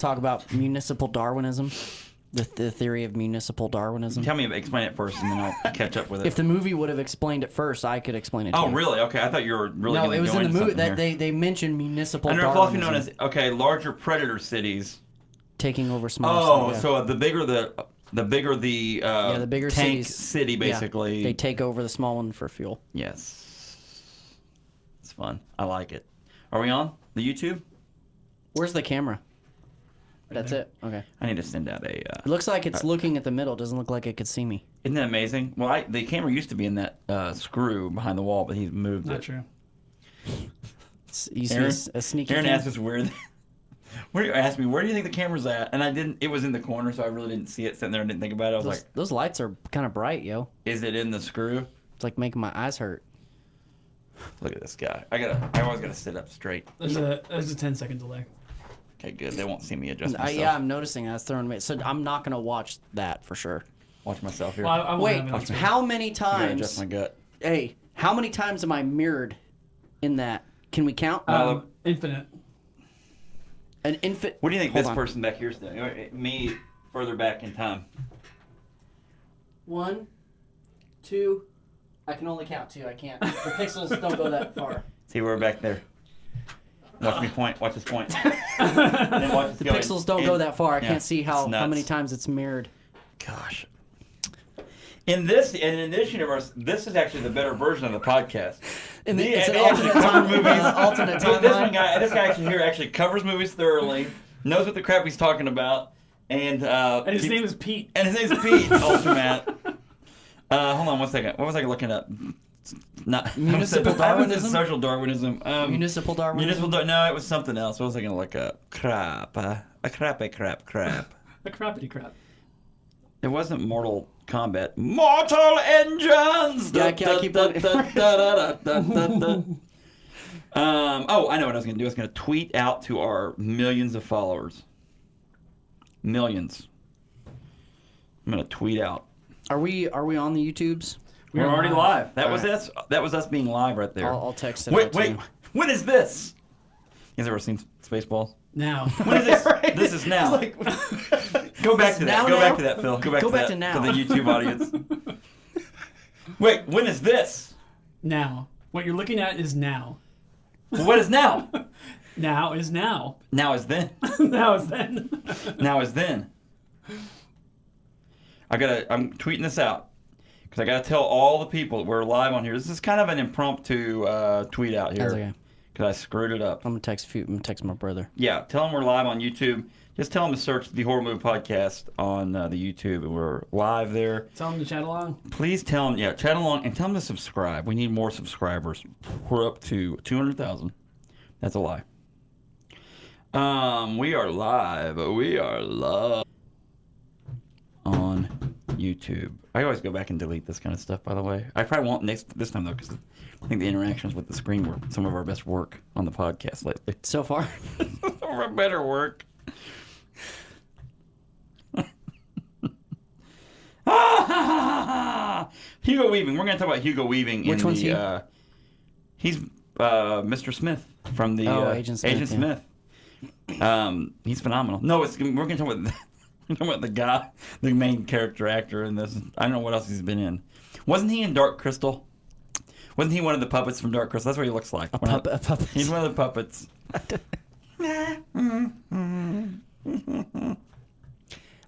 talk about municipal Darwinism, the theory of municipal Darwinism. Explain it first, and then I'll catch up with it. If the movie would have explained it first, I could explain it to you. Oh, really? Okay, I thought you were really No, going to it was go in the into movie that something here. they mentioned municipal Under Darwinism. philosophy known as, larger predator cities. Taking over small cities. So the bigger the bigger the tank cities, city, basically. they take over the small one for fuel. Yes. It's fun. I like it. Are we on the YouTube? Where's the camera? That's it. Okay. I need to send out a... It looks like it's looking at the middle. It doesn't look like it could see me. Isn't that amazing? Well, the camera used to be in that screw behind the wall, but he's moved it. Not true. You see a sneaky Aaron cam? asked us asked me, where do you think the camera's at? And I didn't. It was in the corner, so I really didn't see it sitting there and didn't think about it. I was like... Those lights are kind of bright, yo. Is it in the screw? It's like making my eyes hurt. Look at this guy. I always gotta sit up straight. There's a 10-second delay. Okay, good. They won't see me adjust myself. Yeah, I'm noticing that's throwing me. So I'm not going to watch that for sure. Watch myself here. Well, I won't Wait, have it on screen. how many I gotta times? adjust my gut. Hey, how many times am I mirrored in that? Can we count? Infinite. An infant. What do you think Hold this on. person back here is doing? Me further back in time. 1, 2. I can only count 2. I can't. The pixels don't go that far. See, we're back there. Watch me point. Watch us point. Then watch us The go pixels don't go that far. I Yeah, can't see it's how nuts. many times it's mirrored. Gosh. In this universe, this is actually the better version of the podcast. It's an They alternate actually cover time, movies. alternate This timeline. guy actually here actually covers movies thoroughly, knows what the crap he's talking about, and His name is Pete. And his name's Pete Ultramat. Hold on 1 second. What was I looking up? Not Municipal I was Darwinism? social Darwinism. Municipal Darwinism. No, it was something else. What was I going to look up? Crap. A crap. A crappity crap. It wasn't Mortal Kombat. Mortal Engines! Yeah, I keep looking. Oh, I know what I was going to do. I was going to tweet out to our millions of followers. Millions. I'm going to tweet out. Are we on the YouTubes? We're already live. That was us. That was us being live right there. I'll text it. Wait, out to wait. you. When is this? You guys ever seen Spaceballs? Now. When is this? This is now. Go back to that. now Go now? back to that, Phil. Go back Go to back that to now. for the YouTube audience. Wait, when is this? Now. What you're looking at is now. Well, what is now? Now is now. Now is then. Now is then. Now is then. I'm tweeting this out because I gotta tell all the people we're live on here. This is kind of an impromptu tweet out here That's okay. because I screwed it up. I'm gonna text my brother. Yeah, tell them we're live on YouTube. Just tell them to search the Horror Movie Podcast on the YouTube. We're live there. Tell them to chat along. Please tell them, chat along and tell them to subscribe. We need more subscribers. We're up to 200,000. That's a lie. We are live. We are live on YouTube. I always go back and delete this kind of stuff, by the way. I probably won't this time, though, because I think the interactions with the screen were some of our best work on the podcast lately. So far. Some of our better work. Hugo Weaving. We're going to talk about Hugo Weaving. Which one's he? He's Mr. Smith from the Agent Smith. Agent Smith. He's phenomenal. No, we're going to talk about the guy, the main character actor in this. I don't know what else he's been in. Wasn't he in Dark Crystal? Wasn't he one of the puppets from Dark Crystal? That's what he looks like. A puppet. He's one of the puppets.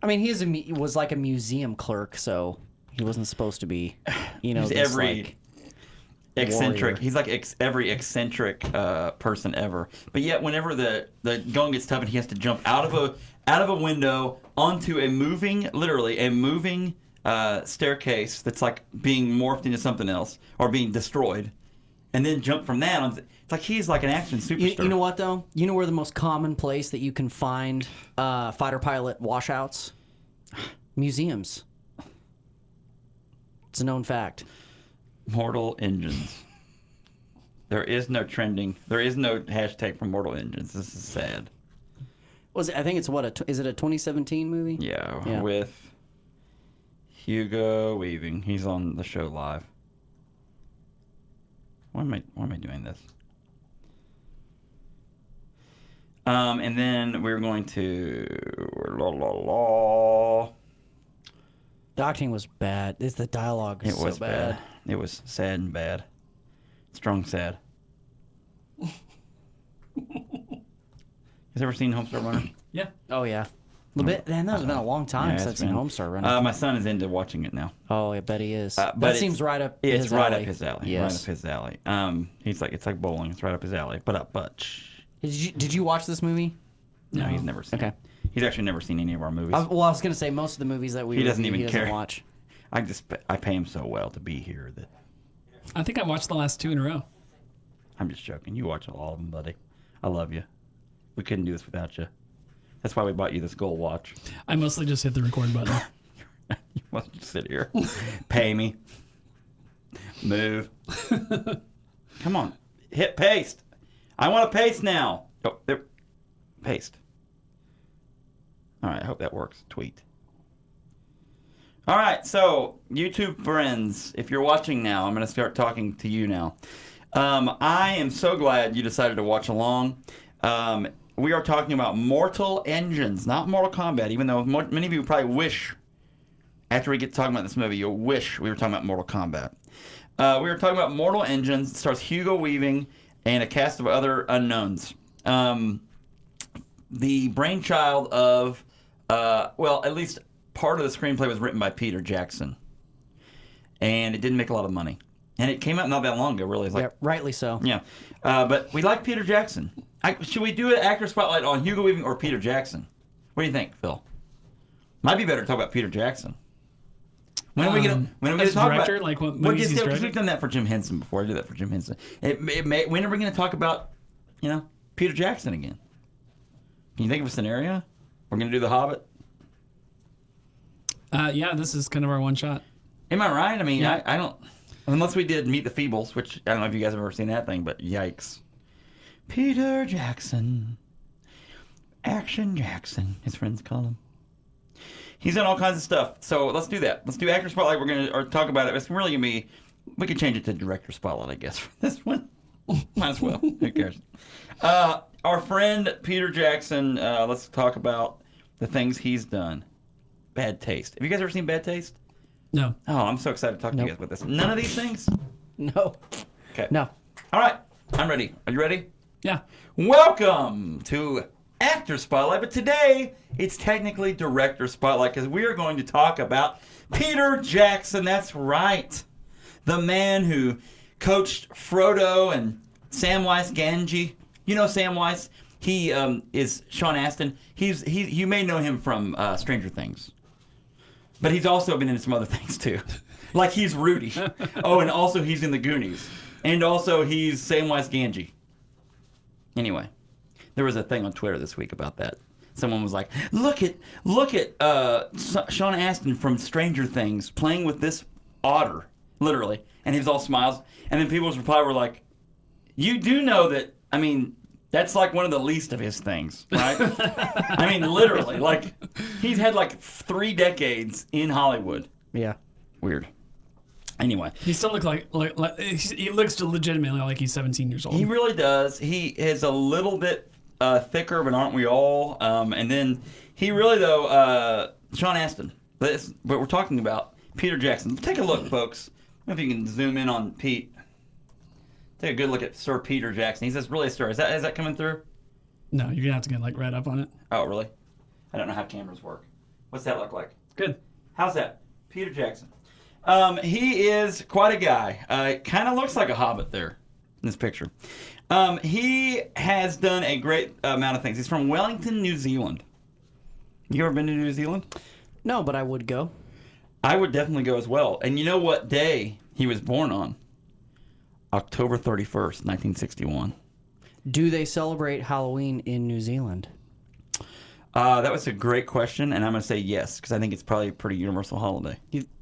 I mean, he was like a museum clerk, so he wasn't supposed to be, He's this, every like, eccentric. warrior. He's like every eccentric person ever. But yet, whenever the going gets tough and he has to jump out of a window onto literally a moving staircase that's like being morphed into something else or being destroyed, and then jump from that on. It's like he's like an action superstar. You know what, though? You know where the most common place that you can find fighter pilot washouts? Museums. It's a known fact. Mortal Engines. There is no trending. There is no hashtag for Mortal Engines. This is sad. I think it's is it a 2017 movie? Yeah, with Hugo Weaving. He's on the show live. Why am I doing this? And then we're going to The acting was bad. The dialogue is It was so bad. It was sad and bad. Strong sad. Has ever seen Homestar Runner? Yeah. Oh yeah. A bit. Man, that's been a long time Yeah, since it's I've seen been- Homestar Runner. My son is into watching it now. Oh, I bet he is. But that it's- seems right up. It's his right alley. up his alley. Yes. Right up his alley. It's like bowling. It's right up his alley. But Did you watch this movie? no, he's never seen. Okay. It. He's actually never seen any of our movies. I was gonna say most of the movies that we He doesn't review, even he doesn't care. watch. I pay him so well to be here that I think I watched the last 2 in a row. I'm just joking. You watch all of them, buddy. I love you. We couldn't do this without you. That's why we bought you this gold watch. I mostly just hit the record button. You must just sit here. Pay me. Move. Come on. Hit paste. I want to paste now. Oh, there. Paste. All right. I hope that works. Tweet. All right. So, YouTube friends, if you're watching now, I'm going to start talking to you now. I am so glad you decided to watch along. We are talking about Mortal Engines, not Mortal Kombat, even though many of you probably wish, after we get to talking about this movie, you'll wish we were talking about Mortal Kombat. We were talking about Mortal Engines. It stars Hugo Weaving and a cast of other unknowns. The brainchild of, at least part of the screenplay was written by Peter Jackson. And it didn't make a lot of money. And it came out not that long ago, really. It's like, Yeah, rightly so. yeah. But we like Peter Jackson. Should we do an actor spotlight on Hugo Weaving or Peter Jackson? What do you think, Phil? Might be better to talk about Peter Jackson. When are we gonna as talk director, about like what well, movies he's because directed? we've done that for Jim Henson before. I did that for Jim Henson. When are we gonna talk about Peter Jackson again? Can you think of a scenario? We're gonna do The Hobbit. Yeah, this is kind of our one shot. Am I right? I mean, Yeah. I don't. Unless we did Meet the Feebles, which I don't know if you guys have ever seen that thing, but yikes. Peter Jackson. Action Jackson, his friends call him. He's done all kinds of stuff. So let's do that. Let's do actor spotlight. We're going to talk about it. It's really going to be, we could change it to director spotlight, I guess, for this one. Might as well. Who cares? Our friend Peter Jackson, let's talk about the things he's done. Bad Taste. Have you guys ever seen Bad Taste? No. Oh, I'm so excited to talk to you guys about this. None of these things? No. Okay. No. All right. I'm ready. Are you ready? Yeah. Welcome to Actor Spotlight, but today it's technically Director Spotlight because we are going to talk about Peter Jackson. That's right. The man who coached Frodo and Samwise Gamgee. You know Samwise? He is Sean Astin. You may know him from Stranger Things. But he's also been in some other things too. Like he's Rudy. Oh, and also he's in the Goonies. And also he's Samwise Gamgee. Anyway, there was a thing on Twitter this week about that. Someone was like, look at Sean Astin from Stranger Things playing with this otter, literally. And he was all smiles. And then people's reply were like, you do know that, I mean, that's like one of the least of his things, right? I mean, literally. Like, he's had like 3 decades in Hollywood. Yeah. Weird. Anyway. He still looks like he looks legitimately like he's 17 years old. He really does. He is a little bit thicker, but aren't we all? And then he really, though, Sean Astin. But we're talking about Peter Jackson. Take a look, folks. I don't know if you can zoom in on Pete. Take a good look at Sir Peter Jackson. He says, really, sir. Is that coming through? No, you're gonna have to get like right up on it. Oh, really? I don't know how cameras work. What's that look like? Good. How's that? Peter Jackson. He is quite a guy. Kind of looks like a hobbit there in this picture. He has done a great amount of things. He's from Wellington, New Zealand. You ever been to New Zealand? No, but I would go. I would definitely go as well. And you know what day he was born on? October 31st, 1961. Do they celebrate Halloween in New Zealand? That was a great question, and I'm going to say yes, because I think it's probably a pretty universal holiday.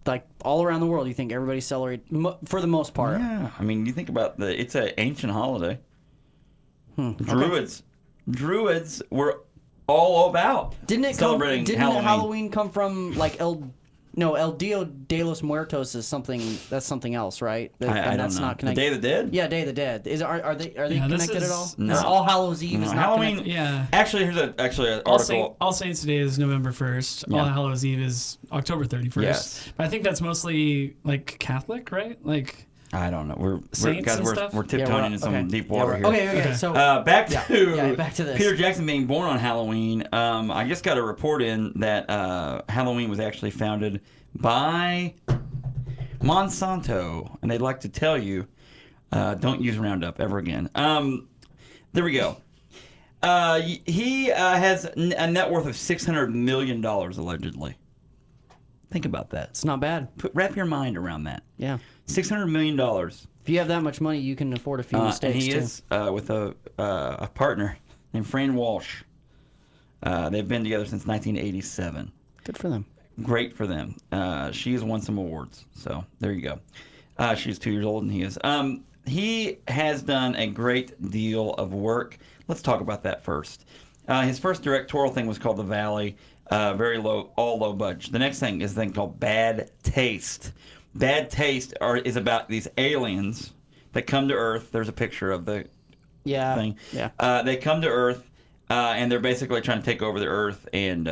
Like all around the world, you think everybody celebrates for the most part? Yeah, I mean, you think about it's an ancient holiday. Druids were all about Didn't celebrating Didn't Halloween. Halloween come from like No, El Dia de los Muertos is something. That's something else, right? I And don't that's know. not The connected. Day of the Dead? Yeah, Day of the Dead. Are they Yeah, this connected is- at all? No. Or All Hallows Eve No, is not Halloween. connected? Yeah. Actually, here's an article. All Saints Day is November 1st. Yeah. All Hallows Eve is October 31st. Yes. But I think that's mostly like Catholic, right? Like I don't know. We're Saints guys. and stuff? We're Yeah, tiptoeing we're- into some okay. deep Yeah, water we're- here. Okay. So Back to back to this. Peter Jackson being born on Halloween. I just got a report in that Halloween was actually founded by Monsanto, and they'd like to tell you, don't use Roundup ever again. There we go. He has a net worth of $600 million, allegedly. Think about that. it's not bad. Wrap your mind around that. Yeah. $600 million. If you have that much money, you can afford a few And mistakes he too. is with a partner named Fran Walsh. They've been together since 1987. Good for them. Great for them. She has won some awards, so there you go. She's 2 years old, and he is. He has done a great deal of work. Let's talk about that first. His first directorial thing was called The Valley. Very low, all low budget. The next thing is a thing called Bad Taste. Bad Taste is about these aliens that come to Earth. There's a picture of the Yeah. thing. Yeah. They come to Earth, and they're basically trying to take over the Earth, and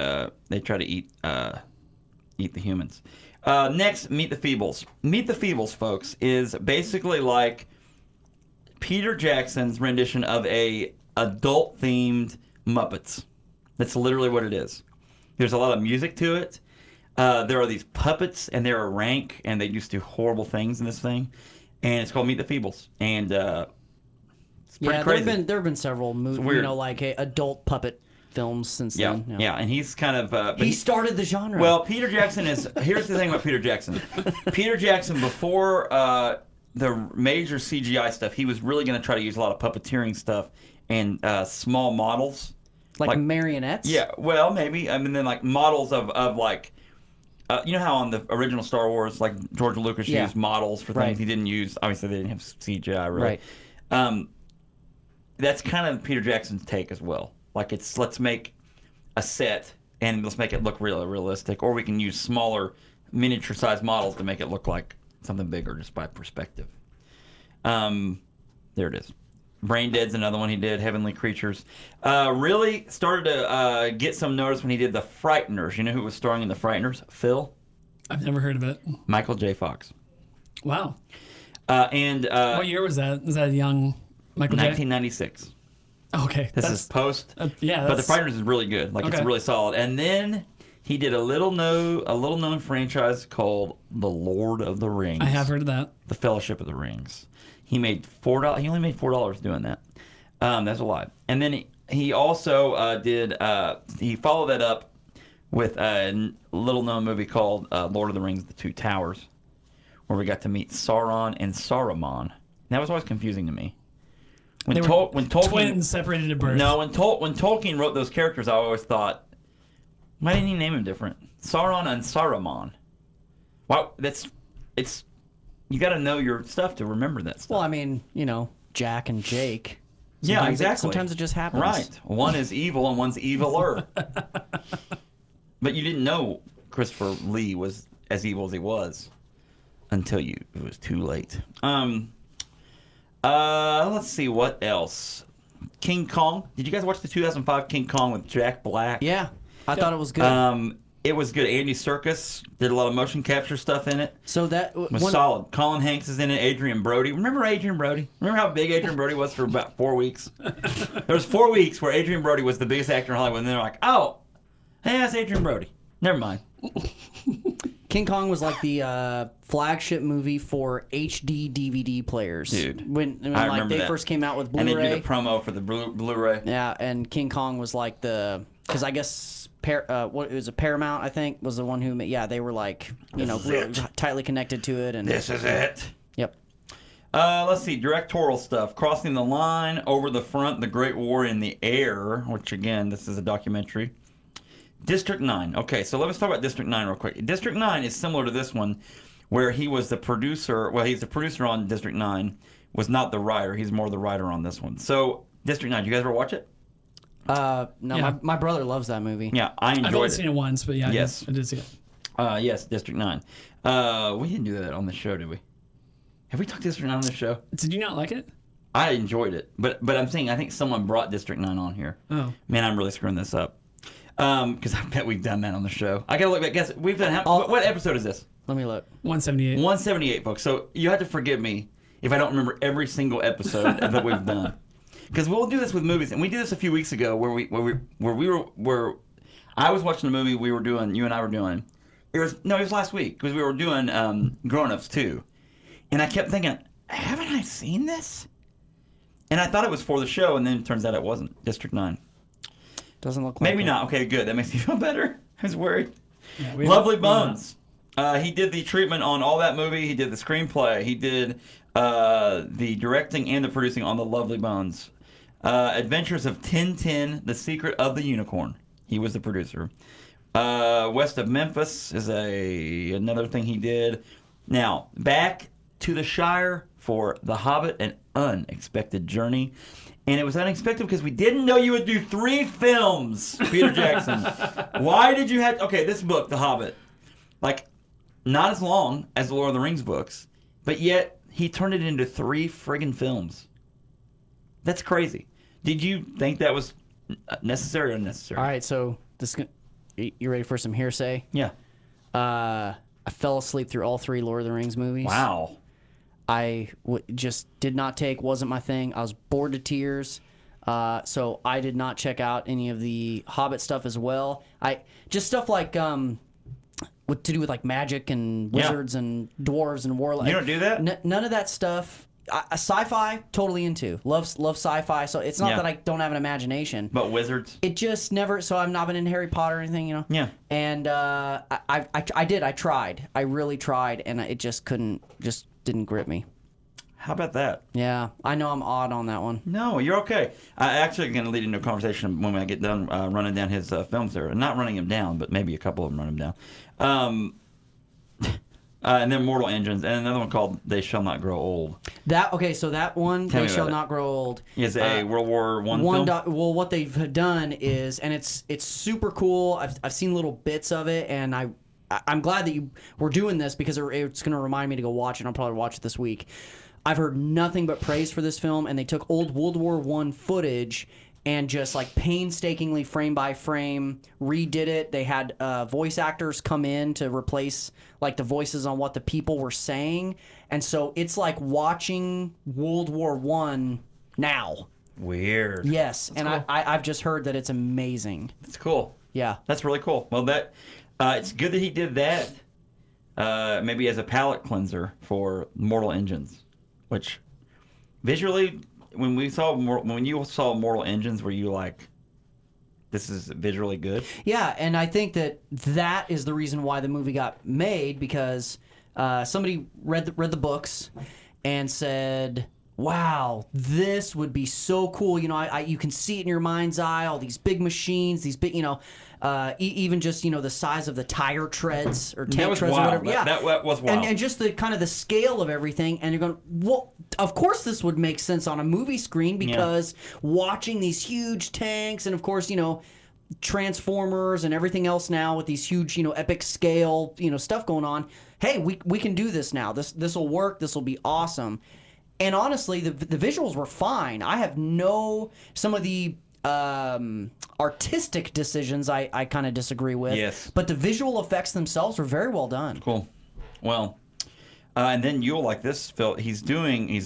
they try to eat the humans. Next, Meet the Feebles. Meet the Feebles, folks, is basically like Peter Jackson's rendition of a adult-themed Muppets. That's literally what it is. There's a lot of music to it. There are these puppets, and they're a rank, and they just do horrible things in this thing. And it's called Meet the Feebles. And it's pretty crazy. There have been several movies, weird. like adult puppet films since then. Yeah, and he's kind of... but He started the genre. Well, Peter Jackson is... Here's the thing about Peter Jackson. Peter Jackson, before the major CGI stuff, he was really going to try to use a lot of puppeteering stuff and small models. like marionettes. Yeah, well, maybe. I mean, then like models of like... you know how on the original Star Wars, like George Lucas used models for things Right. he didn't use. Obviously, they didn't have CGI, really. Right. That's kind of Peter Jackson's take as well. Like, let's make a set and let's make it look really realistic, or we can use smaller, miniature-sized models to make it look like something bigger just by perspective. There it is. Brain Dead's another one he did. Heavenly Creatures. Really started to get some notice when he did The Frighteners. You know who was starring in The Frighteners? Phil? I've never heard of it. Michael J. Fox. Wow. And What year was that? Was that young Michael J? 1996. Okay. This is post. Yeah. But The that's- Frighteners is really good. Like, it's Okay. really solid. And then he did a little known franchise called The Lord of the Rings. I have heard of that. The Fellowship of the Rings. He made $4. He only made $4 doing that. That's a lot. And then he also did. He followed that up with a little known movie called Lord of the Rings: The Two Towers, where we got to meet Sauron and Saruman. That was always confusing to me. When They were Tolkien twins separated at birth. No, when Tolkien wrote those characters, I always thought, why didn't he name them different? Sauron and Saruman. Wow, it's. You got to know your stuff to remember that stuff. Well, I mean, Jack and Jake. Yeah, Sometimes exactly. Sometimes it just happens. Right. One is evil and one's eviler. But you didn't know Christopher Lee was as evil as he was until it was too late. Let's see what else. King Kong. Did you guys watch the 2005 King Kong with Jack Black? Yeah, I thought it was good. It was good. Andy Serkis did a lot of motion capture stuff in it. So that It was solid. Colin Hanks is in it. Adrian Brody. Remember Adrian Brody? Remember how big Adrian Brody was for about 4 weeks? There was 4 weeks where Adrian Brody was the biggest actor in Hollywood, and they're like, oh, hey, that's Adrian Brody. Never mind. King Kong was like the flagship movie for HD DVD players. Dude, when I like remember they that. first came out with And they Blu-ray. did the promo for the Blu-ray. Yeah, and King Kong was like because I guess it was a Paramount, I think, was the one who made. Yeah, they were like really tightly connected to it. And This is it. Yep. Let's see, directorial stuff. Crossing the Line, Over the Front, The Great War in the Air, which again, this is a documentary. District 9. Okay, so let's talk about District 9 real quick. District 9 is similar to this one, where he was the producer. Well, he's the producer on District 9, was not the writer. He's more the writer on this one. So, District 9, did you guys ever watch it? No, Yeah. my brother loves that movie. Yeah, I enjoyed I've only it. seen it once, but yeah, Yes. I did see it. Yes, District 9. We didn't do that on the show, did we? Have we talked District 9 on the show? Did you not like it? I enjoyed it, but I'm saying I think someone brought District 9 on here. Oh. Man, I'm really screwing this up. Because I bet we've done that on the show. I gotta look back. Guess we've done. What episode is this? Let me look. 178. 178, folks. So you have to forgive me if I don't remember every single episode that we've done. Because we'll do this with movies, and we did this a few weeks ago where I was watching a movie you and I were doing. It was last week because we were doing Grown Ups 2, and I kept thinking, haven't I seen this? And I thought it was for the show, and then it turns out it wasn't. District 9. Doesn't look like Maybe it. not. Okay, good. That makes me feel better. I was worried. Yeah, Lovely Bones. He did the treatment on all that movie. He did the screenplay. He did the directing and the producing on the Lovely Bones. Adventures of Tintin, The Secret of the Unicorn. He was the producer. West of Memphis is another thing he did. Now, back to the Shire for The Hobbit, An Unexpected Journey. And it was unexpected because we didn't know you would do 3 films, Peter Jackson. Why did you have... Okay, this book, The Hobbit, not as long as the Lord of the Rings books, but yet he turned it into 3 friggin' films. That's crazy. Did you think that was necessary or unnecessary? All right, so you ready for some hearsay? Yeah. I fell asleep through all 3 Lord of the Rings movies. Wow. I just did not take, wasn't my thing. I was bored to tears. So I did not check out any of the Hobbit stuff as well. Just stuff like what to do with like magic and wizards and dwarves and warlocks. You don't do that? None of that stuff. Sci-fi, totally into. Love sci-fi. So it's not that I don't have an imagination. But wizards? It just never. So I've not been in Harry Potter or anything, Yeah. And I did. I tried. I really tried, and it just couldn't. Just didn't grip me. How about that? Yeah, I know I'm odd on that one. No, you're okay. I actually going to lead into a conversation when I get done running down his films there. Not running them down, but maybe a couple of them run them down. And then Mortal Engines, and another one called They Shall Not Grow Old. So that one, Tell They me Shall about it. Not Grow Old, Is a World War I film? Well, what they've done is, and it's super cool. I've seen little bits of it, and I'm glad that we're doing this because it's going to remind me to go watch it. I'll probably watch it this week. I've heard nothing but praise for this film, and they took old World War I footage and just like painstakingly frame by frame redid it. They had voice actors come in to replace like the voices on what the people were saying, and so it's like watching World War I now. Weird. Yes, That's and cool. I've just heard that it's amazing. That's cool. Yeah. That's really cool. Well, it's good that he did that. Maybe as a palate cleanser for Mortal Engines, which visually, when you saw Mortal Engines, were you like, this is visually good? Yeah, and I think that is the reason why the movie got made, because somebody read the books and said, wow, this would be so cool. You can see it in your mind's eye, all these big machines, these big, even just, the size of the tire treads or tank treads or whatever. Yeah, that was wild. And just the kind of the scale of everything. And you're going, well, of course this would make sense on a movie screen, because watching these huge tanks and, of course, Transformers and everything else now with these huge, epic scale, stuff going on. Hey, we can do this now. This will work. This will be awesome. And honestly, the visuals were fine. I have some of the artistic decisions I kind of disagree with. Yes. But the visual effects themselves were very well done. Cool. Well, and then you'll like this, Phil. He's being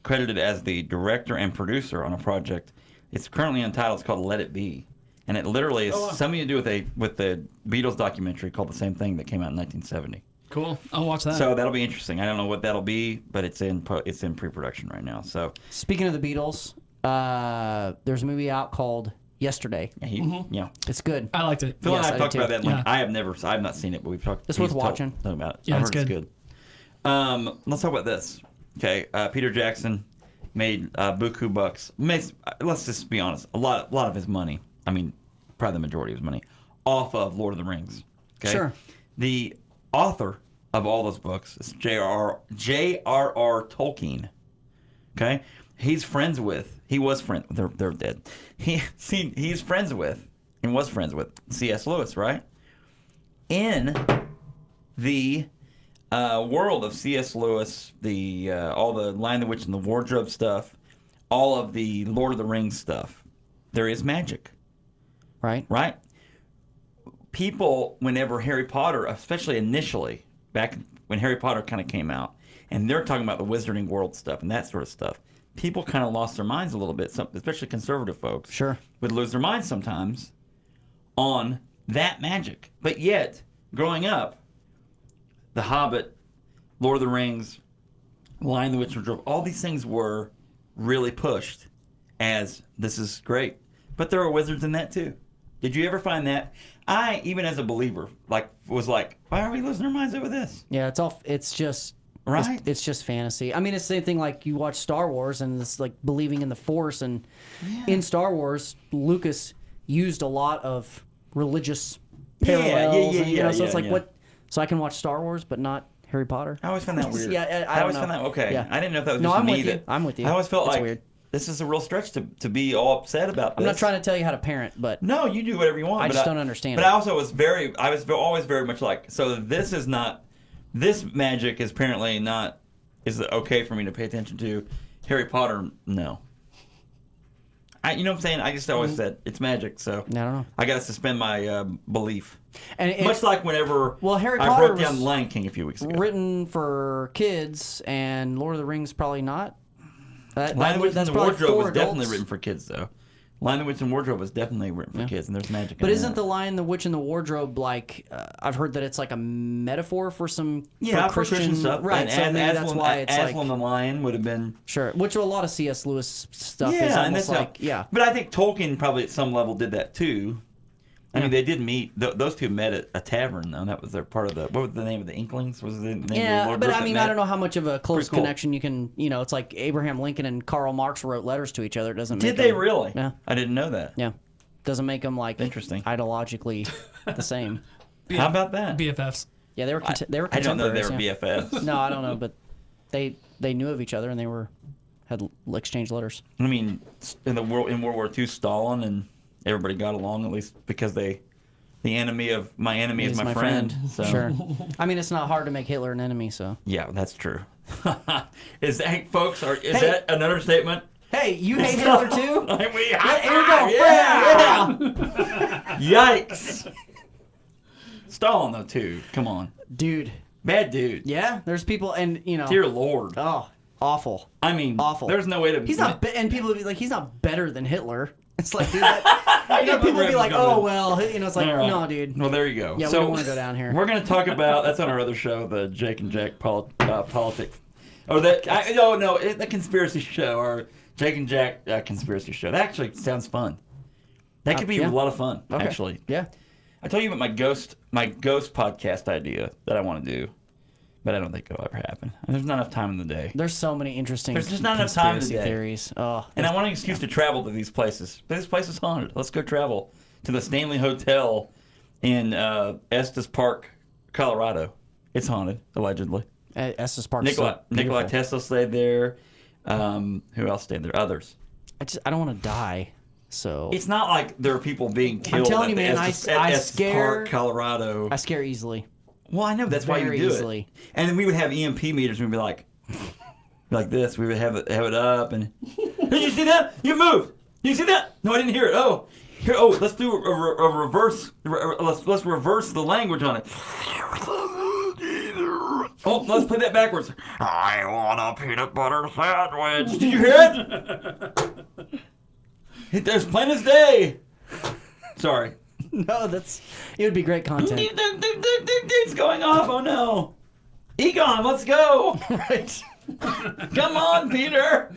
credited as the director and producer on a project. It's currently untitled. It's called Let It Be. And it literally is something to do with the Beatles documentary called the same thing that came out in 1970. Cool. I'll watch that. So that'll be interesting. I don't know what that'll be, but it's in pre-production right now. So Speaking of the Beatles, there's a movie out called Yesterday. yeah, It's good. I liked it. Phil and I Yes, have talked I about did that. Yeah. I have not seen it, but we've talked. It's worth he's watching. Talking about it. Yeah, I've it's heard good. it's good. Let's talk about this. Okay, Peter Jackson made buku bucks. Let's just be honest. A lot of his money. I mean, probably the majority of his money off of Lord of the Rings. Okay? Sure. The author of all those books is J.R.R. Tolkien. Okay, he was friends with. They're dead. He's friends with and was friends with C.S. Lewis, right? in the world of C.S. Lewis, all the Lion, the Witch, and the Wardrobe stuff, all of the Lord of the Rings stuff, there is magic. Right. Right? People, whenever Harry Potter, especially initially, back when Harry Potter kind of came out, and they're talking about the Wizarding World stuff and that sort of stuff, people kind of lost their minds a little bit, especially conservative folks. Sure. Would lose their minds sometimes on that magic. But yet, growing up, The Hobbit, Lord of the Rings, Lion, the Witch, and the Wardrobe, all these things were really pushed as this is great. But there were wizards in that too. Did you ever find that? I, even as a believer, was like, why are we losing our minds over this? Yeah, it's just right. It's just fantasy. I mean, it's the same thing like you watch Star Wars and it's like believing in the Force. And in Star Wars, Lucas used a lot of religious parallels. So it's like what? So I can watch Star Wars, but not Harry Potter. I always found that weird. I always know. found that okay. Yeah. I didn't know if that was No, just I'm me. with you. I'm with you. I always felt It's like weird. this is a real stretch to be all upset about this. I'm not trying to tell you how to parent, but no, you do whatever you want. I but just don't understand But it. I also was always very much like, so this is not, this magic is apparently not, is it okay for me to pay attention to? Harry Potter, no. You know what I'm saying? I just always said it's magic, so I don't know. I got to suspend my belief. And Much like whenever Harry I Potter broke down was Lion King a few weeks ago. written for kids, and Lord of the Rings probably not. Lion, the Witch, and that's the probably Wardrobe for was definitely adults. written for kids, though. Lion, the Witch, and Wardrobe was definitely written for kids, and there's magic But in isn't that. the Lion, the Witch, and the Wardrobe like? I've heard that it's like a metaphor for some for Christian stuff, right? And So maybe that's why it's Aslan like the Lion would have been sure. Which a lot of C.S. Lewis stuff is and almost that's like But I think Tolkien probably at some level did that too. I mean, they did meet. Those two met at a tavern, though. And that was their part of the. What was the name of the Inklings? Was the name of the Lord but group I that mean, met? I don't know how much of a close Pretty cool. connection you can. It's like Abraham Lincoln and Karl Marx wrote letters to each other. It doesn't Did make they them, really? Yeah. I didn't know that. Yeah, doesn't make them like Interesting. ideologically the same. How about that? BFFs. Yeah, they were I don't know they were contemporaries, yeah. BFFs. No, I don't know, but they knew of each other and they had exchanged letters. I mean, in World War II, Stalin and everybody got along at least because the enemy of my enemy is my friend. So. Sure. I mean, it's not hard to make Hitler an enemy, so. Yeah, that's true. Is that, folks? Is that an understatement? Hey, you hate Hitler too? Yikes! Stalin though too. Come on, Dude. bad dude. Yeah, there's people, and Dear Lord. Oh, awful. I mean, Awful. There's no way to. He's not, and people would be like, he's not better than Hitler. It's like, dude, people would be like, oh well, it's like, no, dude. Well, there you go. Yeah, we so don't want to go down here. We're going to talk about that's on our other show, the Jake and Jack politics. Oh, the conspiracy show, or Jake and Jack conspiracy show. That actually sounds fun. That could be a lot of fun, actually. Yeah. I told you about my ghost podcast idea that I want to do, but I don't think it'll ever happen. There's not enough time in the day. There's so many interesting There's just not enough time in the conspiracy day. theories. Oh, And I want an excuse to travel to these places. This place is haunted. Let's go travel to the Stanley Hotel in Estes Park, Colorado. It's haunted, allegedly. Estes Park. Nikola Tesla stayed there. Who else stayed there? Others. I don't want to die. So It's not like there are people being killed telling at you, the man, Estes, I Estes scare- Park, Colorado. I scare easily. Well, I know. That's why you Very do easily. it. And then we would have EMP meters and we'd be like this. We would have it up. And did you see that? You moved. Did you see that? No, I didn't hear it. Oh, here. Oh, let's do a reverse. Let's reverse the language on it. Oh, let's play that backwards. I want a peanut butter sandwich. Did you hear it? There's plain as day. Sorry. No, it would be great content. Dude's going off. Oh no. Egon, let's go. Right. Come on, Peter.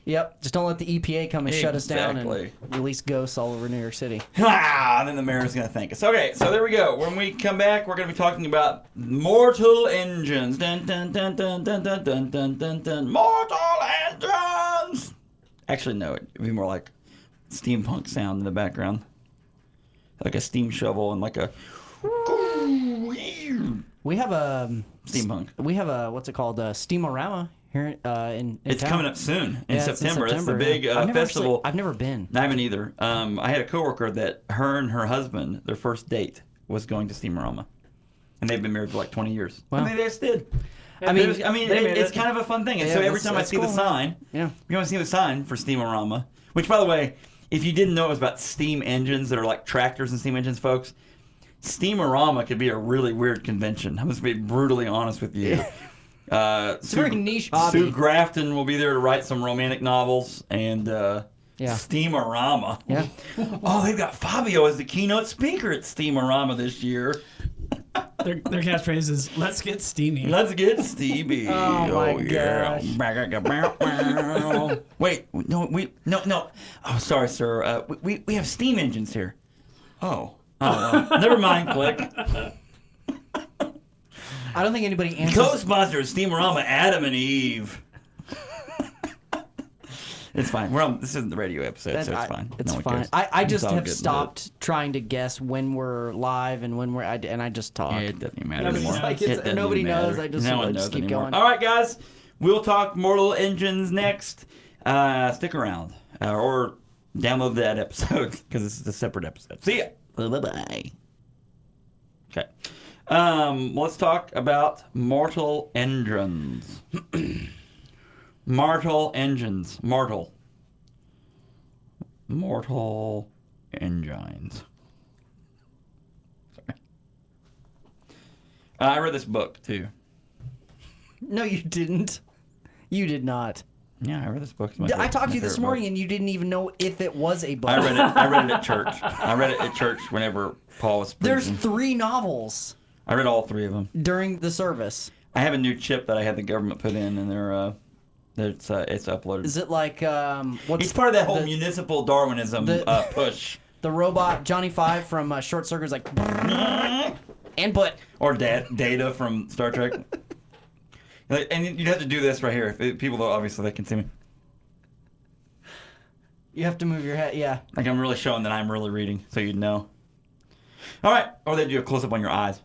Yep. Just don't let the EPA come and shut us down Exactly. and release ghosts all over New York City. And then the mayor's going to thank us. Okay, so there we go. When we come back, we're going to be talking about mortal engines. Dun, dun, dun, dun, dun, dun, dun, dun, dun, dun. Mortal engines. Actually, no. It'd be more like steampunk sound in the background. Like a steam shovel and like a... We have a Steampunk. We have a what's it called? Steamorama here in It's town. coming up soon in Yeah, it's September. That's the big I've never festival. I've never been. I haven't either. I had a coworker that her and her husband, their first date was going to Steamorama. and they've been married for like 20 years. Wow. And they just did. I mean, It's kind of a fun thing. And Yeah, so every that's- time I that's see cool, the man. sign, Yeah. you want to see the sign for Steamorama, which, by the way, if you didn't know it was about steam engines that are like tractors and steam engines, folks, Steamorama could be a really weird convention. I'm just being brutally honest with you. It's a very niche hobby. Sue Grafton will be there to write some romantic novels, and Steamorama. Yeah. Oh, they've got Fabio as the keynote speaker at Steamorama this year. Their catchphrase is "Let's get steamy." Let's get Stevie. Oh, my gosh. Wait, no. Oh, sorry, sir. We have steam engines here. Oh, never mind. Click. I don't think anybody answers. Co-sponsor of Steamorama, Adam and Eve. It's fine. This isn't the radio episode, so it's fine. It's No one fine. cares. I just It's all have good. stopped trying to guess when we're live and when and I just talk. Yeah, it doesn't even matter Nobody anymore. knows. Like, It doesn't nobody even knows. matter. I just No one just knows keep anymore. going. All right, guys. We'll talk Mortal Engines next. Stick around. Or download that episode because this is a separate episode. See ya. Bye-bye. Okay. Let's talk about Mortal Engines. Mortal Engines. Mortal Engines. Sorry. I read this book too. No, you didn't. You did not. Yeah, I read this book. I talked to you this morning, and you didn't even know if it was a book. I read it at church. I read it at church whenever Paul was preaching. There's 3 novels I read all 3 of them. during the service. I have a new chip that I had the government put in, and it's uploaded. Is it like what's It's part of that whole the, municipal Darwinism push. the robot Johnny Five from Short Circuit's like input. Or Data from Star Trek. And you'd have to do this right here. People, obviously, they can see me. You have to move your head. Yeah. Like I'm really showing that I'm really reading, so you'd know. All right. Or they do a close-up on your eyes.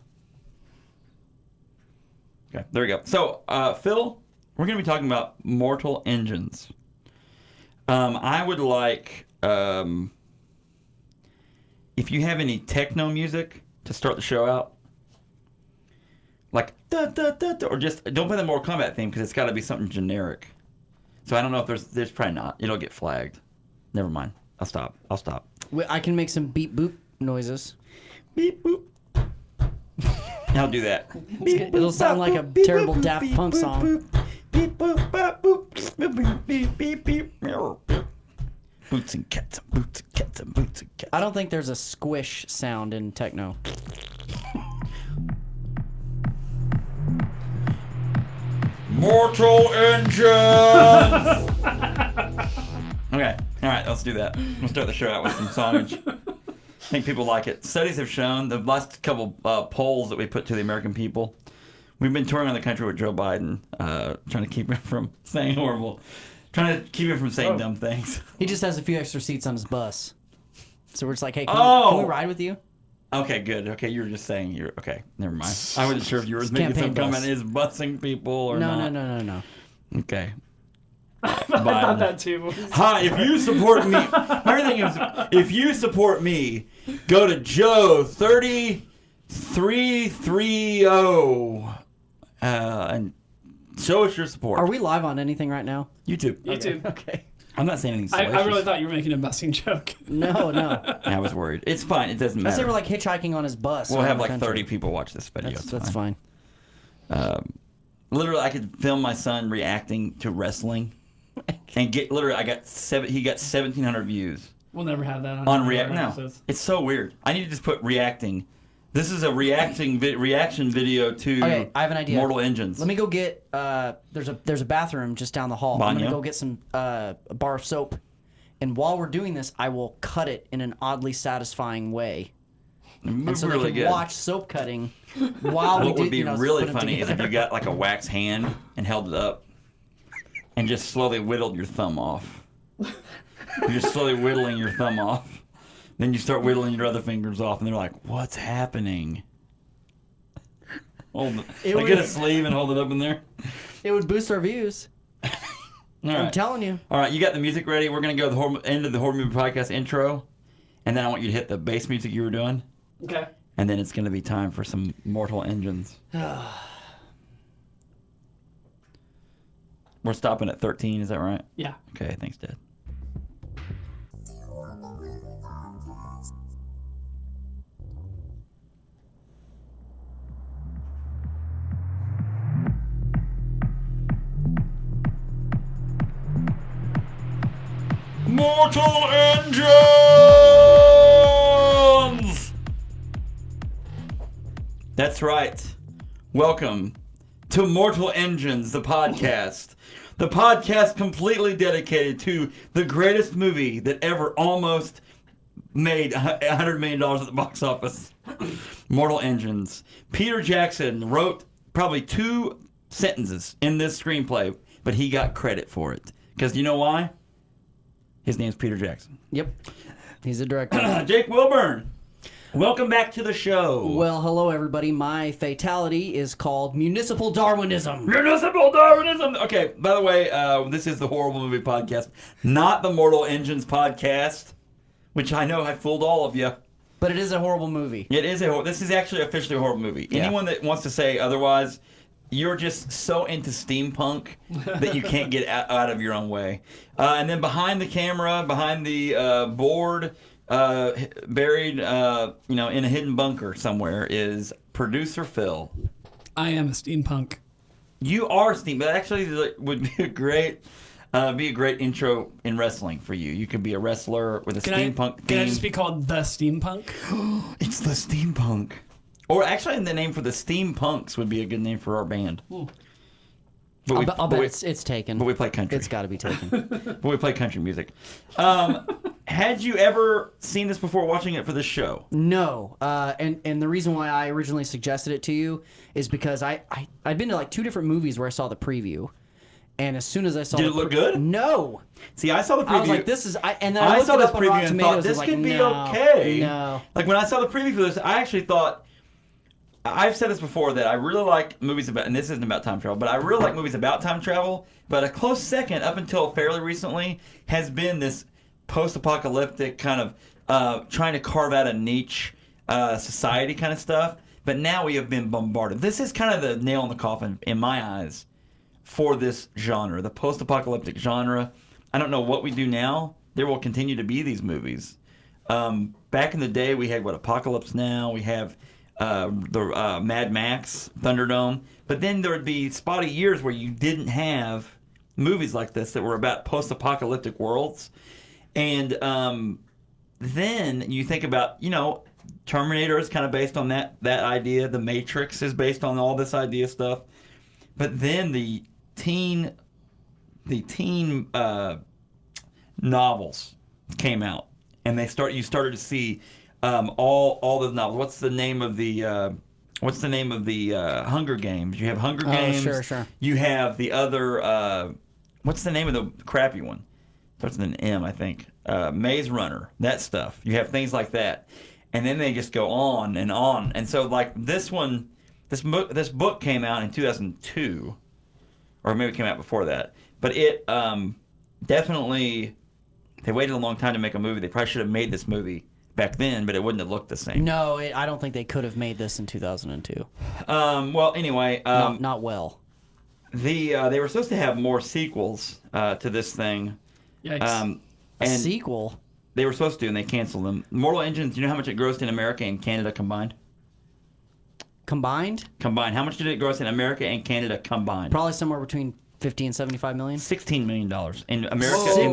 Okay, there we go. So, Phil, we're going to be talking about Mortal Engines. I would like, if you have any techno music to start the show out, like, da, da, da, da, or just, don't play the Mortal Kombat theme because it's got to be something generic. So I don't know if there's probably not. It'll get flagged. Never mind. I'll stop. I can make some beep boop noises. Beep, boop. I'll do that. It'll sound like a terrible Daft Punk song. Beep, boop, bop, boop. Beep, beep, beep, beep. Boots and cats and boots and cats and boots and cats. I don't think there's a squish sound in techno. Mortal Engines! Okay, alright, let's do that. We'll start the show out with some songage. I think people like it. Studies have shown, the last couple polls that we put to the American people, we've been touring on the country with Joe Biden, trying to keep him from saying trying to keep him from saying dumb things. He just has a few extra seats on his bus. So we're just like, hey, can we ride with you? Okay, good. Okay, you were just saying okay, never mind. I wasn't sure if you were making some campaign comment, is busing people or not. No. Okay. I thought that too. Hi, if you support me, my thing is, if you support me, go to Joe 3330 and show us your support. Are we live on anything right now? YouTube. YouTube. Okay. I'm not saying anything I salacious. really thought you were making a busing joke. No. I was worried. It's fine. It doesn't I matter. say we're like hitchhiking on his bus. We'll around have the like country. 30 people watch this video. That's fine. Literally, I could film my son reacting to wrestling, and he got 1,700 views We'll never have that on react. our No, episodes. it's so weird. I need to just put reacting. This is a reaction video to Okay, I have an idea. Mortal Engines. Let me go get. There's a bathroom just down the hall. I'm Banyo? gonna go get some a bar of soap, and while we're doing this, I will cut it in an oddly satisfying way, and so really they can good. watch soap cutting while we What do. would be put really them funny is if together. you got like a wax hand and held it up, and just slowly whittled your thumb off. You're just slowly whittling your thumb off. Then you start whittling your other fingers off, and they're like, "What's happening?" Hold it. Like, get a sleeve and hold it up in there. It would boost our views. All I'm right. telling you. All right, you got the music ready. We're gonna go to the end of the horror movie podcast intro, and then I want you to hit the bass music you were doing, Okay. And then it's going to be time for some Mortal Engines. We're stopping at 13, is that right? Yeah. Okay, thanks, Dad. Mortal Engines! That's right. Welcome to Mortal Engines, the podcast. The podcast completely dedicated to the greatest movie that ever almost made $100 million at the box office. Mortal Engines. Peter Jackson wrote probably 2 sentences in this screenplay, but he got credit for it. Because you know why? His name's Peter Jackson. Yep. He's a director. Jake Wilburn, welcome back to the show. Well, hello, everybody. My fatality is called Municipal Darwinism. Municipal Darwinism. Okay, by the way, this is the Horrible Movie Podcast, not the Mortal Engines Podcast, which I know I fooled all of you. But it is a horrible movie. It is this is actually officially a horrible movie. Yeah. Anyone that wants to say otherwise, you're just so into steampunk that you can't get out of your own way. And then behind the camera, behind the board, buried, in a hidden bunker somewhere, is producer Phil. I am a steampunk. You are steampunk. That actually would be a great intro in wrestling for you. You could be a wrestler with a steampunk theme. Can I just be called the steampunk? It's the steampunk. Or actually, the name for the Steampunks would be a good name for our band. But I'll bet it's taken. But we play country. It's got to be taken. But we play country music. Had you ever seen this before watching it for this show? No. And the reason why I originally suggested it to you is because I'd been to like 2 different movies where I saw the preview. And as soon as I saw Did it look good? No. See, I saw the preview. I was like, this is... and then I looked saw it this up on preview Rotten and Tomatoes, thought, this like, could be no, okay. No. Like, when I saw the preview for this, I actually thought... I've said this before, that I really like movies about... And this isn't about time travel, but I really like movies about time travel. But a close second, up until fairly recently, has been this post-apocalyptic kind of trying to carve out a niche society kind of stuff. But now we have been bombarded. This is kind of the nail in the coffin, in my eyes, for this genre, the post-apocalyptic genre. I don't know what we do now. There will continue to be these movies. Back in the day, we had, Apocalypse Now. We have the Mad Max, Thunderdome. But then there would be spotty years where you didn't have movies like this that were about post-apocalyptic worlds. And then you think about, Terminator is kind of based on that idea. The Matrix is based on all this idea stuff. But then the teen novels came out, and you started to see all the novels. What's the name of the Hunger Games? You have Hunger Games. Oh, sure. You have the other. What's the name of the crappy one? Starts with an M, I think. Maze Runner. That stuff. You have things like that, and then they just go on and on. And so, like this one, this book came out in 2002. Or maybe it came out before that. But it definitely... They waited a long time to make a movie. They probably should have made this movie back then, but it wouldn't have looked the same. No, I don't think they could have made this in 2002. Well, anyway... not well. They were supposed to have more sequels to this thing. Yikes. A sequel? They were supposed to, and they canceled them. Mortal Engines, do you know how much it grossed in America and Canada combined? Combined? Combined. How much did it gross in America and Canada combined? Probably somewhere between 50 and 75 million. $16 million in America, Whoa.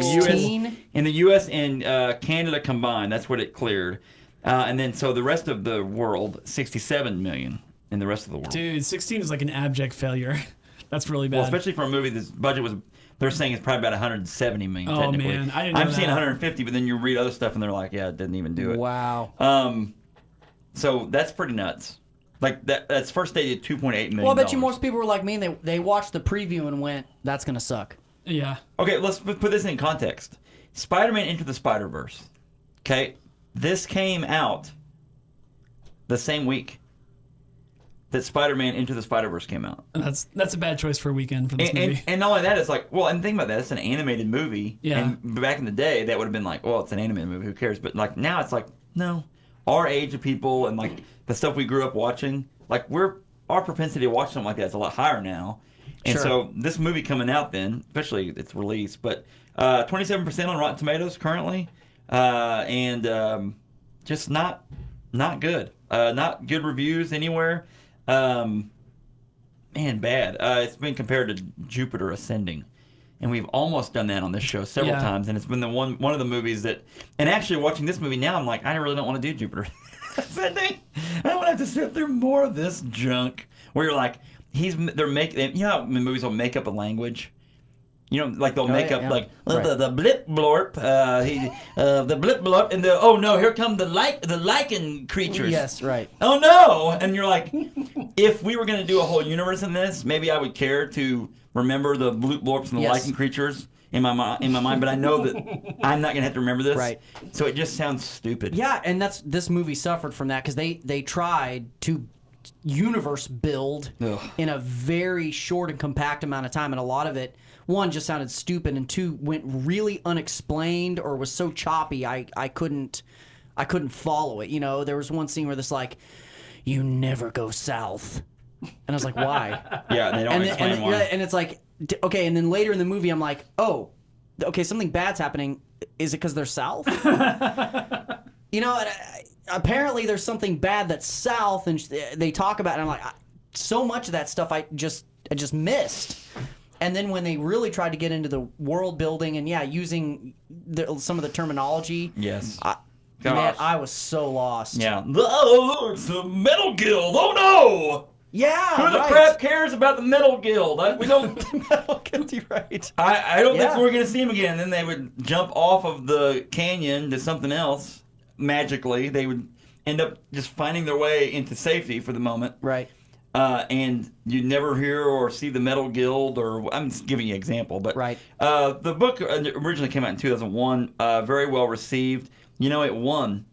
in the U.S. and Canada combined. That's what it cleared, and then so the rest of the world, 67 million in the rest of the world. Dude, 16 is like an abject failure. That's really bad. Well, especially for a movie that's budget was. They're saying it's probably about 170 million. Oh technically. man, I didn't know I'm seeing that. 150, but then you read other stuff and they're like, yeah, it didn't even do it. Wow. So that's pretty nuts. Like that's first stated $2.8 million. Well, I bet you most people were like me and they watched the preview and went, that's going to suck. Yeah. Okay, let's put this in context. Spider-Man Into the Spider-Verse. Okay, this came out the same week that Spider-Man Into the Spider-Verse came out. That's a bad choice for a weekend for this movie. And not only that, it's like, well, and think about that, it's an animated movie. Yeah. And back in the day, that would have been like, well, it's an animated movie, who cares? But like now it's like, no, our age of people and like the stuff we grew up watching, like our propensity to watch something like that is a lot higher now. And so this movie coming out then, especially its release, but 27% on Rotten Tomatoes currently, and just not good. Not good reviews anywhere. Man, bad. It's been compared to Jupiter Ascending. And we've almost done that on this show several times, and it's been the one of the movies that. And actually, watching this movie now, I'm like, I really don't want to do Jupiter Ascending. I don't want to have to sit through more of this junk. Where you're like, they're making. You know how in movies will make up a language. You know, like they'll make up like the blip blorp, the blip blorp, and oh no, here come the lichen creatures. Yes, right. Oh no, and you're like, if we were going to do a whole universe in this, maybe I would care to remember the blip blorps and the lichen creatures in my mind, but I know that I'm not going to have to remember this. Right. So it just sounds stupid. Yeah, and this movie suffered from that because they tried to universe build in a very short and compact amount of time, and a lot of it, one, just sounded stupid, and two, went really unexplained or was so choppy I couldn't follow it. You know, there was one scene where this like, you never go south. And I was like, why? Yeah, they don't explain why. And it's like, okay, and then later in the movie, I'm like, oh, okay, something bad's happening. Is it because they're south? You know, apparently there's something bad that's south, and they talk about it, and I'm like, so much of that stuff I just missed. And then when they really tried to get into the world building and, using some of the terminology. Yes. Man, I was so lost. Yeah. Oh, it's the Metal Guild. Oh, no! Yeah, who the crap cares about the Metal Guild? We don't. Metal Guild, you're right. I don't think we're going to see him again. Then they would jump off of the canyon to something else magically. They would end up just finding their way into safety for the moment. Right. And you never hear or see the Metal Guild, or I'm just giving you an example. But right. The book originally came out in 2001. Very well received. You know, it won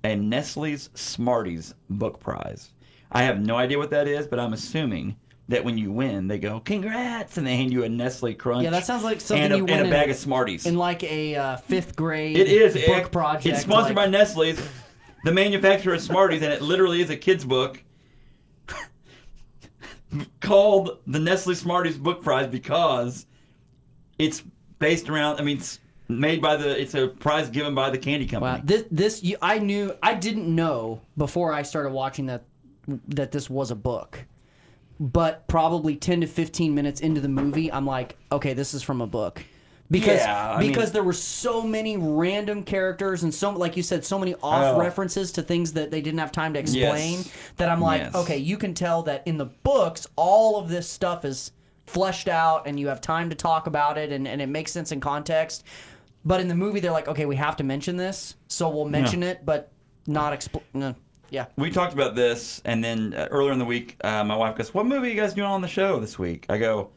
a Nestle's Smarties book prize. I have no idea what that is, but I'm assuming that when you win, they go, congrats, and they hand you a Nestle Crunch. Yeah, that sounds like something and you win and a bag of Smarties. In like a fifth grade book project. It's sponsored by Nestle's, the manufacturer of Smarties, and it literally is a kid's book called the Nestle Smarties Book Prize because it's based around, it's made by it's a prize given by the candy company. Wow, I didn't know before I started watching that this was a book, but probably 10 to 15 minutes into the movie, I'm like, okay, this is from a book. Because there were so many random characters and so, like you said, so many off references to things that they didn't have time to explain that I'm like, okay, you can tell that in the books, all of this stuff is fleshed out and you have time to talk about it and it makes sense in context. But in the movie, they're like, okay, we have to mention this, so we'll mention it, but not explain. Yeah. We talked about this, and then earlier in the week, my wife goes, what movie are you guys doing on the show this week? I go,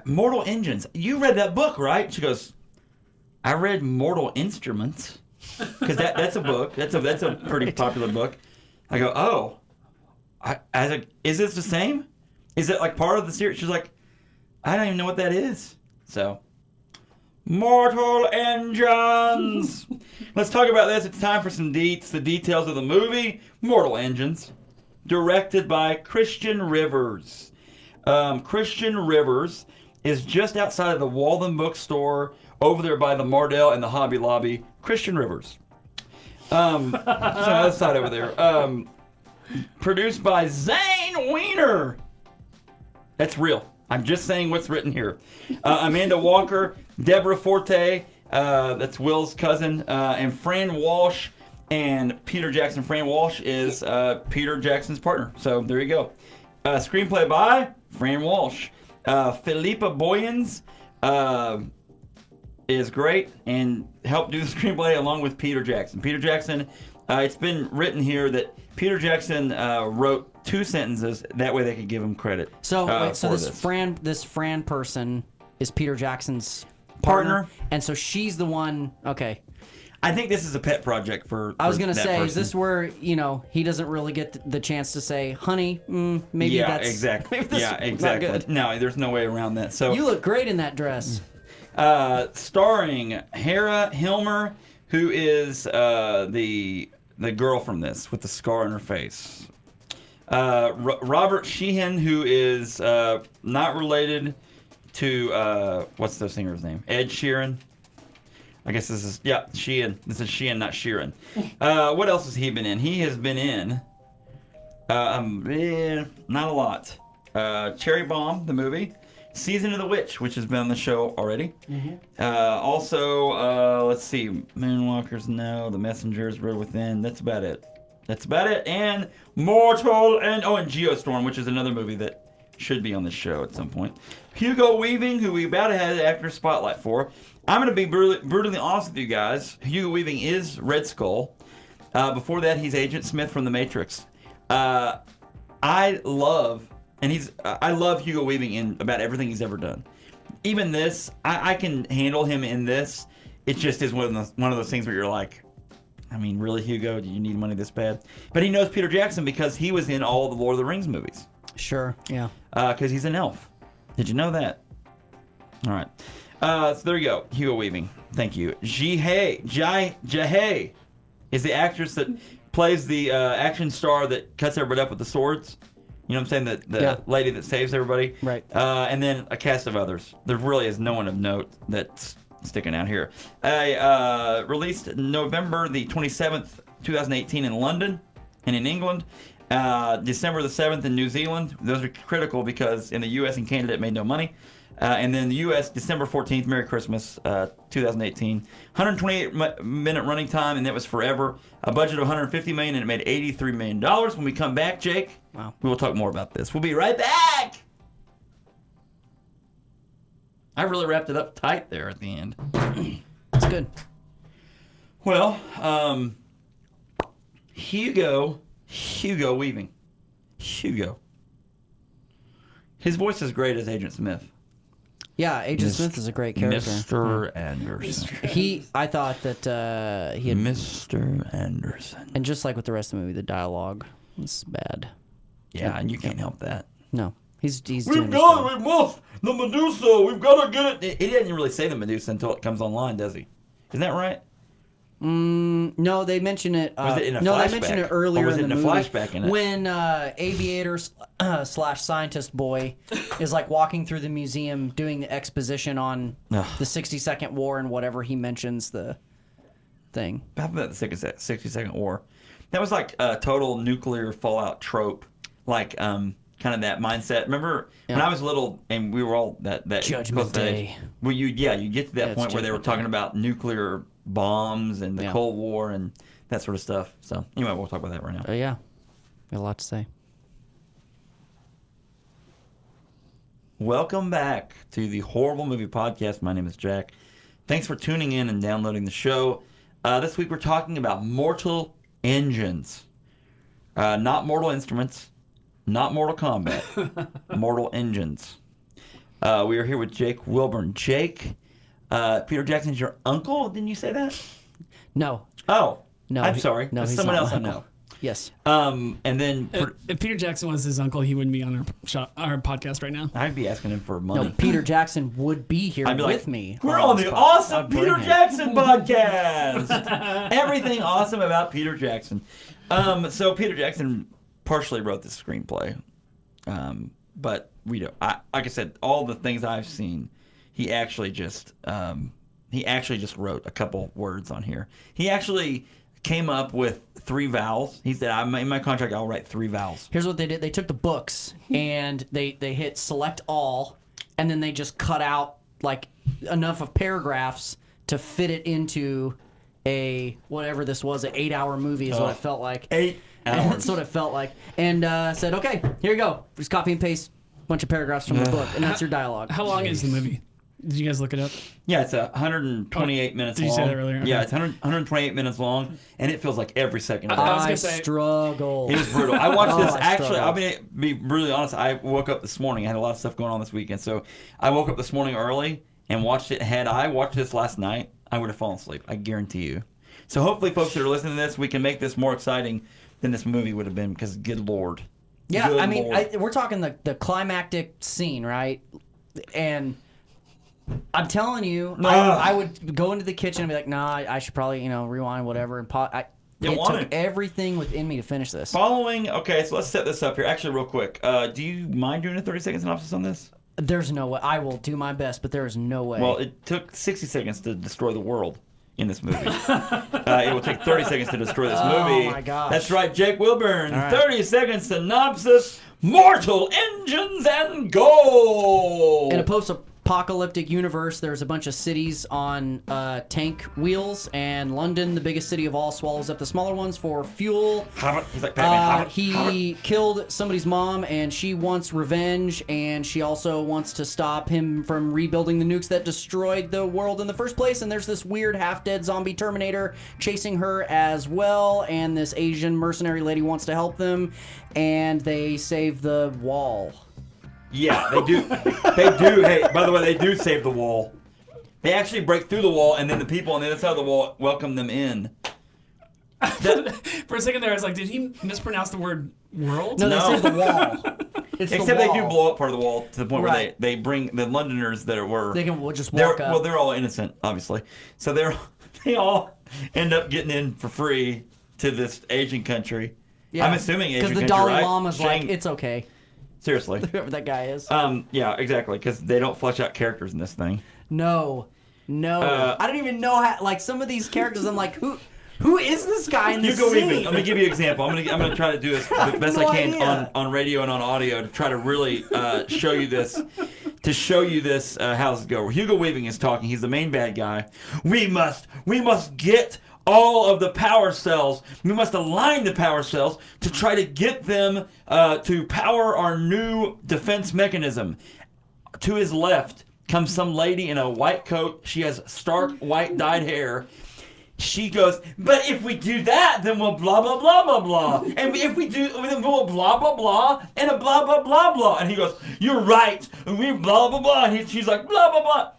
Mortal Engines. You read that book, right? She goes, I read Mortal Instruments. Because that's a book. That's a pretty popular book. I go, oh. Is this the same? Is it like part of the series? She's like, I don't even know what that is. So, Mortal Engines. Let's talk about this. It's time for some deets. The details of the movie, Mortal Engines, directed by Christian Rivers. Christian Rivers is just outside of the Walden Bookstore, over there by the Mardell and the Hobby Lobby. Christian Rivers. It's on the other side over there. Produced by Zane Wiener. That's real. I'm just saying what's written here. Amanda Walker, Deborah Forte, that's Will's cousin, and Fran Walsh and Peter Jackson. Fran Walsh is Peter Jackson's partner. So there you go. Screenplay by Fran Walsh. Philippa Boyens is great and helped do the screenplay along with Peter Jackson. Peter Jackson, it's been written here that Peter Jackson wrote 2 sentences. That way they could give him credit. So this Fran person is Peter Jackson's partner, and so she's the one. Okay. I think this is a pet project for I was going to say, person. Is this where, he doesn't really get the chance to say, honey, maybe that's... Exactly. Maybe Yeah, exactly. Not good. No, there's no way around that. So you look great in that dress. Starring Hera Hilmer, who is the the girl from this with the scar on her face. Robert Sheehan, who is not related to what's the singer's name? Ed Sheeran. I guess this is Sheehan. This is Sheehan, not Sheeran. What else has he been in? He has been in not a lot. Cherry Bomb, the movie. Season of the Witch, which has been on the show already. Also, let's see, Moonwalkers, no. The Messengers, Road Within. That's about it. And Mortal and Geostorm, which is another movie that should be on the show at some point. Hugo Weaving, who we about to have the actor spotlight for. I'm going to be brutally honest with you guys. Hugo Weaving is Red Skull. Before that, he's Agent Smith from The Matrix. I love Hugo Weaving in about everything he's ever done. Even this, I can handle him in this. It just is one of those things where you're like, I mean, really, Hugo? Do you need money this bad? But he knows Peter Jackson because he was in all the Lord of the Rings movies. Sure, yeah. Because he's an elf. Did you know that? All right. So there you go. Hugo Weaving. Thank you. Jae is the actress that plays the action star that cuts everybody up with the swords. You know what I'm saying? The lady that saves everybody. Right. And then a cast of others. There really is no one of note that's sticking out here. Released November the 27th, 2018 in London and in England. December the 7th in New Zealand. Those are critical because in the U.S. and Canada it made no money. And then the U.S. December 14th, Merry Christmas, 2018. 128-minute running time, and that was forever. A budget of $150 million, and it made $83 million. When we come back, Jake, we will talk more about this. We'll be right back. I really wrapped it up tight there at the end. That's good. Well, Hugo Weaving. Hugo. His voice is great as Agent Smith. Yeah, Agent Smith is a great character. Mr. Anderson. I thought that he had... Mr. Anderson. And just like with the rest of the movie, the dialogue was bad. Yeah, and you can't help that. No. He's We doing must! The Medusa! We've got to get it! He didn't really say the Medusa until it comes online, does he? Isn't that right? No, they mention it. Was it in a no, flashback? They mention it earlier Or was it in the in a movie flashback in it? when aviator / scientist boy is like walking through the museum doing the exposition on the 60-second war and whatever he mentions the thing. How about the 60-second war? That was like a total nuclear fallout trope, like kind of that mindset. Remember when I was little and we were all that Judgment Day. Well, you get to that point where they were talking about nuclear bombs and the Cold War and that sort of stuff. So anyway, we'll talk about that right now. Yeah, got a lot to say. Welcome back to the Horrible Movie Podcast. My name is Jack. Thanks for tuning in and downloading the show. This week we're talking about Mortal Engines. Not Mortal Instruments, not Mortal Kombat, Mortal Engines. We are here with Jake Wilburn. Jake, Peter Jackson's your uncle? Didn't you say that? No. Oh. No. I'm sorry. No, It's he's someone not else my I know. uncle. Yes. And then If Peter Jackson was his uncle, he wouldn't be on our podcast right now. I'd be asking him for money. No, Peter Jackson would be here I'd be with like, me. We're on the this awesome I'd bring Peter him. Jackson podcast. Everything awesome about Peter Jackson. So Peter Jackson partially wrote this screenplay, but we don't. Like I said, all the things I've seen, he actually just wrote a couple words on here. He actually came up with 3 vowels. He said, in my contract, I'll write 3 vowels. Here's what they did. They took the books and they hit select all, and then they just cut out like enough of paragraphs to fit it into a whatever this was, an 8-hour movie is what it felt like. 8 hours. And that's what it felt like. And said, okay, here you go. Just copy and paste a bunch of paragraphs from the book, and that's your dialogue. How long is the movie? Did you guys look it up? Yeah, it's 128 minutes long. Did you say that earlier? Okay. Yeah, it's 128 minutes long, and it feels like every second of it. I was I gonna say- struggle. It was brutal. I watched this. I Actually, struggled. I'm going to be really honest. I woke up this morning. I had a lot of stuff going on this weekend. So I woke up this morning early and watched it. Had I watched this last night, I would have fallen asleep. I guarantee you. So hopefully, folks that are listening to this, we can make this more exciting than this movie would have been because, good Lord. Yeah, Good I mean, Lord. we're talking the climactic scene, right? And I'm telling you, I would go into the kitchen and be like, nah, I should probably, rewind whatever. And You It want took to. everything within me to finish this. Following, okay, so let's set this up here. Actually, real quick, do you mind doing a 30-second synopsis on this? There's no way. I will do my best, but there is no way. Well, it took 60 seconds to destroy the world in this movie. It will take 30 seconds to destroy this movie. Oh my gosh. That's right, Jake Wilburn. All right. 30 seconds synopsis. Mortal engines and gold. In a post-apocalyptic universe, there's a bunch of cities on tank wheels, and London, the biggest city of all, swallows up the smaller ones for fuel. He's like Batman. He killed somebody's mom, and she wants revenge, and she also wants to stop him from rebuilding the nukes that destroyed the world in the first place. And there's this weird half-dead zombie Terminator chasing her as well, and this Asian mercenary lady wants to help them, and they save the wall. Yeah, they do. They do. Hey, by the way, they do save the wall. They actually break through the wall, and then the people on the other side of the wall welcome them in. For a second there, I was like, did he mispronounce the word world? No, they No. save the wall. It's Except the they wall. do blow up part of the wall to the point where Right. they bring the Londoners that were... They can just they're, walk up. well, they're all innocent, obviously. So they all end up getting in for free to this Asian country. Yeah. I'm assuming Asian country, Because the Dalai right? Lama's like, Shang- it's okay. Seriously. Whoever that guy is. Yeah, exactly, because they don't flesh out characters in this thing. No. I don't even know how. Like some of these characters, I'm like, who is this guy in this Hugo scene? Weaving. Let me give you an example. I'm gonna try to do this the best no I can idea. on radio and on audio to try to really show you this. To show you this, how this go. Hugo Weaving is talking. He's the main bad guy. We must get all of the power cells. We must align the power cells to try to get them to power our new defense mechanism. To his left comes some lady in a white coat. She has stark white dyed hair. She goes, but if we do that, then we'll blah, blah, blah, blah, blah. And if we do, then we'll blah, blah, blah, and a blah, blah, blah, blah. And he goes, you're right. And we blah, blah, blah. And she's like, blah, blah, blah.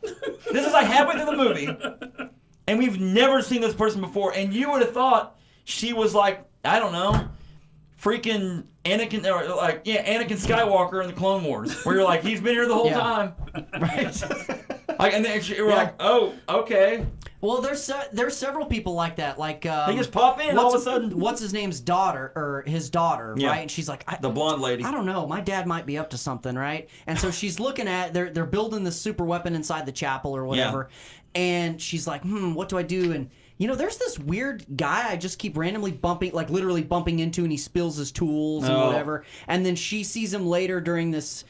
This is like halfway through the movie. And we've never seen this person before. And you would have thought she was like, I don't know, freaking Anakin, or like, yeah, Anakin Skywalker in the Clone Wars. Where you're like, he's been here the whole Yeah. time. Right. Like, and then we're like, oh, okay. Well, there's several people like that. Like They just pop in all of a sudden. What's his name's daughter or his daughter, Yeah. right? And she's like, The blonde lady. I don't know. My dad might be up to something, right? And so she's looking at they're building this super weapon inside the chapel or whatever, and she's like, what do I do? And there's this weird guy I just keep randomly bumping, like literally bumping into, and he spills his tools and Oh. whatever. And then she sees him later during this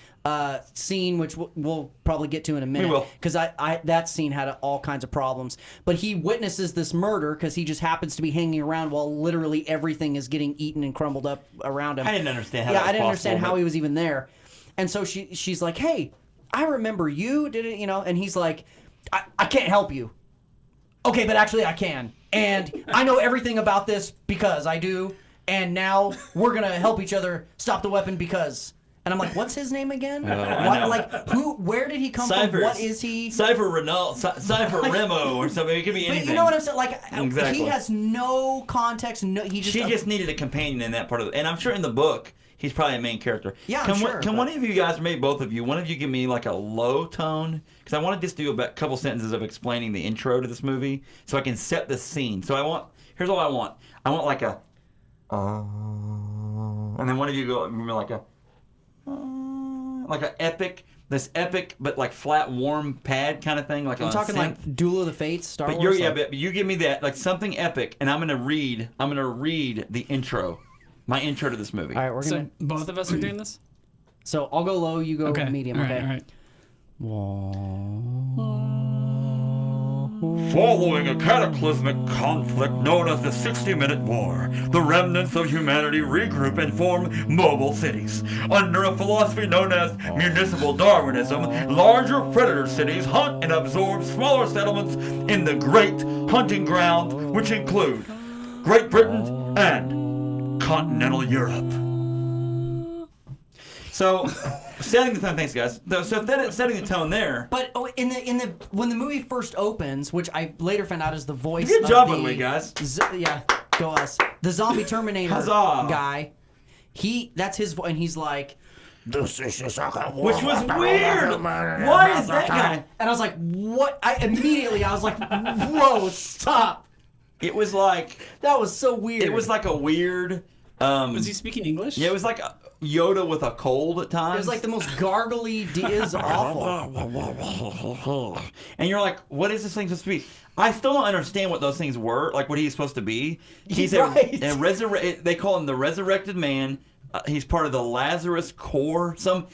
scene, which we'll probably get to in a minute. will. Because that scene had all kinds of problems. But he witnesses this murder because he just happens to be hanging around while literally everything is getting eaten and crumbled up around him. I didn't understand how Yeah, that was I didn't understand possible, how but- he was even there. And so she's like, hey, I remember you, did it, and he's like, I can't help you. Okay, but actually I can. And I know everything about this because I do. And now we're going to help each other stop the weapon because... And I'm like, what's his name again? I know. Like, where did he come from? What is he? Cypher Renault, Cypher Remo, or something. It could be anything. But you know what I'm saying? Like, Exactly. he has no context. No, he just... She just needed a companion in that part of it. And I'm sure in the book, he's probably a main character. Yeah, can I'm sure, Can but- one of you guys, or maybe both of you, one of you give me like a low tone? Because I want to just do a couple sentences of explaining the intro to this movie so I can set the scene. So here's what I want. I want like a... and then one of you go, like a... like an epic, but like flat, warm pad kind of thing, like I'm talking synth. like Duel of the Fates, Star But Wars. but you give me that, like something epic, and I'm gonna read the intro, my intro to this movie. All right, we're So gonna. both of us are doing this? So I'll go low, you go Okay. medium. All right, Okay. all right. Following a cataclysmic conflict known as the 60-Minute War, the remnants of humanity regroup and form mobile cities. Under a philosophy known as municipal Darwinism, larger predator cities hunt and absorb smaller settlements in the Great Hunting Ground, which include Great Britain and continental Europe. So, setting the tone, thanks guys. So setting the tone there. But in the when the movie first opens, which I later found out is the voice. Good of job, the, by the way, guys. Yeah, go us. The zombie Terminator Huzzah. guy. That's his voice, and he's like, Which was weird. Why is that guy? and I was like, what? I was like, whoa, stop. It was like That was so weird. it was like a weird. Was he speaking English? Yeah, it was like Yoda with a cold at times. It was like the most gargly. It was awful. And you're like, what is this thing supposed to be? I still don't understand what those things were, like what he's supposed to be. He's Right. they call him the resurrected man. He's part of the Lazarus Corps, some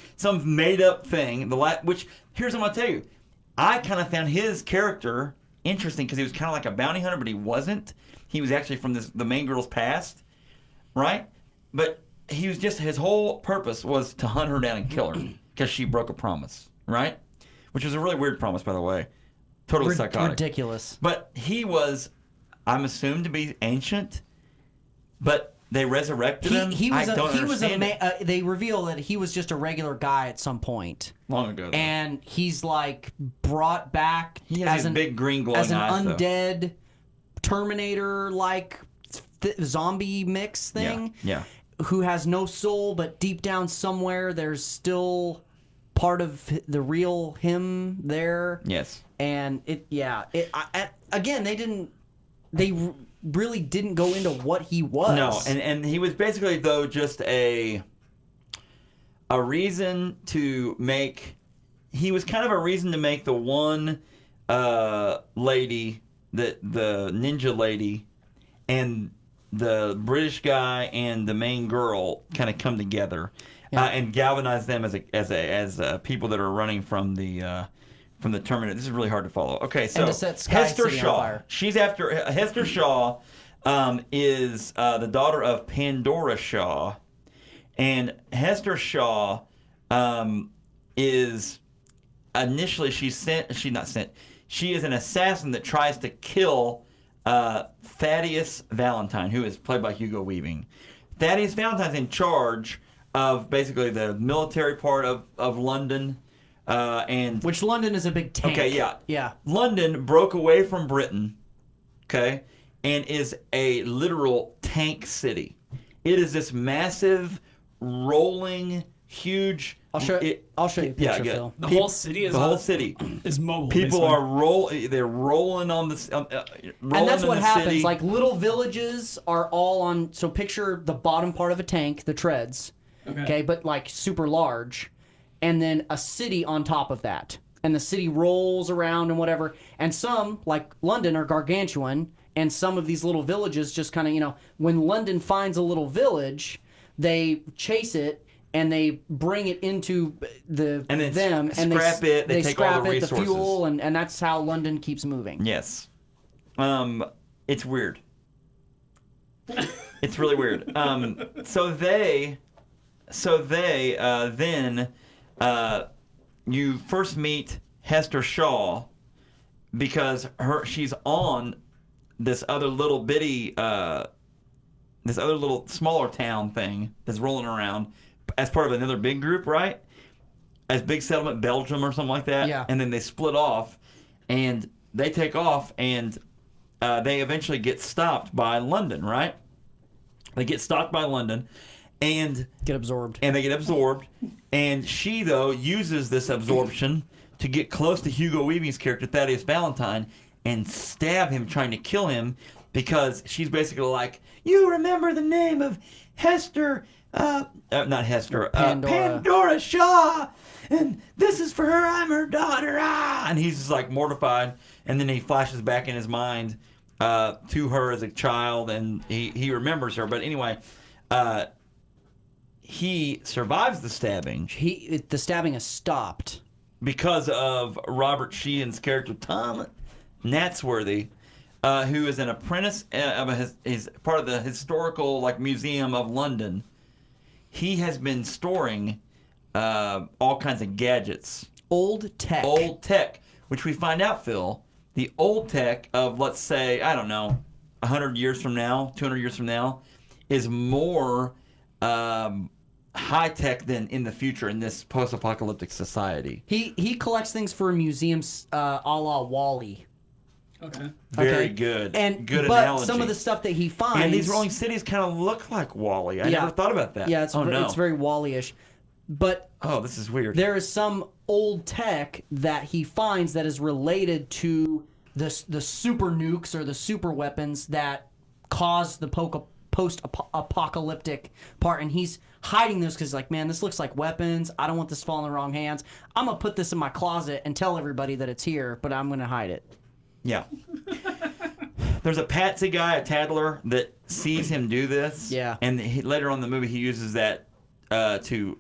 made up thing. Which here's what I'm gonna tell you, I kind of found his character interesting because he was kind of like a bounty hunter, but he wasn't. He was actually from the main girl's past, right? But he was just his whole purpose was to hunt her down and kill her because she broke a promise, right? Which was a really weird promise, by the way. Totally psychotic. Ridiculous. But he was, I'm assumed to be ancient, but they resurrected him. They reveal that he was just a regular guy at some point. Long ago. Though. And he's like brought back He has his big green glowing as an eyes, undead Terminator-like zombie mix thing. Yeah. Who has no soul, but deep down somewhere there's still part of the real him there. Yes. And again, they really didn't go into what he was. No, and he was basically though just a reason to make. He was kind of a reason to make the one lady, the ninja lady, and the British guy and the main girl kind of come together and galvanize them as people that are running from the Terminator. This is really hard to follow. Okay, so Hester Shaw. She's after Hester Shaw. Is the daughter of Pandora Shaw, and Hester Shaw is initially she is an assassin that tries to kill Thaddeus Valentine, who is played by Hugo Weaving. Thaddeus Valentine's in charge of basically the military part of London, and which London is a big tank. Okay, yeah. London broke away from Britain, okay, and is a literal tank city. It is this massive, rolling, huge. I'll show you a picture, Phil. The whole city is mobile. People are They're rolling on the. Rolling and that's in what the happens. city. Like little villages are all on. So picture the bottom part of a tank, the treads. Okay, but like super large, and then a city on top of that, and the city rolls around and whatever. And some, like London, are gargantuan, and some of these little villages just kind of, when London finds a little village, they chase it. And they bring it into They take all the scrap it, resources. the fuel, and that's how London keeps moving. Yes, it's weird. It's really weird. So then you first meet Hester Shaw because she's on this other little bitty, this other little smaller town thing that's rolling around. As part of another big group, right? As Big Settlement Belgium or something like that. Yeah. And then they split off, and they take off, and they eventually get stopped by London, right? They get stopped by London, and get absorbed. And they get absorbed. And she, though, uses this absorption to get close to Hugo Weaving's character, Thaddeus Valentine, and stab him, trying to kill him, because she's basically like, you remember the name of Hester... not Hester, Pandora Shaw, and this is for her, I'm her daughter, and he's just like mortified, and then he flashes back in his mind to her as a child, and he remembers her, but anyway, he survives the stabbing. The stabbing is stopped. Because of Robert Sheehan's character, Tom Natsworthy, who is an apprentice he's part of the historical museum of London. He has been storing all kinds of gadgets. Old tech, which we find out, Phil, the old tech of, let's say, I don't know, 100 years from now, 200 years from now, is more high tech than in the future in this post-apocalyptic society. He collects things for museums a la Wall-E. Okay. Very good. Good but analogy. Some of the stuff that he finds... And these rolling cities kind of look like Wall-E. I never thought about that. Yeah, it's very Wall-E-ish. But... Oh, this is weird. There is some old tech that he finds that is related to the super nukes or the super weapons that cause the post-apocalyptic part, and he's hiding this because like, man, this looks like weapons. I don't want this to fall in the wrong hands. I'm gonna put this in my closet and tell everybody that it's here, but I'm gonna hide it. Yeah. There's a patsy guy, a tattler, that sees him do this. Yeah. And later on in the movie, he uses that to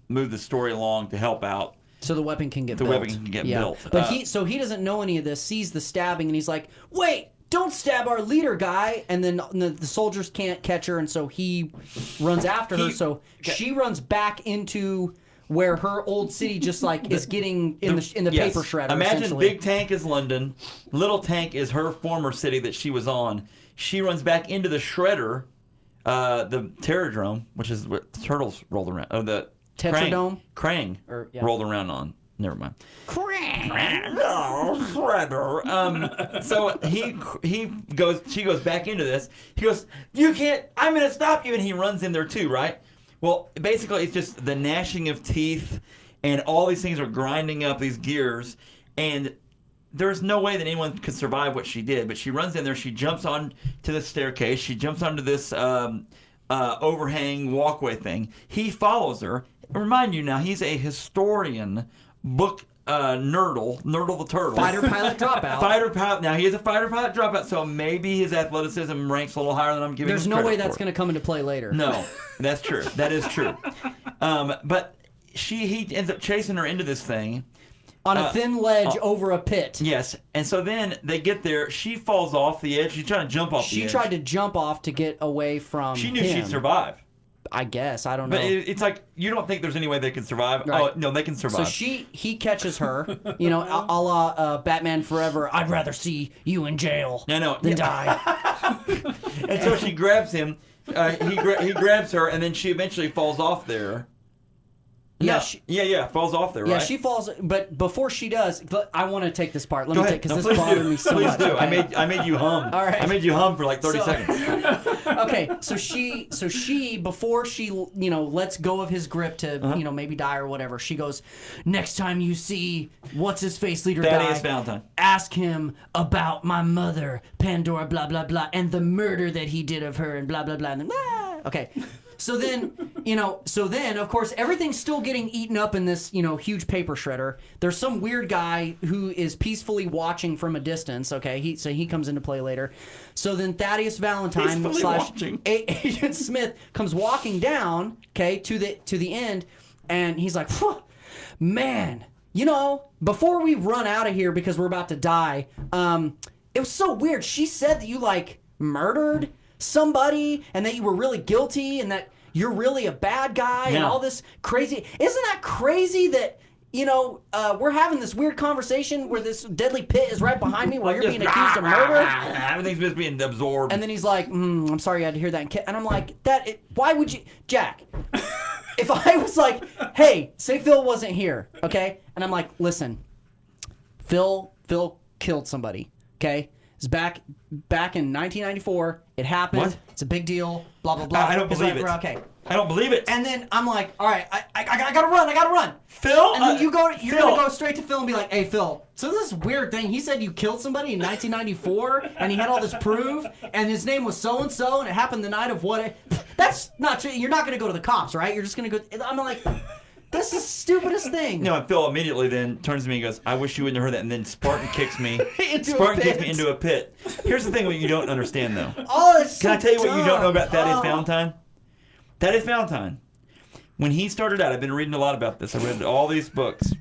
move the story along to help out. So the weapon can get built. The weapon can get built. But he doesn't know any of this, sees the stabbing, and he's like, wait, don't stab our leader guy. And then the soldiers can't catch her, and so he runs after her. So she runs back into where her old city just like is getting in the yes. paper shredder. Imagine Big Tank is London, Little Tank is her former city that she was on. She runs back into the shredder, the Terradrome, which is what the turtles rolled around. Oh, the Tetradome? Krang rolled around on. Never mind. Krang. No, shredder. So she goes back into this. He goes, you can't. I'm gonna stop you, and he runs in there too, right? Well, basically, it's just the gnashing of teeth, and all these things are grinding up these gears, and there's no way that anyone could survive what she did. But she runs in there, she jumps on to the staircase, she jumps onto this overhang walkway thing. He follows her. Remind you now, he's a historian, book Nerdle the Turtle. Fighter pilot dropout. Fighter pilot. Now, he is a fighter pilot dropout, so maybe his athleticism ranks a little higher than I'm giving him There's no way that's going to come into play later. No, that's true. That is true. But he ends up chasing her into this thing. On a thin ledge over a pit. Yes. And so then they get there. She falls off the edge. She's trying to jump off the edge. She tried to jump off to get away from She knew him. she'd survive. I guess. I don't know. But it's like, you don't think there's any way they can survive? Right. Oh, no, they can survive. So he catches her, a la Batman Forever. I'd rather see you in jail than die. And so she grabs him. He grabs her, and then she eventually falls off there. Yeah, falls off there, right? Yeah, she falls, but before she does, I want to take this part. Let me take, because this bothered me so please much. do. Okay? I made you hum. All right. I made you hum for like 30 seconds. Okay, so she before she lets go of his grip to maybe die or whatever, she goes, next time you see what's his face leader Thaddeus guy, Valentine, ask him about my mother Pandora, blah blah blah, and the murder that he did of her, and blah blah blah. And then, okay. So then, of course, everything's still getting eaten up in this, huge paper shredder. There's some weird guy who is peacefully watching from a distance. Okay, he comes into play later. So then Thaddeus Valentine / Agent Smith comes walking down, okay, to the end, and he's like, man, before we run out of here because we're about to die, it was so weird. She said that you murdered somebody and that you were really guilty and that you're really a bad guy and all this crazy. Isn't that crazy that we're having this weird conversation where this deadly pit is right behind me while you're being accused of murder? Everything's just being absorbed. And then he's like, I'm sorry you had to hear that. And I'm like, why would you, Jack? If I was like, hey, say Phil wasn't here, okay? And I'm like, listen, Phil killed somebody, okay? It's back in 1994. It happened. What? It's a big deal. Blah blah blah. I don't believe it. We're okay. I don't believe it. And then I'm like, all right, I gotta run. Phil. And then you're gonna go straight to Phil and be like, hey Phil, so this weird thing. He said you killed somebody in 1994, and he had all this proof, and his name was so and so, and it happened the night of what? That's not true. You're not gonna go to the cops, right? You're just gonna go. I'm like. This is the stupidest thing. And Phil immediately then turns to me and goes, I wish you wouldn't have heard that. And then Spartan kicks me. Kicks me into a pit. Here's the thing what you don't understand, though. Oh, it's Can I tell you what you don't know about Thaddeus Oh. Valentine? Thaddeus Valentine, when he started out, I've been reading a lot about this. I read all these books.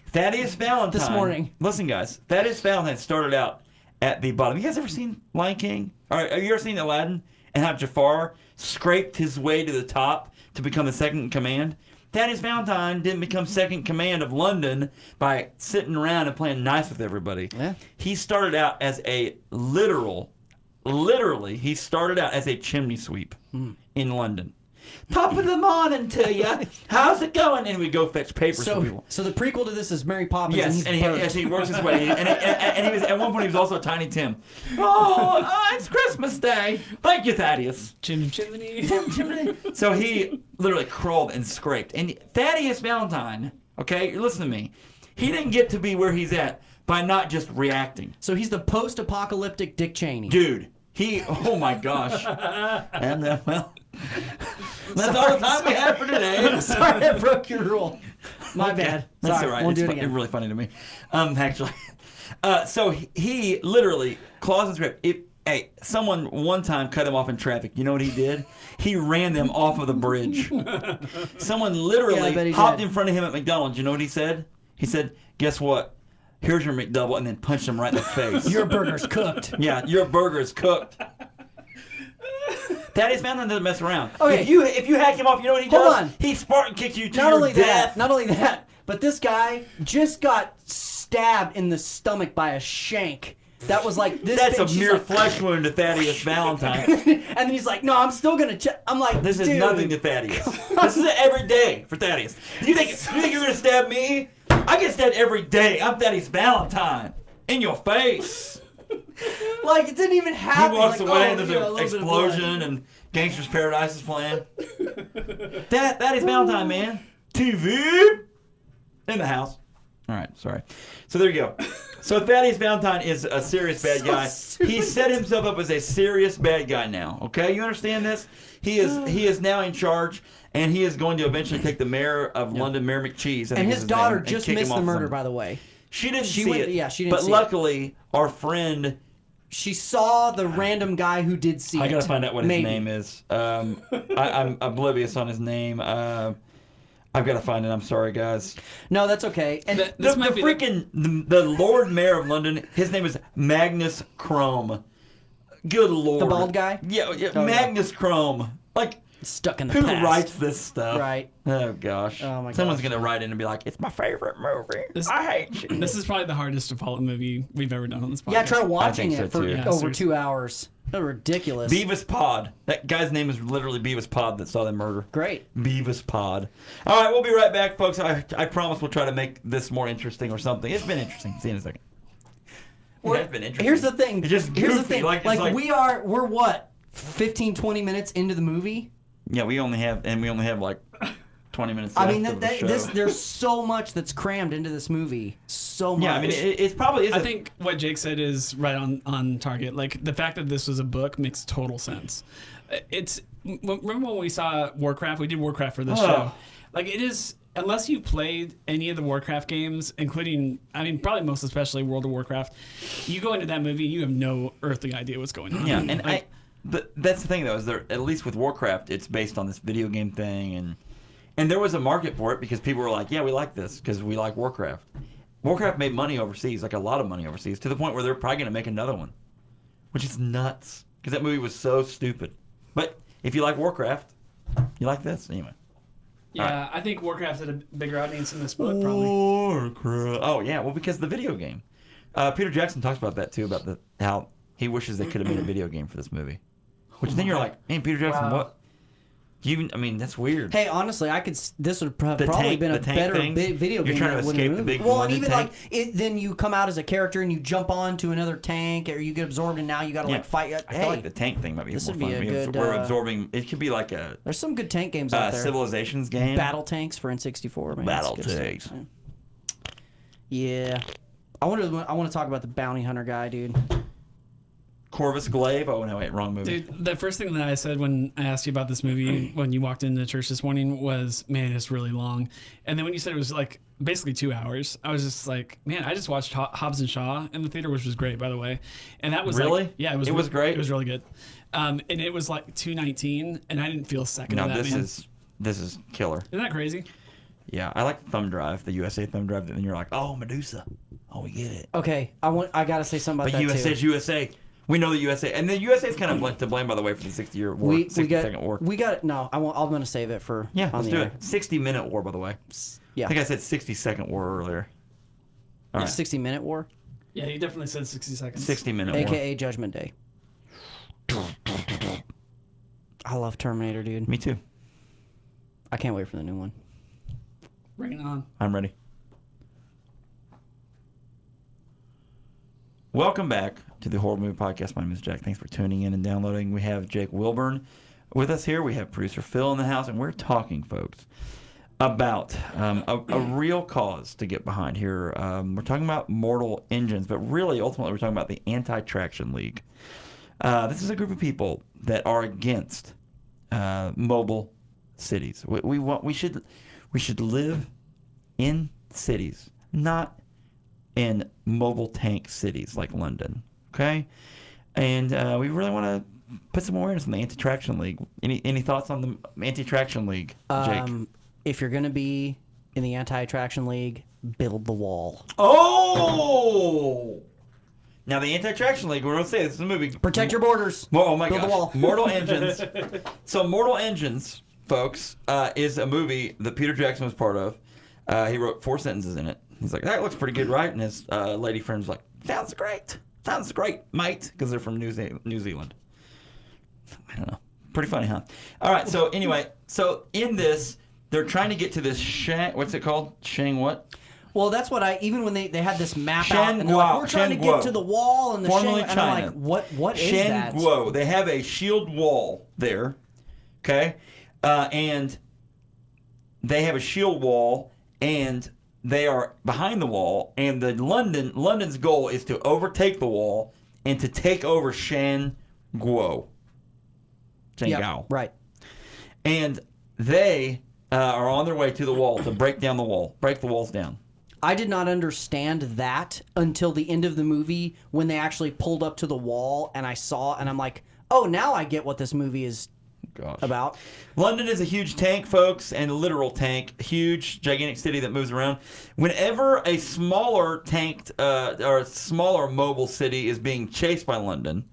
Thaddeus Valentine. This morning. Listen, guys. Thaddeus Valentine started out at the bottom. You guys ever seen Lion King? All right, have you ever seen Aladdin? And how Jafar scraped his way to the top to become the second in command? Thaddeus Valentine didn't become second in command of London by sitting around and playing nice with everybody. Yeah. He started out as a he started out as a chimney sweep in London. Top of the morning to you. How's it going? And we go fetch papers for people. So the prequel to this is Mary Poppins. Yes, and he works his way. And he was at one point he was also Tiny Tim. Oh, it's Christmas Day. Thank you, Thaddeus. Chimney. So he literally crawled and scraped. And Thaddeus Valentine, okay, listen to me. He didn't get to be where he's at by not just reacting. So he's the post-apocalyptic Dick Cheney. Dude, oh my gosh. And well, that's all the time we have for today. Sorry, I broke your rule. My bad. That's Sorry, all right. won't do it It's again. really funny to me. Actually. So he literally, clause and script, hey, someone one time cut him off in traffic. You know what he did? He ran them off of the bridge. Someone literally hopped in front of him at McDonald's. You know what he said? He said, guess what? Here's your McDouble, and then punched him right in the face. Your burger's cooked. Yeah, your burger is cooked. Thaddeus Valentine doesn't mess around. Okay. If you hack him off, you know what he does? Hold on. He Spartan kicks you to Not your only death. not only that, but this guy just got stabbed in the stomach by a shank. That was like this. That's big. a She's mere like, flesh wound to Thaddeus Valentine. and then he's like, "No, I'm still gonna." I'm like, This is dude. nothing to Thaddeus. This is every day for Thaddeus. You think you're gonna stab me? I get stabbed every day. I'm Thaddeus Valentine. In your face. Like it didn't even happen. He walks like, away oh, and there's yeah, a an little bit of blood. explosion and Gangster's Paradise is playing. That is Valentine, man. TV in the house. All right, sorry. So there you go. So Thaddeus Valentine is a serious bad guy. He set himself up as a serious bad guy now. Okay, you understand this? He is now in charge, and he is going to eventually take the mayor of London, Mayor McCheese. And his daughter just missed the murder, by the way. She didn't see it. Yeah, she didn't but see luckily, our friend. She saw the random guy who did see it. I gotta find out what Maybe. his name is. I'm oblivious on his name. I've got to find it. I'm sorry, guys. No, that's okay. And The Lord Mayor of London, his name is Magnus Crome. Good Lord. the bald guy? Yeah, Oh, Magnus Crome. Like, Stuck in the who past. writes this stuff? Right. Oh, gosh. Oh, my Someone's gosh. going to write in and be like, it's my favorite movie. I hate you. This is probably the hardest to follow movie we've ever done on this podcast. Yeah, try watching so, it for too. Yeah, over seriously. 2 hours. That's ridiculous. Beavis Pod. That guy's name is literally Beavis Pod that saw the murder. Great. Beavis Pod. All right, we'll be right back, folks. I promise we'll try to make this more interesting or something. It's been interesting. See you in a second. It's been interesting. Here's the thing. It's just Here's the goofy. thing. Like, it's like we're what? 15, 20 minutes into the movie? yeah, we only have like 20 minutes I left mean, of the show. there's so much that's crammed into this movie. So much. Yeah, I mean, it's probably. I think what Jake said is right on target. Like the fact that this was a book makes total sense. Remember when we saw Warcraft? We did Warcraft for this show. Like it is, unless you played any of the Warcraft games, including, I mean, probably most especially World of Warcraft, you go into that movie and you have no earthly idea what's going on. Yeah, and but that's the thing though, is there, at least with Warcraft, it's based on this video game thing, and there was a market for it because people were like, yeah, we like this because we like Warcraft. Warcraft made money overseas, like a lot of money overseas, to the point where they're probably going to make another one, which is nuts because that movie was so stupid. But if you like Warcraft, you like this anyway. Yeah, I think Warcraft had a bigger audience in this book, probably. Warcraft. Oh yeah, well because the video game. Peter Jackson talks about that too, about how he wishes they could have made a video game for this movie. Which then you're like, man, Peter Jackson, Wow. what? I mean, that's weird. Hey, honestly, this would have The probably tank- been a the tank better things? video You're game. trying to than a escape the movie. big Well, and London even tank? like then you come out as a character and you jump on to another tank, or you get absorbed, and now you got to like fight. I feel like the tank thing might be this more would be fun. a good, We're absorbing. It could be like a there's some good tank games out there. Civilizations game. Battle tanks for N64. Man, Battle that's good tanks. stuff. Yeah. I want to talk about the bounty hunter guy, dude. Corvus Glaive. Oh no, wait, wrong movie. Dude, the first thing that I said when I asked you about this movie when you walked into church this morning was, man, it's really long. And then when you said it was like basically 2 hours, I was just like, man, I just watched Hobbs and Shaw in the theater, which was great, by the way. And that was Really? like, yeah, it was great? It was really good. And it was like 2:19, and I didn't feel a second No, of that, man. this is killer. Isn't that crazy? Yeah, I like the thumb drive, the USA thumb drive. Then you're like, oh, Medusa. Oh, we get it. Okay, I gotta say something about But that USA's too. USA. We know the USA, and the USA is kind of to blame, by the way, for the 60-year war, 60-second war. We got no. I'm gonna save it for Yeah, on let's the do air. it. 60-minute war, by the way. Yeah, I think I said 60-second war earlier. All right, 60-minute war, Yeah, you definitely said 60 seconds. 60-minute war. aka Judgment Day. I love Terminator, dude. Me too. I can't wait for the new one. Bring it on. I'm ready. Welcome back to the Horror Movie Podcast. My name is Jack. Thanks for tuning in and downloading. We have Jake Wilburn with us here. We have producer Phil in the house, and we're talking, folks, about a real cause to get behind here. We're talking about Mortal Engines, but really, ultimately, we're talking about the Anti-Traction League. This is a group of people that are against mobile cities. We should live in cities, not in mobile tank cities like London. Okay, and we really want to put some awareness on the Anti-Traction League. Any thoughts on the Anti-Traction League, Jake? If you're going to be in the Anti-Traction League, build the wall. Oh! Now, the Anti-Traction League, we're going to say this is a movie. Protect your borders. Oh, my Build gosh. the wall. Mortal Engines. So, Mortal Engines, folks, is a movie that Peter Jackson was part of. He wrote 4 sentences in it. He's like, that looks pretty good, right? And his lady friend's like, sounds great. Sounds great, mate. Because they're from New Zealand. I don't know. Pretty funny, huh? All right, so anyway, so in this, they're trying to get to this what's it called? Shang what? Well, that's what even when they had this map out, and they're Shanguo. like, we're trying to get to the wall, and the Formerly and I'm China. like, what is that? Shanguo. They have a shield wall there, okay? And they have a shield wall, and they are behind the wall, and London's goal is to overtake the wall and to take over Shanguo. Yep, right. And they are on their way to the wall to break the walls down. I did not understand that until the end of the movie when they actually pulled up to the wall and I saw, and I'm like, oh, now I get what this movie is about. London is a huge tank, folks, and a literal tank, huge, gigantic city that moves around. Whenever a smaller tanked or a smaller mobile city is being chased by London,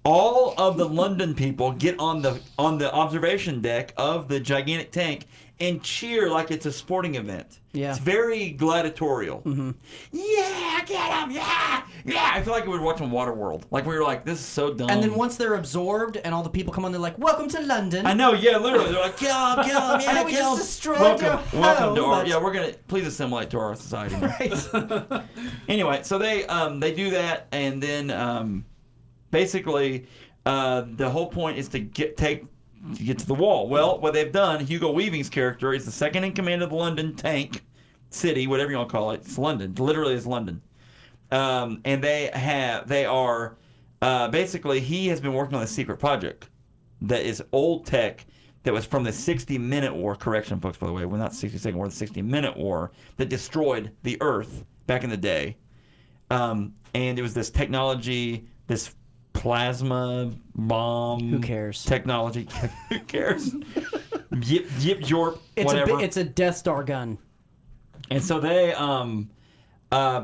all of the London people get on the observation deck of the gigantic tank and cheer like it's a sporting event. Yeah. It's very gladiatorial. Mm-hmm. Yeah, get him, yeah, yeah. I feel like we were watching Waterworld. Like we were like, this is so dumb. And then once they're absorbed and all the people come on, they're like, welcome to London. I know, yeah, literally. They're like, kill him, yeah, we kill just him. destroyed your Welcome to home, our, but- yeah, we're going to, please assimilate to our society. Right. Anyway, so they do that, and then basically the whole point is to get to the wall. Well, what they've done, Hugo Weaving's character is the second in command of the London tank city, whatever you want to call it. It's London. Literally, it's London. And they are basically, he has been working on a secret project that is old tech that was from the 60-minute war. Correction, folks, by the way. We're not 60-second war, the 60-minute war that destroyed the Earth back in the day. And it was this technology, this plasma bomb. Who cares? Technology. Who cares? Yip jorp. Whatever. It's a Death Star gun. And so they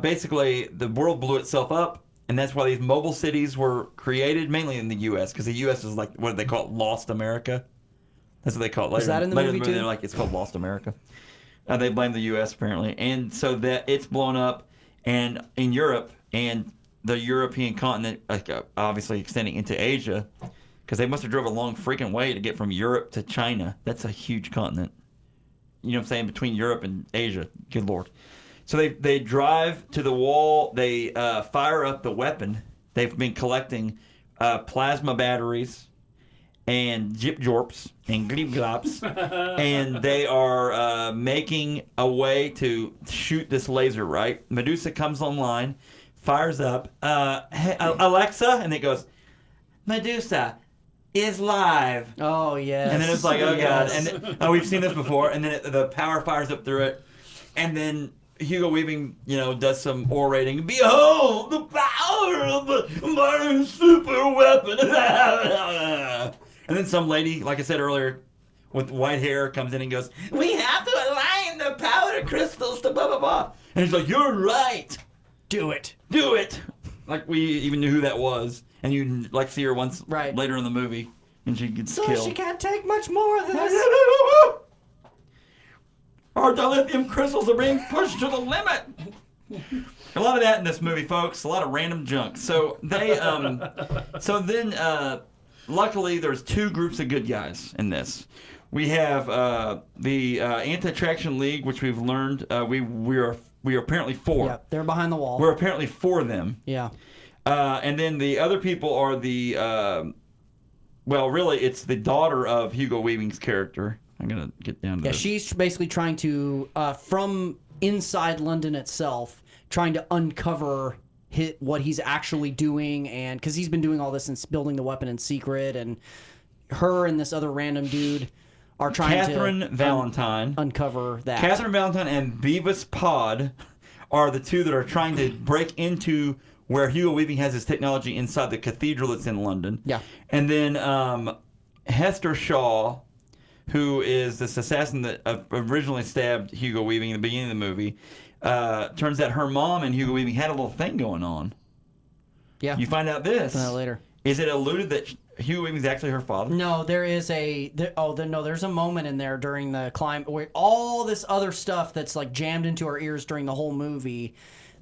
basically the world blew itself up, and that's why these mobile cities were created, mainly in the U.S. because the U.S. is like what do they call it? Lost America. That's what they call it. Later, Is that in the later movie too? They're like it's called Lost America. They blame the U.S. apparently, and so that it's blown up, and in Europe and the European continent, obviously extending into Asia, because they must have drove a long freaking way to get from Europe to China. That's a huge continent. You know what I'm saying? Between Europe and Asia. Good Lord. So they drive to the wall. They fire up the weapon. They've been collecting plasma batteries and jip jorps and gleep glops. And they are making a way to shoot this laser, right? Medusa comes online, fires up. Hey, Alexa, and it goes, Medusa is live. Oh, yes. And then it's like, oh, yes. God. And then, we've seen this before. And then the power fires up through it. And then Hugo Weaving, does some orating. Behold the power of my super weapon. And then some lady, like I said earlier, with white hair comes in and goes, we have to align the powder crystals to blah, blah, blah. And he's like, you're right. Do it. Do it. Like we even knew who that was. And you see her once later in the movie, and she gets killed. So she can't take much more of this. Our dilithium crystals are being pushed to the limit. A lot of that in this movie, folks. A lot of random junk. So they, luckily, there's 2 groups of good guys in this. We have the Anti-Traction League, which we've learned we are apparently 4. Yeah, they're behind the wall. We're apparently 4 of them. Yeah. And then the other people are the, really, it's the daughter of Hugo Weaving's character, I'm gonna get down to Yeah, this. she's basically trying to, from inside London itself, trying to uncover what he's actually doing, and because he's been doing all this and building the weapon in secret, and her and this other random dude are trying Catherine Valentine. uncover that. Catherine Valentine and Beavis Pod are the two that are trying to break into where Hugo Weaving has his technology inside the cathedral that's in London. Yeah. And then Hester Shaw, who is this assassin that originally stabbed Hugo Weaving in the beginning of the movie, turns out her mom and Hugo Weaving had a little thing going on. Yeah. You find out this. Find out later. Is it alluded that Hugo Weaving is actually her father? No, there's a moment in there during the climb where all this other stuff that's like jammed into our ears during the whole movie.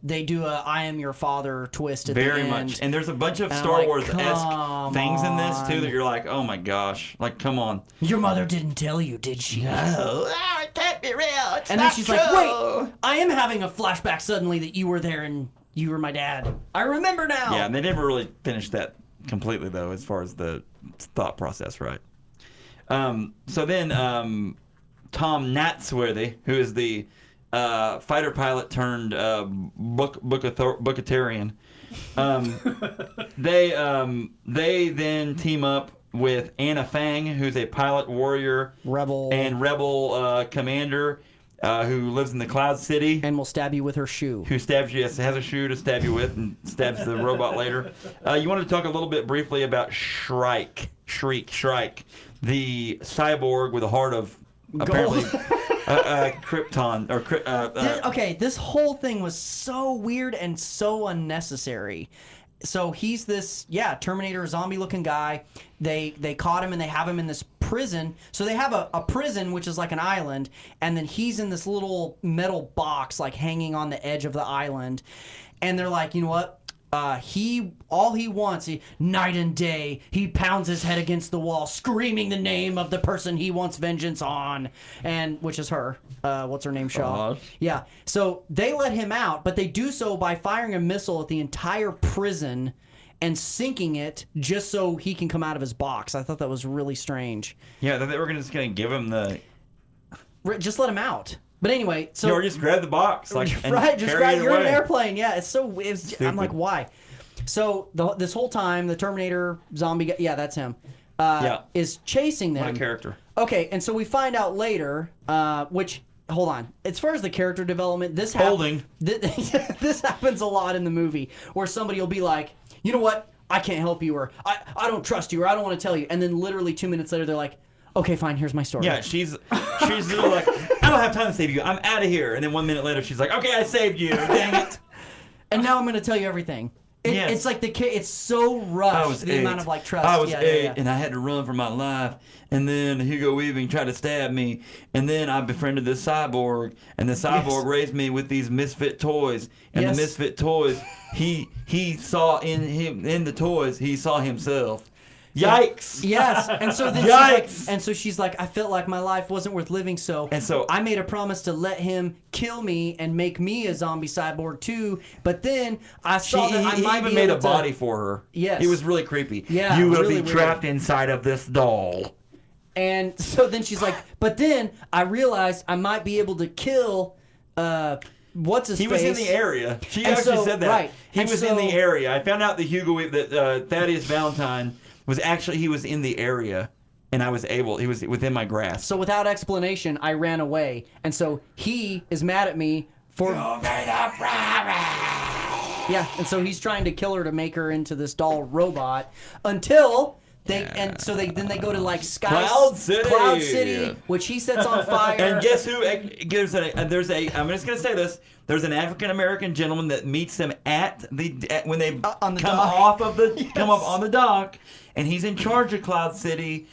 They do a "I am your father" twist at the end. Very much. And there's a bunch of And I'm Star like, Wars-esque things in this, too, on. that you're like, oh my gosh. Like, come on. Your mother didn't tell you, did she? No. It can't be real. It's And then not she's true. like, wait, I am having a flashback suddenly that you were there and you were my dad. I remember now. Yeah, and they never really finished that completely, though, as far as the thought process, right? So then Tom Natsworthy, who is the fighter pilot turned bookatarian, they then team up with Anna Fang, who's a pilot warrior Rebel. and rebel commander who lives in the Cloud City. And will stab you with her shoe. Who stabs you, yes, has a shoe to stab you with and stabs the robot later. You want to talk a little bit briefly about Shrike, the cyborg with a heart of apparently Krypton. Okay, this whole thing was so weird and so unnecessary. So he's this, Terminator zombie-looking guy. They caught him and they have him in this prison. So they have a prison, which is like an island, and then he's in this little metal box, like hanging on the edge of the island. And they're like, you know what? All he wants, night and day, he pounds his head against the wall, screaming the name of the person he wants vengeance on, and which is her. What's her name? Shaw. Yeah. So they let him out, but they do so by firing a missile at the entire prison and sinking it just so he can come out of his box. I thought that was really strange. Yeah, they were just going to give him the... Just let him out. But anyway, so or just grab the box, like, and right, just carry grab. it You're in away. an airplane, yeah. I'm like, why? So this whole time, the Terminator zombie guy, that's him, is chasing them. What a character. Okay, and so we find out later, which hold on, as far as the character development, this happens a lot in the movie, where somebody will be like, you know what, I can't help you, or I don't trust you, or I don't want to tell you, and then literally 2 minutes later, they're like, okay, fine, here's my story. Yeah, she's literally like, I don't have time to save you. I'm out of here. And then 1 minute later, she's like, okay, I saved you. Dang it. And now I'm going to tell you everything. Yes. It's like it's so rushed, the amount of like trust. I was 8, and I had to run for my life. And then Hugo Weaving tried to stab me. And then I befriended this cyborg. And the cyborg raised me with these misfit toys. And the misfit toys, he saw in the toys, he saw himself. Yikes! Yes, and so then she's like, I felt like my life wasn't worth living, so I made a promise to let him kill me and make me a zombie cyborg too. But then I saw that I might even be made able a body for her. Yes, he was really creepy. Yeah, you will really be trapped inside of this doll. And so then she's like, but then I realized I might be able to kill. What's his face? He was in the area. She actually said that. Right. He was in the area. I found out that that Thaddeus Valentine was in the area, and he was within my grasp. So without explanation, I ran away, and so he is mad at me for... You made a promise! Yeah, and so he's trying to kill her to make her into this doll robot until... then they go to like Cloud City, which he sets on fire. And guess who? I'm just gonna say this. There's an African American gentleman that meets them when they come up on the dock, and he's in charge of Cloud City.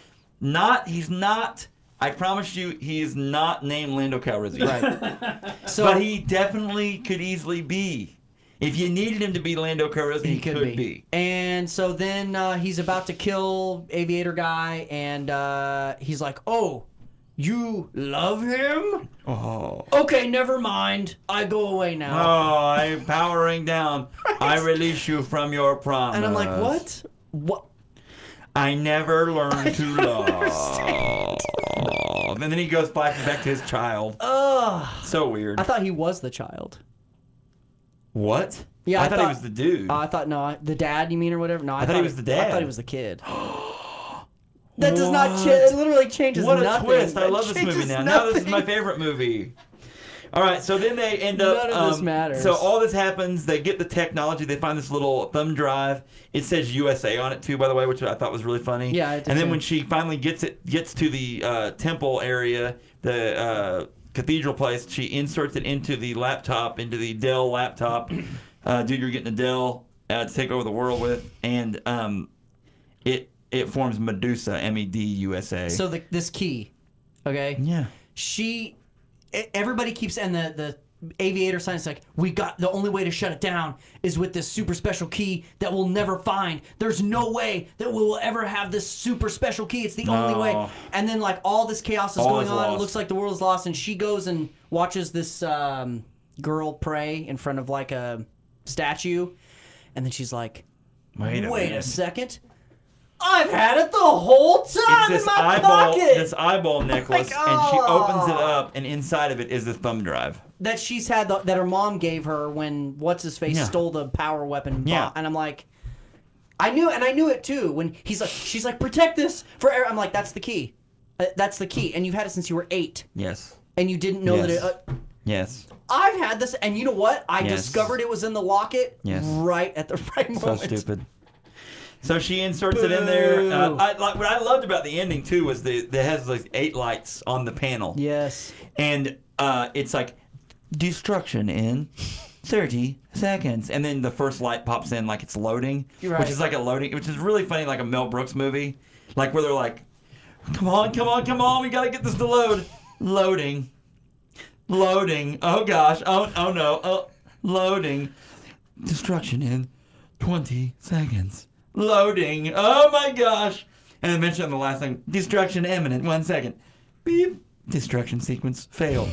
He's not. I promise you, he is not named Lando Calrissian. Right. But he definitely could easily be. If you needed him to be Lando Calrissian, he could be. And so then he's about to kill Aviator Guy, and he's like, oh, you love him? Oh. Okay, never mind. I go away now. Oh, I'm powering down. I release you from your promise. And I'm like, what? What? I never learned to love. And then he goes back to his child. So weird. I thought he was the child. What? Yeah, I thought he was the dude. I thought the dad. You mean or whatever? No, I thought he was the dad. I thought he was the kid. That does not change. It literally changes What a nothing. twist! I That love this movie changes now. Now this is nothing. my favorite movie. All right, so then they end up. None of this matters. So all this happens. They get the technology. They find this little thumb drive. It says USA on it too, by the way, which I thought was really funny. Yeah, I did and then too. when she finally gets to the temple area, the cathedral place, she inserts it into the Dell laptop. Dude, you're getting a Dell to take over the world with, and it forms Medusa, MEDUSA. So this key, okay? Yeah. Everybody keeps, and the aviator sign is like, the only way to shut it down is with this super special key that we'll never find. There's no way that we will ever have this super special key. It's the only way. And then like all this chaos is going on. Lost. It looks like the world is lost, and she goes and watches this girl pray in front of like a statue, and then she's like, wait a second. I've had it the whole time in my pocket. This eyeball necklace, and she opens it up, and inside of it is the thumb drive that she's had that her mom gave her when what's his face stole the power weapon. Yeah. And I'm like, I knew it too. When she's like, protect this forever. I'm like, that's the key. That's the key. And you've had it since you were 8. Yes. And you didn't know that it. Yes. I've had this, and you know what? I discovered it was in the locket right at the right moment. So stupid. So she inserts it in there. What I loved about the ending too was it has like 8 lights on the panel. Yes. And it's like destruction in 30 seconds, and then the first light pops in like it's loading, which is like which is really funny, like a Mel Brooks movie, like where they're like, come on, we gotta get this to load. Loading. Oh gosh. Oh no. Loading. Destruction in 20 seconds. Loading. Oh my gosh. And then mention on the last thing, destruction imminent. 1 second. Beep. Destruction sequence failed.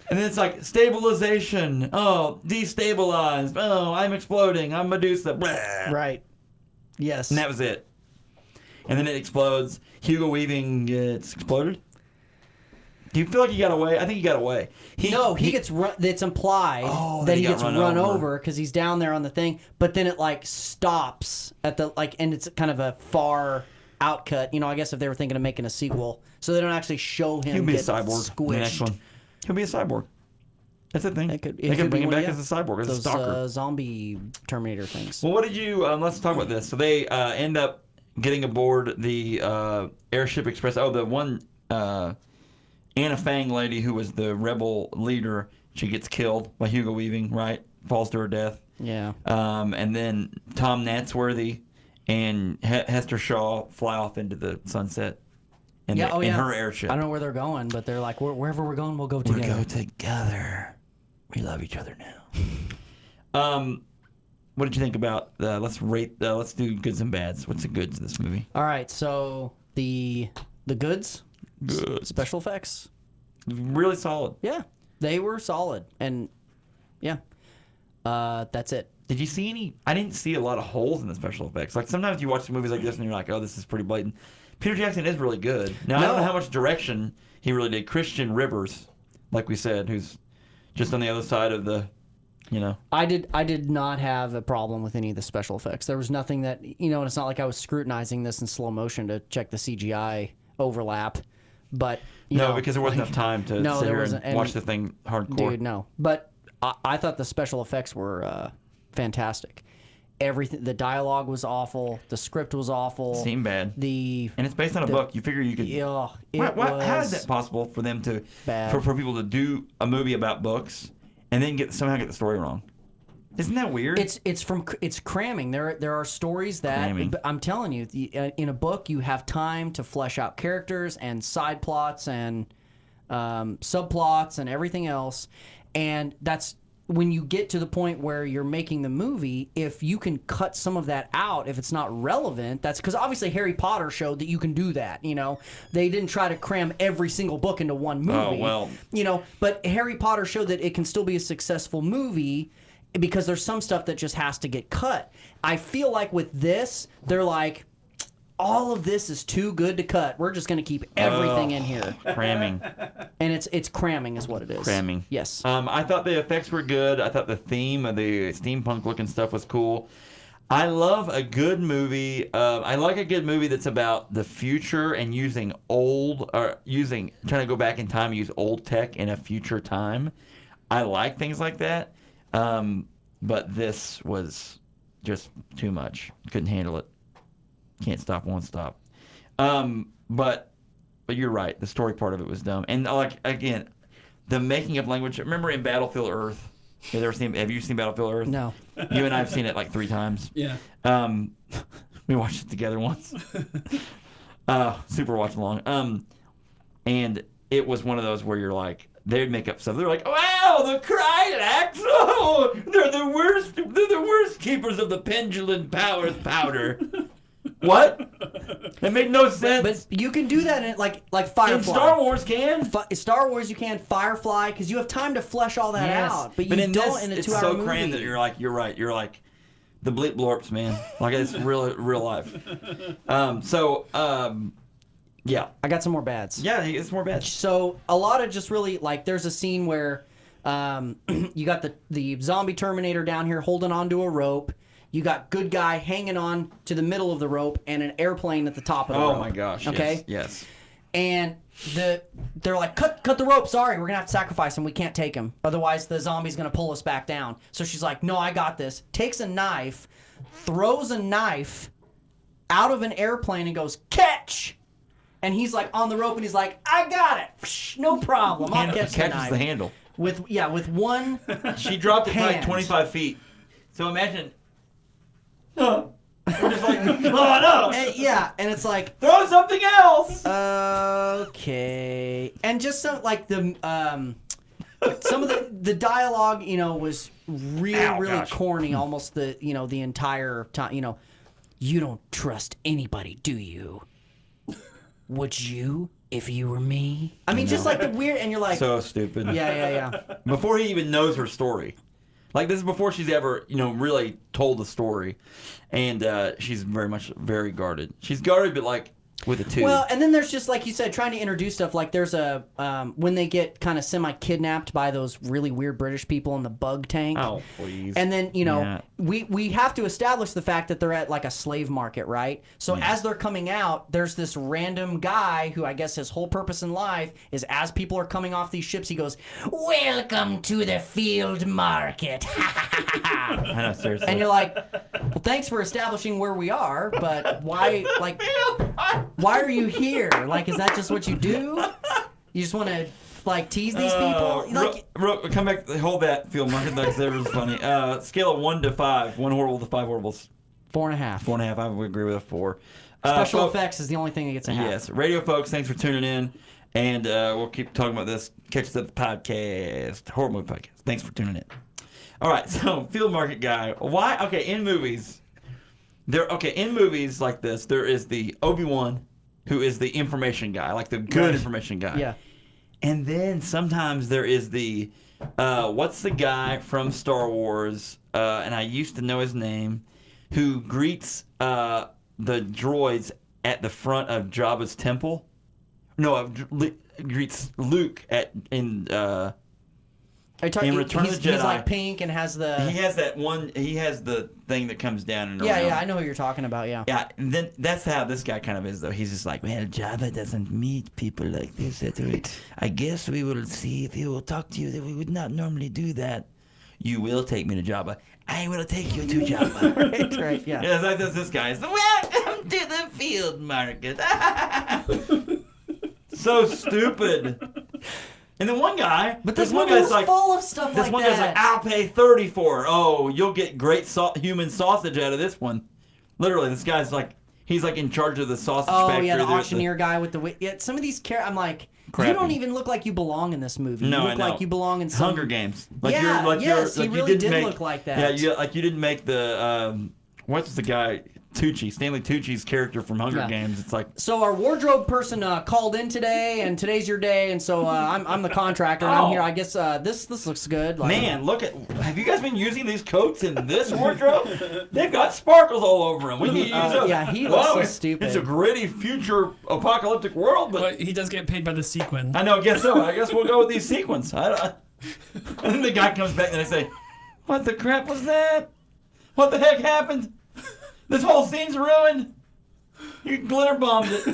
And then it's like stabilization. Oh, destabilized. Oh, I'm exploding. I'm Medusa. Blah. Right. Yes. And that was it. And then it explodes. Hugo Weaving gets exploded. Do you feel like he got away? I think he got away. He gets run. It's implied that he gets run over because he's down there on the thing. But then it like stops at the and it's kind of a far out cut. You know, I guess if they were thinking of making a sequel, so they don't actually show him. He'll be a get cyborg. Squished. The next one. He'll be a cyborg. That's the thing. They could bring him back as a cyborg, as a stalker. Zombie Terminator things. Well, what did you? Let's talk about this. So they end up getting aboard the Airship Express. Oh, the one. Anna Fang lady who was the rebel leader, she gets killed by Hugo Weaving, right? Falls to her death. Yeah. And then Tom Natsworthy and Hester Shaw fly off into the sunset in her airship. I don't know where they're going, but they're like, wherever we're going, we'll go together. We'll go together. We love each other now. What did you think about, let's do goods and bads. What's the goods of this movie? All right, so the goods? Good. Special effects. Really solid. Yeah, they were solid, and yeah, that's it. Did you see any? I didn't see a lot of holes in the special effects. Like sometimes you watch movies like this and you're like, oh, this is pretty blatant. Peter Jackson is really good. Now I don't know how much direction he really did. Christian Rivers, like we said, who's just on the other side of the, you know. I did not have a problem with any of the special effects. There was nothing that, you know, and it's not like I was scrutinizing this in slow motion to check the CGI overlap. But because there wasn't enough time to sit here and watch the thing hardcore. Dude, no. But I thought the special effects were fantastic. Everything, the dialogue was awful. The script was awful. Seemed bad. And it's based on a book. You figure you could. How is that possible for them to for people to do a movie about books and then somehow get the story wrong? Isn't that weird? It's cramming. There are stories that I'm telling you, in a book you have time to flesh out characters and side plots and subplots and everything else, and that's when you get to the point where you're making the movie. If you can cut some of that out, if it's not relevant, that's because obviously Harry Potter showed that you can do that. You know, they didn't try to cram every single book into one movie. Oh well, you know, but Harry Potter showed that it can still be a successful movie. Because there's some stuff that just has to get cut. I feel like with this, they're like, all of this is too good to cut. We're just going to keep everything in here. Cramming. And it's cramming is what it is. Cramming. Yes. I thought the effects were good. I thought the theme of the steampunk looking stuff was cool. I love a good movie. I like a good movie that's about the future and trying to go back in time and use old tech in a future time. I like things like that. But this was just too much. Couldn't handle it. Can't stop, won't stop. But you're right. The story part of it was dumb. And again, the making of language. Remember in Battlefield Earth? Have you seen Battlefield Earth? No. You and I have seen it like 3 times. Yeah. We watched it together once. Super watch along. And it was one of those where you're like, they'd make up stuff. They're like, wow, the Krylax. Oh, they're the worst. They're the worst keepers of the pendulum powder. What? That made no sense. But you can do that in like Firefly. In Star Wars can. Star Wars you can. Firefly, because you have time to flesh all that out. But you in don't this, in a 2-hour it's so movie. crammed that you're like, you're right. You're like the bleep blorps, man. Like it's real life. Yeah. I got some more bads. Yeah, it's more bad. So a lot of just really like there's a scene where you got the zombie Terminator down here holding onto a rope. You got good guy hanging on to the middle of the rope and an airplane at the top of the rope. Oh my gosh. Okay. Yes. And they're like, cut the rope. Sorry, we're gonna have to sacrifice him. We can't take him. Otherwise, the zombie's gonna pull us back down. So she's like, no, I got this. Takes a knife, throws a knife out of an airplane and goes, catch. And he's like on the rope and he's like, I got it. Psh, no problem. I'll catch the knife. Catches the handle. With one. She dropped it like hand. 25 feet. So imagine. We're just like, come on up. And it's like, throw something else. Okay. And just some like the some of the dialogue, was really corny. Almost the entire time. You don't trust anybody, do you? Would you if you were me? I mean, just like the weird, and you're like, so stupid. Yeah. Before he even knows her story. Like, this is before she's ever, really told the story. And she's very guarded. She's guarded, but, like, with a tube. Well, and then there's just, like you said, trying to introduce stuff. Like, there's when they get kind of semi-kidnapped by those really weird British people in the bug tank. Oh, please. And then, we have to establish the fact that they're at, like, a slave market, right? So as they're coming out, there's this random guy who I guess his whole purpose in life is as people are coming off these ships, he goes, welcome to the field market. I know, seriously. And you're like, well, thanks for establishing where we are, but why, like... Why are you here? Like, is that just what you do? You just want to, like, tease these people? Like, come back. Hold that, Field Market. That was funny. Scale of 1 to 5. 1 horrible to 5 horribles. 4.5. 4.5. I would agree with a 4. Special effects is the only thing that gets a half. Yes. Radio folks, thanks for tuning in. And we'll keep talking about this. Catch us at the podcast. Horror Movie Podcast. Thanks for tuning in. All right. So, Field Market guy. Why? Okay, in movies... in movies like this, there is the Obi-Wan, who is the information guy, like the good information guy. Yeah. And then sometimes there is the, what's the guy from Star Wars, and I used to know his name, who greets the droids at the front of Jabba's temple? No, greets Luke in Return of the Jedi. He's like pink and has the... He has the thing that comes down and around. Yeah, I know who you're talking about, yeah. Yeah, and then that's how this guy kind of is, though. He's just like, well, Jabba doesn't meet people like this. I guess we will see if he will talk to you that we would not normally do that. You will take me to Jabba. I will take you to Jabba. right, yeah. Yeah, like this guy is, welcome to the field market. So stupid. And then one guy, but this one guy's like full of stuff like that. This one guy's like, I'll pay $30 for it. Oh, you'll get great human sausage out of this one. Literally, this guy's like, he's like in charge of the sausage factory. Oh yeah, the auctioneer guy with the some of these I'm like, crappy. You don't even look like you belong in this movie. No, you look like you belong in some... Hunger Games. Like he really did look like that. Yeah, you didn't make the what's the guy? Tucci, Stanley Tucci's character from Hunger Games. It's like, so our wardrobe person called in today, and today's your day, and so I'm the contractor, and I'm here. I guess this looks good. Like, man, have you guys been using these coats in this wardrobe? They've got sparkles all over them. He looks so stupid. It's a gritty future apocalyptic world, but he does get paid by the sequin. I know, I guess so. I guess we'll go with these sequins. And then the guy comes back and they say, what the crap was that? What the heck happened? This whole scene's ruined. You glitter bombed it.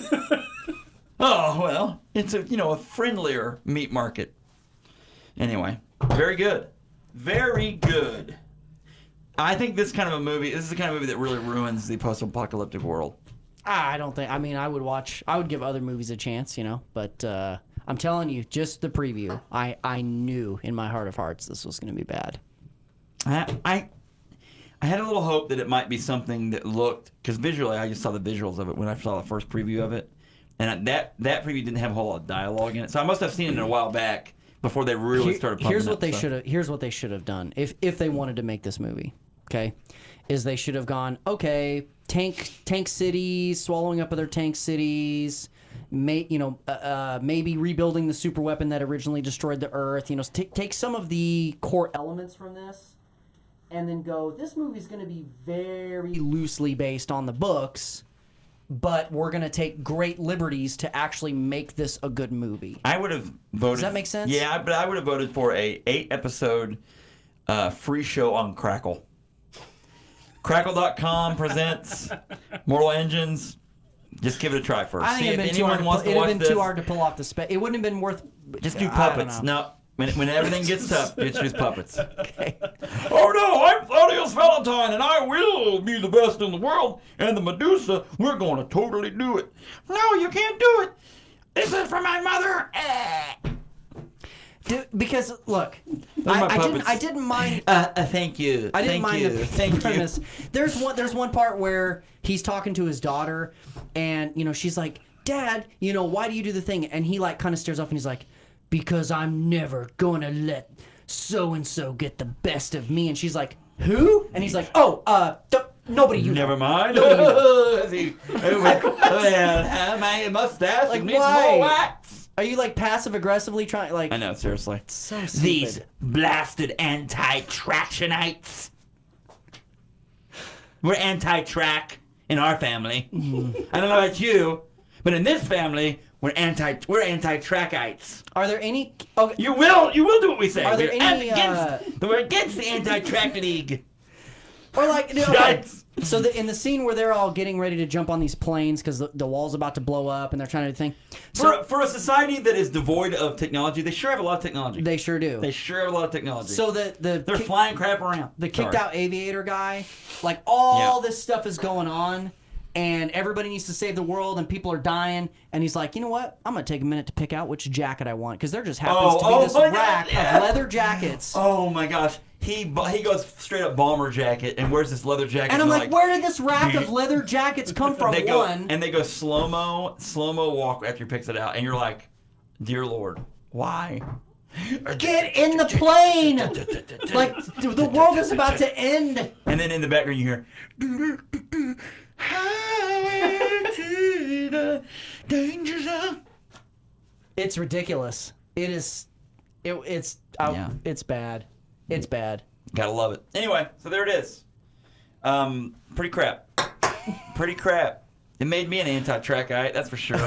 Oh, well, it's a friendlier meat market. Anyway, very good. Very good. I think this is the kind of movie that really ruins the post-apocalyptic world. I don't think. I mean, I would give other movies a chance, but I'm telling you, just the preview, I knew in my heart of hearts this was going to be bad. I had a little hope that it might be something that looked, because visually I just saw the visuals of it when I saw the first preview of it, and that preview didn't have a whole lot of dialogue in it, so I must have seen it a while back before they really started pumping Here's what they should have done if they wanted to make this movie. Okay, is they should have gone, okay, tank cities, swallowing up other tank cities. Maybe rebuilding the super weapon that originally destroyed the Earth. Take some of the core elements from this, and then go, this movie's going to be very loosely based on the books, but we're going to take great liberties to actually make this a good movie. I would have voted... Does that make sense? Yeah, but I would have voted for a 8-episode free show on Crackle. Crackle.com presents Mortal Engines. Just give it a try first. I think it'd have been too hard to pull off the spec. It wouldn't have been worth... Just do puppets. No. When everything gets tough, it's just puppets. Okay. Oh no, I'm Claudius Valentine, and I will be the best in the world. And the Medusa, we're going to totally do it. No, you can't do it. This is for my mother. Because look, I didn't mind. Thank you. I didn't mind the premise. There's one part where he's talking to his daughter, and she's like, "Dad, why do you do the thing?" And he kind of stares off, and he's like, because I'm never going to let so-and-so get the best of me. And she's like, who? And he's like, nobody you know. Never mind. Nobody my mustache needs why? more wax. Are you passive-aggressively trying, I know, seriously. So stupid. These blasted anti-tractionites. We're anti-track in our family. I don't know about you, but in this family... We're anti-trackites. Are there any? Okay. You will do what we say. Are there any? We're against the anti-track league. Or okay. So in the scene where they're all getting ready to jump on these planes because the wall's about to blow up and they're trying to think. So for a society that is devoid of technology, they sure have a lot of technology. They sure do. They sure have a lot of technology. So they're flying crap around. The kicked out aviator guy, all this stuff is going on. And everybody needs to save the world, and people are dying. And he's like, you know what? I'm going to take a minute to pick out which jacket I want. Because there just happens to be this rack of leather jackets. Oh, my gosh. He goes straight up bomber jacket and wears this leather jacket. And I'm like, where did this rack of leather jackets come from? They go slow-mo walk after he picks it out. And you're like, dear Lord, why? Get in the plane! The world is about to end. And then in the background you hear... Highway to the danger zone. It's ridiculous. It is. It's bad. It's bad. Gotta love it. Anyway, so there it is. Pretty crap. Pretty crap. It made me an anti-trackite, that's for sure.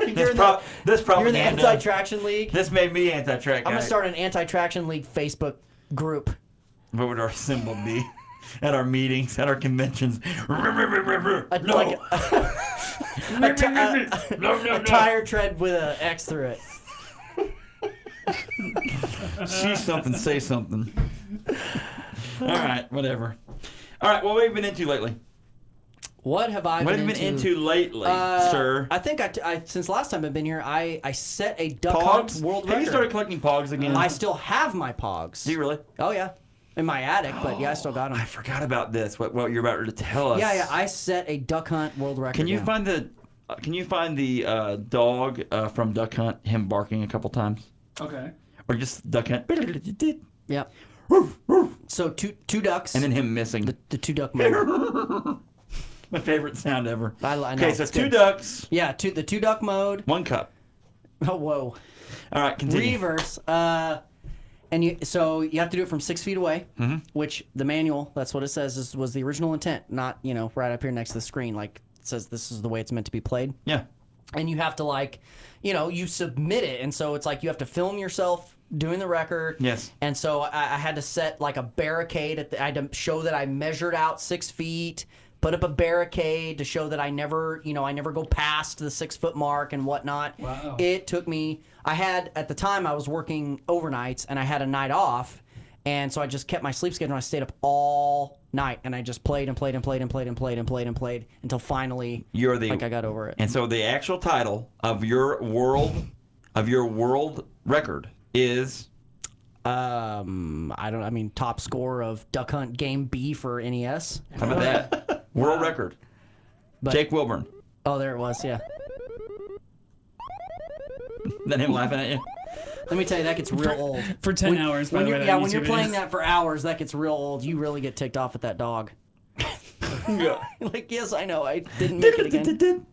You're in the anti-traction league? This made me anti-trackite. I'm gonna start an anti-traction league Facebook group. What would our symbol be? At our meetings, at our conventions. A tire tread with an X through it. See something, say something. All right, whatever. All right, what have you been into lately? What have I been into? What have you been into lately, sir? I think since last time I've been here, I set a duck hunt world record. Have you started collecting pogs again? I still have my pogs. Do you really? Oh, yeah. In my attic, but yeah, I still got them. I forgot about this. What you're about to tell us? Yeah. I set a duck hunt world record. Can you find the dog from Duck Hunt? Him barking a couple times. Okay. Or just Duck Hunt. Yep. So two ducks. And then him missing. The two duck moment. My favorite sound ever. I know, Okay, so it's 2 good. ducks, Yeah, the 2 duck mode. 1 cup. Oh, whoa. All right, continue. Reverse. And you have to do it from 6 feet away, which the manual, that's what it says, was the original intent, not, right up here next to the screen. Like, it says this is the way it's meant to be played. Yeah. And you have to, you submit it. And so it's like you have to film yourself doing the record. Yes. And so I had to set, a barricade. I had to show that I measured out 6 feet, put up a barricade to show that I never go past the 6 foot mark and whatnot. Wow. It took me, at the time I was working overnights and I had a night off. And so I just kept my sleep schedule and I stayed up all night and I just played and played and played and played and played and played and played until finally I got over it. And so the actual title of your world record is top score of Duck Hunt Game B for NES. how about that? World record. But- Jake Wilburn. Oh, there it was, yeah. Then him laughing at you. Let me tell you, that gets real old. For 10 hours, by When the you're, way. yeah, when you're playing that for hours, that gets real old. You really get ticked off at that dog. Like, yes, I know. I didn't make it again.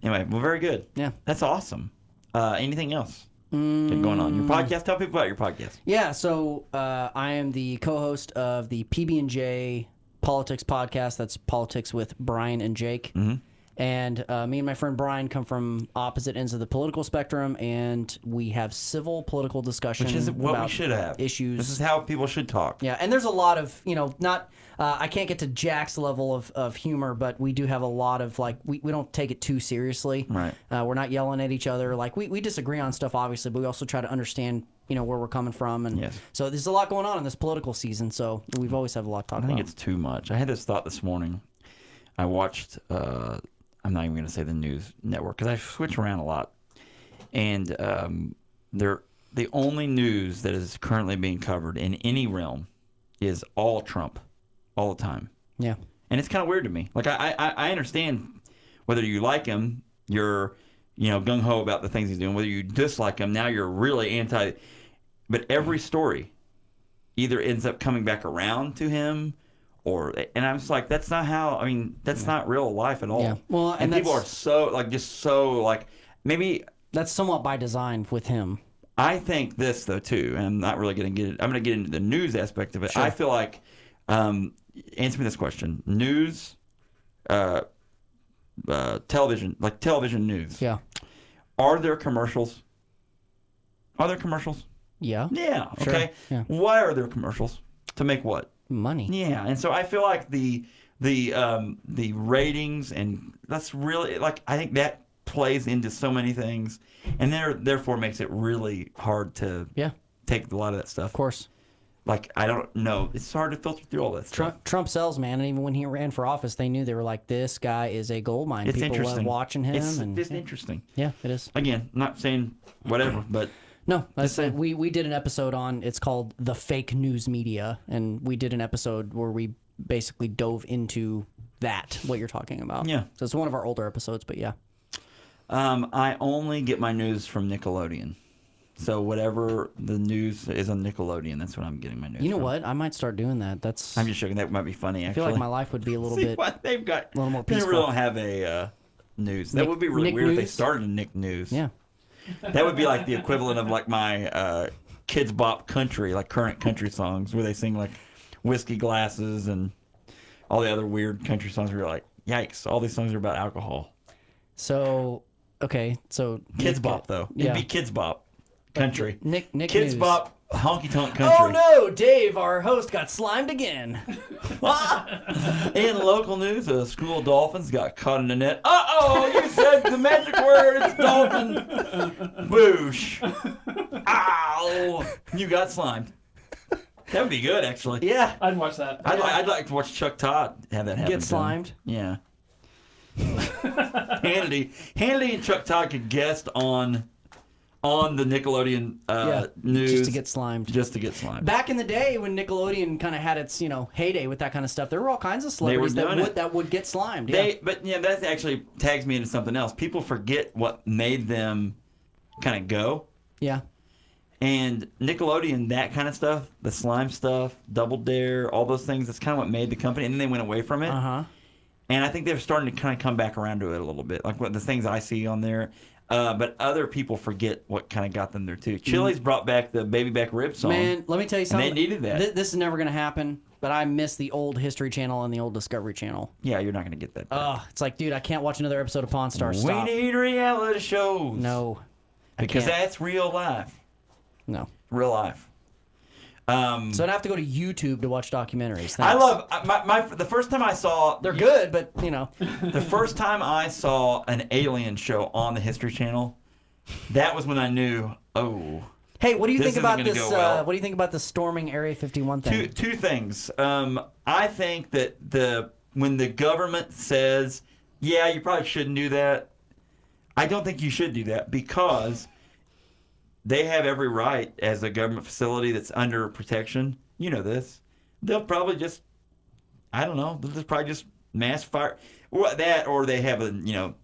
Anyway, well, very good. Yeah. That's awesome. Anything else going on? Your podcast? Tell people about your podcast. Yeah, so I am the co-host of the PB&J Politics podcast. That's Politics with Brian and Jake. Mm-hmm. And me and my friend Brian come from opposite ends of the political spectrum, and we have civil political discussion. Which is what about we should have. Issues. This is how people should talk. Yeah, and there's a lot of, not... I can't get to Jack's level of humor, but we do have a lot of, we don't take it too seriously. Right. We're not yelling at each other. We disagree on stuff, obviously, but we also try to understand, where we're coming from. And Yes. so there's a lot going on in this political season, so we've always have a lot to talk I think about. it's too much. I had this thought this morning. I watched, I'm not even going to say the news network because I switch around a lot. And the only news that is currently being covered in any realm is all Trump. All the time. Yeah. And it's kind of weird to me. Like, I understand whether you like him, you're, gung-ho about the things he's doing. Whether you dislike him, now you're really anti. But every story either ends up coming back around to him and I'm just like, that's not how, that's not real life at all. Yeah. Well, and people are so, maybe. That's somewhat by design with him. I think this, though, too, and I'm not really going to get it. I'm going to get into the news aspect of it. Sure. I feel like. Answer me this question: news, television, like television news. Yeah. Are there commercials? Are there commercials? Yeah. Yeah. Sure. Okay. Yeah. Why are there commercials? To make what? Money. Yeah. And so I feel like the ratings, and that's really, I think that plays into so many things, and therefore makes it really hard to take a lot of that stuff. Of course. I don't know. It's hard to filter through all that stuff. Trump sells, man. And even when he ran for office, they knew, they were like, this guy is a gold mine. It's People interesting. love watching him. It's and just interesting. Yeah, it is. Again, not saying whatever, but no, we did an episode on, it's called The Fake News Media. And we did an episode where we basically dove into that, what you're talking about. Yeah. So it's one of our older episodes, but yeah. I only get my news from Nickelodeon. So whatever the news is on Nickelodeon, that's what I'm getting my news. You know from. what? I might start doing that. I'm just joking. That might be funny. Actually, I feel like my life would be a little See bit. what they've got. A little more They peaceful. really don't have a news. That would be really Nick weird if they News? started a Nick News. Yeah. That would be like the equivalent of my Kids Bop country, like current country songs, where they sing like whiskey glasses and all the other weird country songs. Where you're like, yikes! All these songs are about alcohol. So okay, so Kids Bop though. Yeah. It'd be Kids Bop country. Nick Kids News. Bop honky tonk country. Oh no, Dave, our host got slimed again. In local news, a school of dolphins got caught in the net. Uh-oh, you said the magic word, it's dolphin. Boosh. Ow. You got slimed. That would be good, actually. Yeah. I'd watch that. I'd like to watch Chuck Todd have that happen. Get to him. slimed? Yeah. Hannity and Chuck Todd could guest on the Nickelodeon news. Just to get slimed. Just to get slimed. Back in the day when Nickelodeon kind of had its, heyday with that kind of stuff, there were all kinds of celebrities that would get slimed. Yeah. But that actually tags me into something else. People forget what made them kind of go. Yeah. And Nickelodeon, that kind of stuff, the slime stuff, Double Dare, all those things, that's kind of what made the company. And then they went away from it. Uh-huh. And I think they're starting to kind of come back around to it a little bit, like what the things I see on there. But other people forget what kind of got them there too. Chili's brought back the baby back rib song. Man, let me tell you something. And they needed that. This is never going to happen. But I miss the old History Channel and the old Discovery Channel. Yeah, you're not going to get that. It's like, dude, I can't watch another episode of Pawn Stars. Stop. We need reality shows. No, because can't. that's real life. No, real life. So I'd have to go to YouTube to watch documentaries. Thanks. I love the first time I saw. They're good, but you know, the first time I saw an alien show on the History Channel, that was when I knew. Oh. Hey, what do you think about this? Well. What do you think about the storming Area 51 thing? Two things. I think that when the government says, "Yeah, you probably shouldn't do that," I don't think you should do that because they have every right as a government facility that's under protection. You know this. They'll probably just, I don't know. They'll just probably just mass fire. That or they have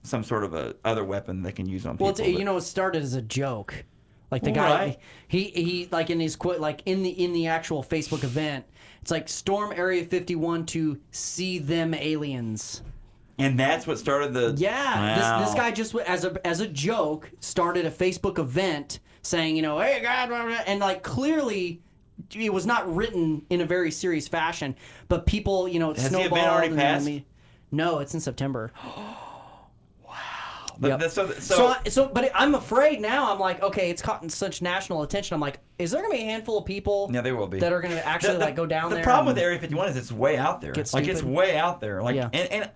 some sort of a other weapon they can use on people. Well, it started as a joke. Like the guy, right. he like in his in the actual Facebook event, it's like storm Area 51 to see them aliens. And that's what started the. Yeah, wow. this guy just as a joke started a Facebook event saying, hey God, and like clearly it was not written in a very serious fashion, but people, Has snowballed. the event already passed? No, it's in September. But, yep. But I'm afraid now. I'm like, okay, it's caught in such national attention. I'm like, is there going to be a handful of people? Yeah, there will be. That are going to actually go down there. The problem with Area 51 is it's way out there. Like it's way out there. Like, yeah. and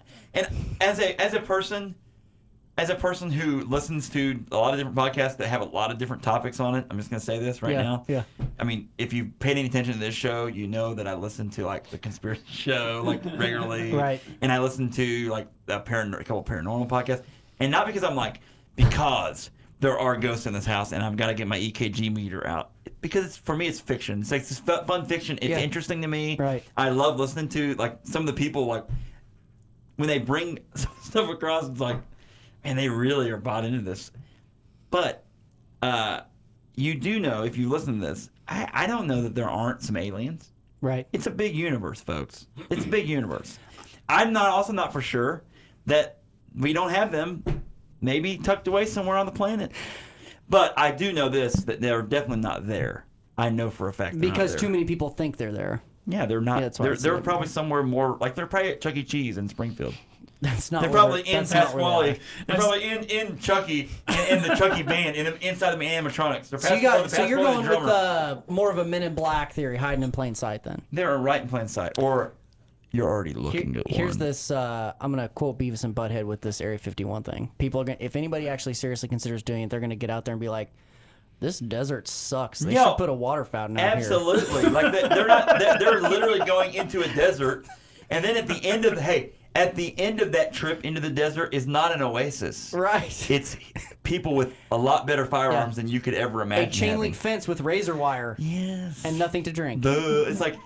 as a person who listens to a lot of different podcasts that have a lot of different topics on it, I'm just going to say this right now. Yeah. I mean, if you paid any attention to this show, you know that I listen to like the Conspiracy Show regularly, right? And I listen to like a couple paranormal podcasts. And not because because there are ghosts in this house and I've got to get my EKG meter out. Because for me, it's fiction. It's like this fun fiction. It's interesting to me. Right. I love listening to like some of the people when they bring stuff across. It's like, man, they really are bought into this. But you do know if you listen to this, I don't know that there aren't some aliens. Right. It's a big universe, folks. It's a big universe. I'm also not for sure that we don't have them maybe tucked away somewhere on the planet. But I do know this, that they're definitely not there. I know for a fact they're because not there. too many people think they're there. Yeah, they're not. Yeah, they're probably somewhere more, like they're probably at Chuck E. Cheese in Springfield. That's not. They're probably in Pasquale. They're probably in Chucky, in the Chucky band, inside the animatronics. So you're going with more of a Men in Black theory, hiding in plain sight then. They're right in plain sight. Or you're already looking at one. Here's this. I'm gonna quote Beavis and Butthead with this Area 51 thing. People are gonna, if anybody actually seriously considers doing it, they're gonna get out there and be like, "This desert sucks. They should put a water fountain out here." Absolutely. Like they're not. They're literally going into a desert, and then at the end of that trip into the desert is not an oasis. Right. It's people with a lot better firearms than you could ever imagine. A chain link fence with razor wire. Yes. And nothing to drink. It's like.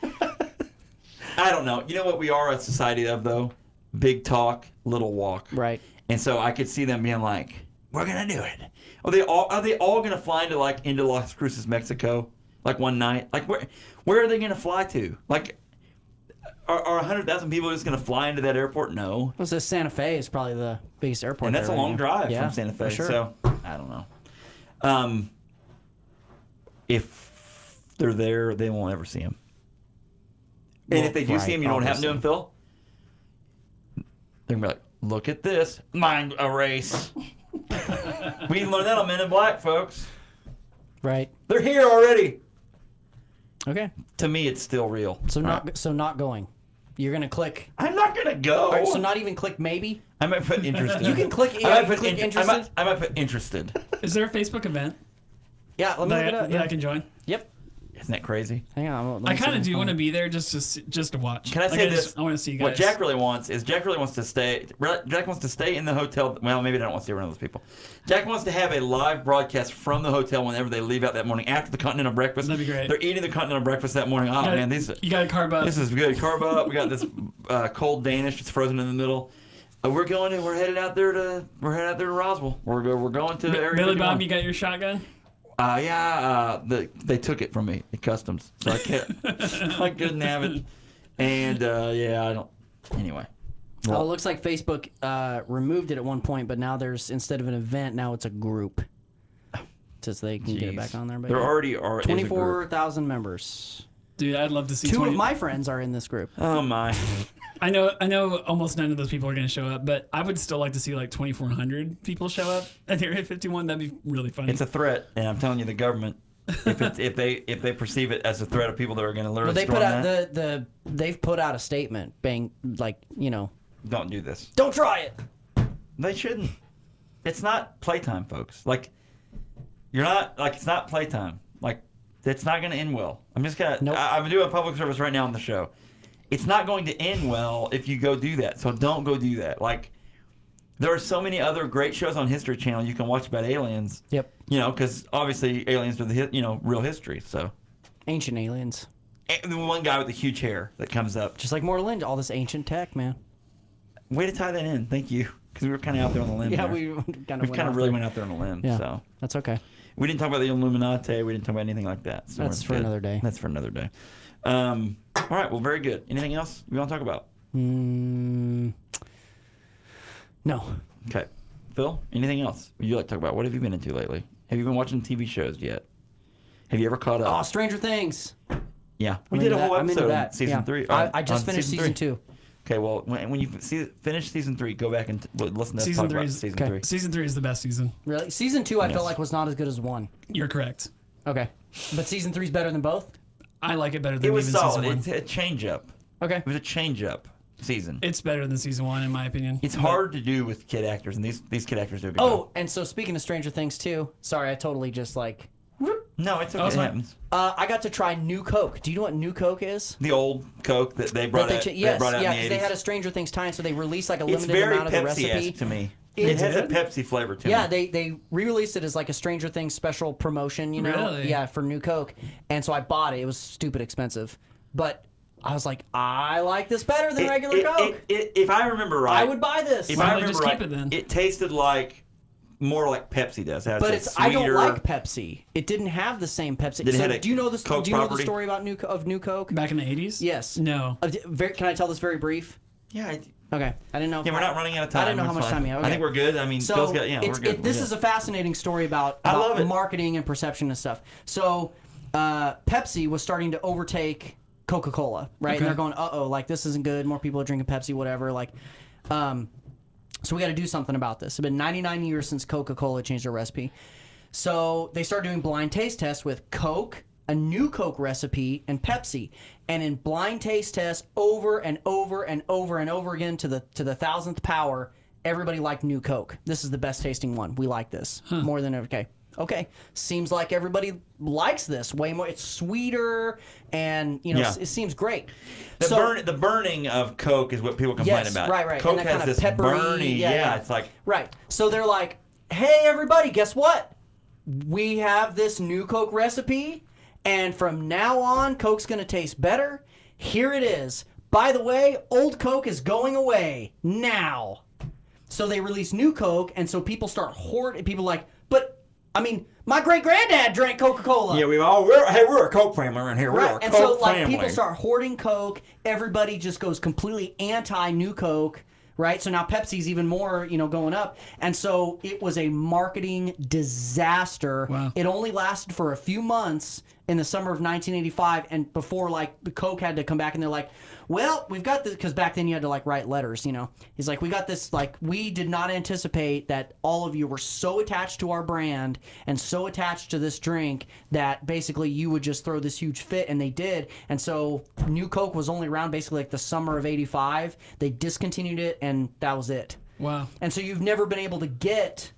I don't know. You know what we are a society of, though? Big talk, little walk. Right. And so I could see them being like, we're going to do it. Are they all going to fly into Las Cruces, Mexico? Like one night? Like where are they going to fly to? Like are 100,000 people just going to fly into that airport? No. Well, so Santa Fe is probably the biggest airport. And that's there, a long drive yeah, from Santa Fe. Sure. So I don't know. If they're there, they won't ever see them. And if they do see him, you know what happened to him, Phil? They're going to be like, look at this. Mind erase. We learned that on Men in Black, folks. Right. They're here already. Okay. To me, it's still real. So not going. You're going to click. I'm not going to go. All right, so not even click maybe? I might put interested. You can click, interested. I might put interested. Is there a Facebook event Yeah, let me look it up. that I can join? Yep. Isn't that crazy? Hang on. I kind of do want to be there just to watch. Can I say this? I want to see you guys. What Jack really wants to stay. Jack wants to stay in the hotel. Well, maybe I don't want to stay around those people. Jack wants to have a live broadcast from the hotel whenever they leave out that morning after the continental breakfast. That'd be great. They're eating the continental breakfast that morning. Oh man, you got to carb up. This is good. Carb up. We got this cold Danish that's frozen in the middle. We're headed out there to Roswell. We're going to Area Billy 51. Bob, you got your shotgun? They took it from me at customs, so I couldn't have it. And I don't. Anyway, Oh, it looks like Facebook removed it at one point, but now there's, instead of an event, now it's a group. Just so they can get it back on there. But There already are 24,000 members. Dude, I'd love to see. Two of my friends are in this group. Oh my! I know almost none of those people are going to show up, but I would still like to see like 2,400 people show up at Area 51. That'd be really funny. It's a threat, and I'm telling you, the government, if they perceive it as a threat of people that are going to literally Well, they storm put out that, they've put out a statement, don't do this. don't try it. They shouldn't. It's not playtime, folks. Like, you're not, like, it's not playtime. Like, it's not going to end well. I'm just going to, Nope. I'm doing a public service right now on the show. It's not going to end well if you go do that. So don't go do that. Like, there are so many other great shows on History Channel you can watch about aliens. Yep. Because obviously aliens are the, real history. So, Ancient aliens. and the one guy with the huge hair that comes up. Just like Mortal Engine, all this ancient tech, man. Way to tie that in. Thank you. Because we were kind of out there on the limb. Yeah, there. we kind of really went out there on a limb. Yeah, So that's okay. we didn't talk about the Illuminati. We didn't talk about anything like that. So That's we're for good. another day. That's for another day. All right. Well, very good. Anything else you want to talk about? No. Okay. Phil, anything else would you like to talk about? What have you been into lately? Have you been watching TV shows yet? Have you ever caught up? Oh, Stranger Things. Yeah. We I'm did a into whole that. I'm into episode that. on season Yeah. 3. I just on finished season 2. Okay, well, when you finish season 3, go back and listen to us Season talk about 3 season okay. 3. Season 3 is the best season. Really? Season 2 I Yes. felt like was not as good as 1. You're correct. Okay. But season 3 is better than both? I like it better than It was even solid. season 1. It's a change-up. Okay. It was a change-up season. It's better than season 1 in my opinion. It's But hard to do with kid actors, and these kid actors do a good job. Oh, and so speaking of Stranger Things too, sorry, I totally just No, it's okay. it's It fine. happens. I got to try New Coke. Do you know what New Coke is? The old Coke that they brought out, Yes, brought out yeah, in the 80s. because they had a Stranger Things tie-in, so they released like a It's limited very amount of the Pepsi-esque recipe. to me. It It has a did? Pepsi flavor to Yeah, me. they re-released it as like a Stranger Things special promotion, Really? Yeah, for New Coke. And so I bought it. It was stupid expensive. But I was like, I like this better than regular Coke. If I remember right, I would buy this. If Why I don't they remember just right, keep it then? it tasted like more like Pepsi does. It has But that I don't sweeter- like Pepsi. It didn't have the same Pepsi. Did it So have a do you know this? Coke Do you know the property? story about New Coke? back in the 80s? Yes. No. Can I tell this very brief? Yeah, Okay, I didn't know. yeah, we're not running out of time. I didn't know how It's much fine. time you have. I Okay. think we're good. I mean, So Phil's got, yeah, we're good. this is a fascinating story about love it. marketing and perception and stuff. So Pepsi was starting to overtake Coca-Cola, right? Okay. And they're going, like this isn't good. More people are drinking Pepsi, whatever. Like, so we got to do something about this. It's been 99 years since Coca-Cola changed their recipe. So they started doing blind taste tests with Coke, a new Coke recipe, and Pepsi. And in blind taste tests, over and over and over and over again to the 1,000th power, everybody liked new Coke. This is the best tasting one. We like this more than okay. Seems like everybody likes this way more. It's sweeter, and Yeah. it seems great. The burning of Coke is what people complain Yes, about. right. Coke And that has kinda this peppery, burny. yeah. It's like Right. So they're like, hey, everybody, guess what? We have this new Coke recipe, and from now on, Coke's going to taste better. Here it is. By the way, old Coke is going away now. So they release new Coke, and so people start hoarding. People are like, but, I mean, my great-granddad drank Coca-Cola. yeah, we're a Coke family around here. We're Right, a and Coke so like family. people start hoarding Coke. Everybody just goes completely anti-new Coke, right? So now Pepsi's even more, going up, and so it was a marketing disaster. Wow. It only lasted for a few months in the summer of 1985, and before the Coke had to come back, and they're like, well, we've got this, because back then you had to write letters. He's like, we got this. We did not anticipate that all of you were so attached to our brand and so attached to this drink that basically you would just throw this huge fit, and they did. And so New Coke was only around basically the summer of '85. They discontinued it, and that was it. Wow. And so you've never been able to get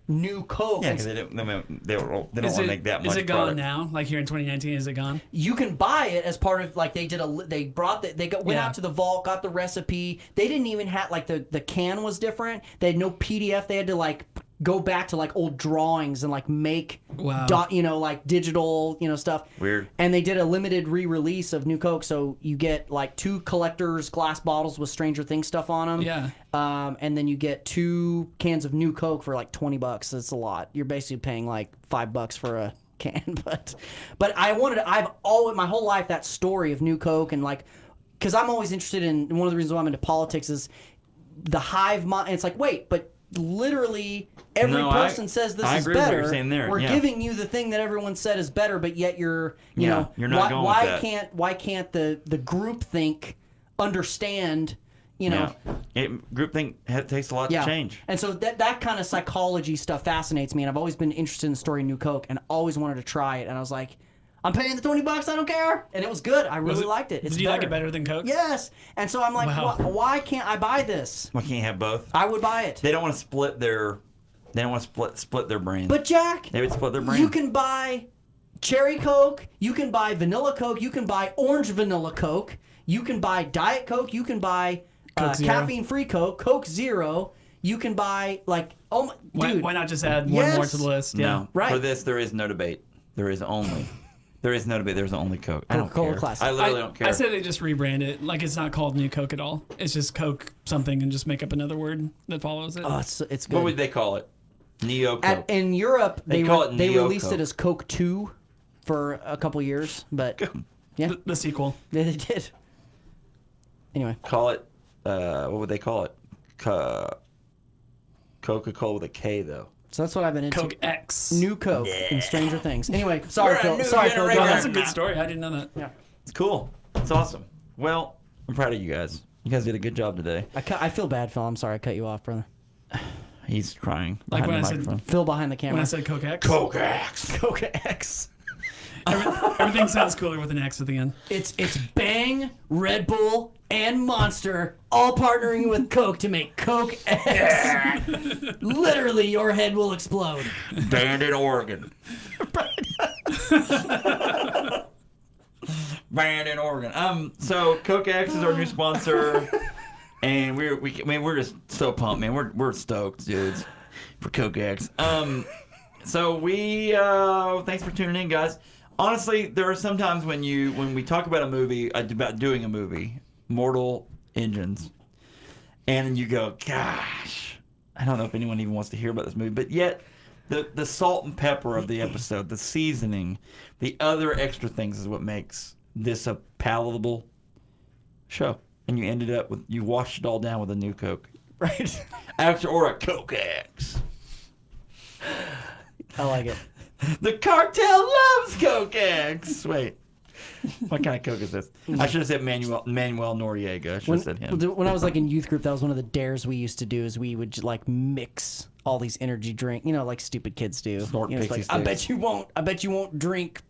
New Coke. Yeah, And because they don't want to make that much. Is it gone product. now? Like here in 2019, is it gone? you can buy it as part of went Yeah. out to the vault, got the recipe. They didn't even have the can was different. They had no PDF. They had to go back to old drawings and make Wow. digital stuff. Weird. And they did a limited re-release of New Coke, so you get 2 collectors glass bottles with Stranger Things stuff on them. Yeah. And then you get 2 cans of New Coke for $20. That's a lot. You're basically paying $5 for a can. But I've always my whole life that story of New Coke and because I'm always interested in one of the reasons why I'm into politics is the hive mind. It's like, wait, but literally every person says this I is agree with what better. you're saying there, We're yeah. giving you the thing that everyone said is better, but yet you're not going with that. Why can't the group think understand? Groupthink takes a lot to change. And so that kind of psychology stuff fascinates me, and I've always been interested in the story New Coke, and always wanted to try it. And I was like, I'm paying the $20, I don't care. And it was good. I really liked it. It's Did you like it better than Coke? Yes. And so I'm like, Wow. why can't I buy this? Why can't you have both? I would buy it. They don't want to split their. They don't want to split their brand. But Jack, they would split their brand. You can buy cherry Coke. You can buy vanilla Coke. You can buy orange vanilla Coke. You can buy Diet Coke. You can buy caffeine-free Coke, Coke Zero. You can buy dude. Why not just add one more to the list? Yeah. No, right. For this, there is no debate. There is no debate. There's only Coke. I don't Coca-Cola care. Classic. I literally don't care. I say they just rebrand it. Like, it's not called New Coke at all. It's just Coke something and just make up another word that follows it. Oh, it's good. What would they call it? Neo Coke. In Europe, they Neo released Coke. it as Coke 2 for a couple years, but yeah, The sequel. they did. Anyway, Call it. What would they call it? Coca-Cola with a K, though. so that's what I've been into. Coke X. New Coke and Stranger Things. Anyway, sorry, We're a Phil. new Sorry, Phil. Go generation. That's a ahead. good story. I didn't know that. Yeah. It's cool. It's awesome. Well, I'm proud of you guys. You guys did a good job today. I feel bad, Phil. I'm sorry I cut you off, brother. He's crying. Like behind when the I said- microphone. Phil behind the camera. When I said Coke X. Coke X. Coke X. Everything sounds cooler with an X at the end. It's Bang, Red Bull, and Monster all partnering with Coke to make Coke X. Literally, your head will explode. Banned in Oregon. Banned in Oregon. So Coke X is our new sponsor, and we're just so pumped, man. We're stoked, dudes, for Coke X. So we thanks for tuning in, guys. Honestly, there are some times when we talk about a movie, about doing a movie, Mortal Engines, and you go, gosh, I don't know if anyone even wants to hear about this movie, but yet the salt and pepper of the episode, the seasoning, the other extra things is what makes this a palatable show. And you washed it all down with a new Coke. Right. Or a Coke X. I like it. The cartel loves Coke X. Wait. What kind of Coke is this? I should have said Manuel Noriega. I should have said him. When I was in youth group, that was one of the dares we used to do. Is we would mix all these energy drink, like stupid kids do. Snort it's Pixie I Sticks. bet you won't drink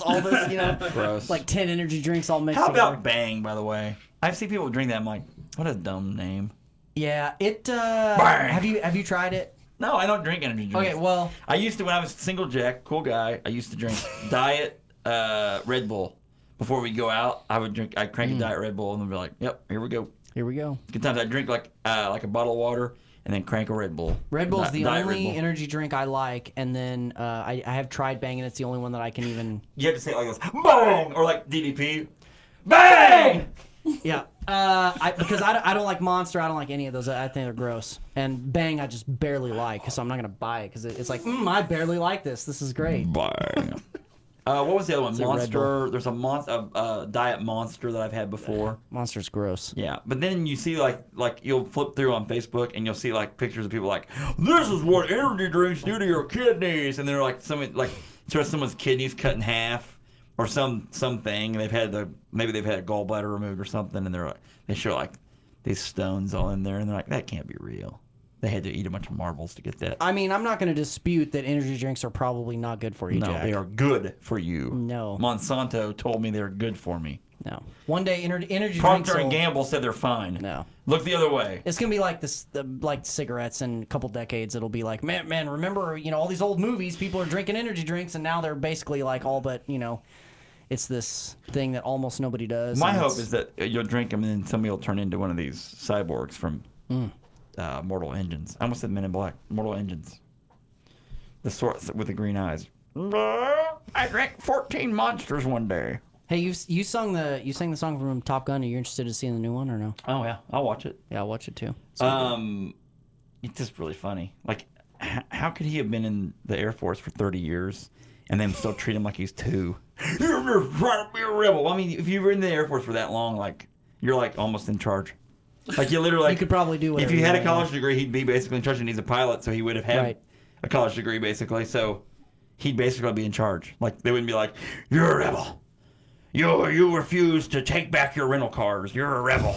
all this. Gross. Like 10 energy drinks all mixed How together. about Bang, by the way? I've seen people drink that. I'm like, what a dumb name. Yeah, it. Bang. Have you tried it? No, I don't drink energy drinks. Okay, well, I used to, when I was single jack, cool guy, I used to drink Diet Red Bull. Before we go out, I'd crank a Diet Red Bull and then be like, yep, here we go. here we go. Good times. I'd drink like a bottle of water and then crank a Red Bull. Red Bull's the Diet Red only Bull. energy drink I like, and then I have tried Bang, and it's the only one that I can even. You have to say it like this, bang, or like DDP, bang. Yeah, because I don't like Monster. I don't like any of those. I think they're gross. And Bang, I just barely like, so I'm not gonna buy it because it's like I barely like this. This is great. Bang. What was the other one? It's a Red Monster. There's a Diet Monster that I've had before. Monster's gross. Yeah, but then you see like you'll flip through on Facebook and you'll see like pictures of people like, this is what energy drinks do to your kidneys, and they're like someone's kidneys cut in half or something. They've had maybe they've had a gallbladder removed or something, and they show like these stones all in there, and they're like, that can't be real. They had to eat a bunch of marbles to get that. I mean, I'm not going to dispute that energy drinks are probably not good for you, No, Jack. they are good for you. No. Monsanto told me they're good for me. No. One day, energy drinks Procter will... and Gamble said they're fine. No. Look the other way. It's going to be like this, like cigarettes in a couple decades. It'll be like, man, remember, all these old movies, people are drinking energy drinks, and now they're basically like all but, it's this thing that almost nobody does. My hope is that you'll drink them and then somebody will turn into one of these cyborgs from Mortal Engines. I almost said Men in Black. Mortal Engines. The sort with the green eyes. I drank 14 monsters one day. Hey, you sang the song from Top Gun. Are you interested in seeing the new one or no? Oh yeah, I'll watch it. Yeah, I'll watch it too. It's just really funny. Like, how could he have been in the Air Force for 30 years and then still treat him like he's 2? You're just trying to be a rebel. I mean, if you were in the Air Force for that long, like, you're like almost in charge. Like you literally, You could probably do whatever if you had a want. college degree, he'd be basically in charge, and he's a pilot, so he would have had Right. a college degree basically. So he'd basically be in charge. Like they wouldn't be like, "You're a rebel. You refuse to take back your rental cars. You're a rebel."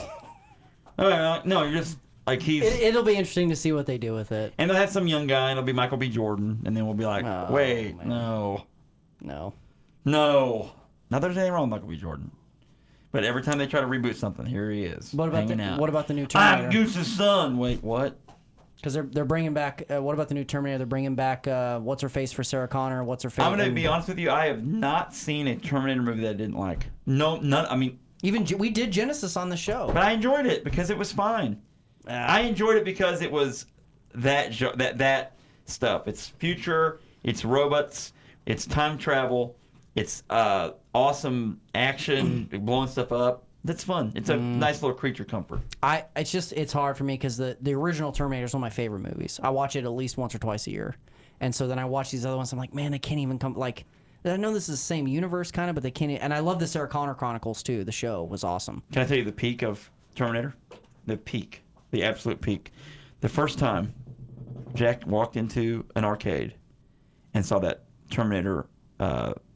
No, you're just like he's. It'll be interesting to see what they do with it. And they'll have some young guy, and it'll be Michael B. Jordan, and then we'll be like, Oh, "Wait, man. no." No. Now there's anything wrong with Michael B. Jordan, but every time they try to reboot something, here he is. What about hanging out. what about the new I'm Terminator? Goose's son. Wait, what? Because they're bringing back. What about the new Terminator? They're bringing back. What's her face for Sarah Connor? What's her face? I'm gonna be honest with you. I have not seen a Terminator movie that I didn't like. No, none. I mean, Even we did Genesis on the show. but I enjoyed it because it was fine. I enjoyed it because it was that stuff. It's future. It's robots. It's time travel. It's awesome action, blowing stuff up. That's fun. It's a nice little creature comfort. It's hard for me because the original Terminator is one of my favorite movies. I watch it at least once or twice a year, and so then I watch these other ones. I'm like, man, they can't even come. Like, I know this is the same universe kind of, but they can't. And I love the Sarah Connor Chronicles too. The show was awesome. Can I tell you the peak of Terminator? The peak. The absolute peak. The first time Jack walked into an arcade and saw that Terminator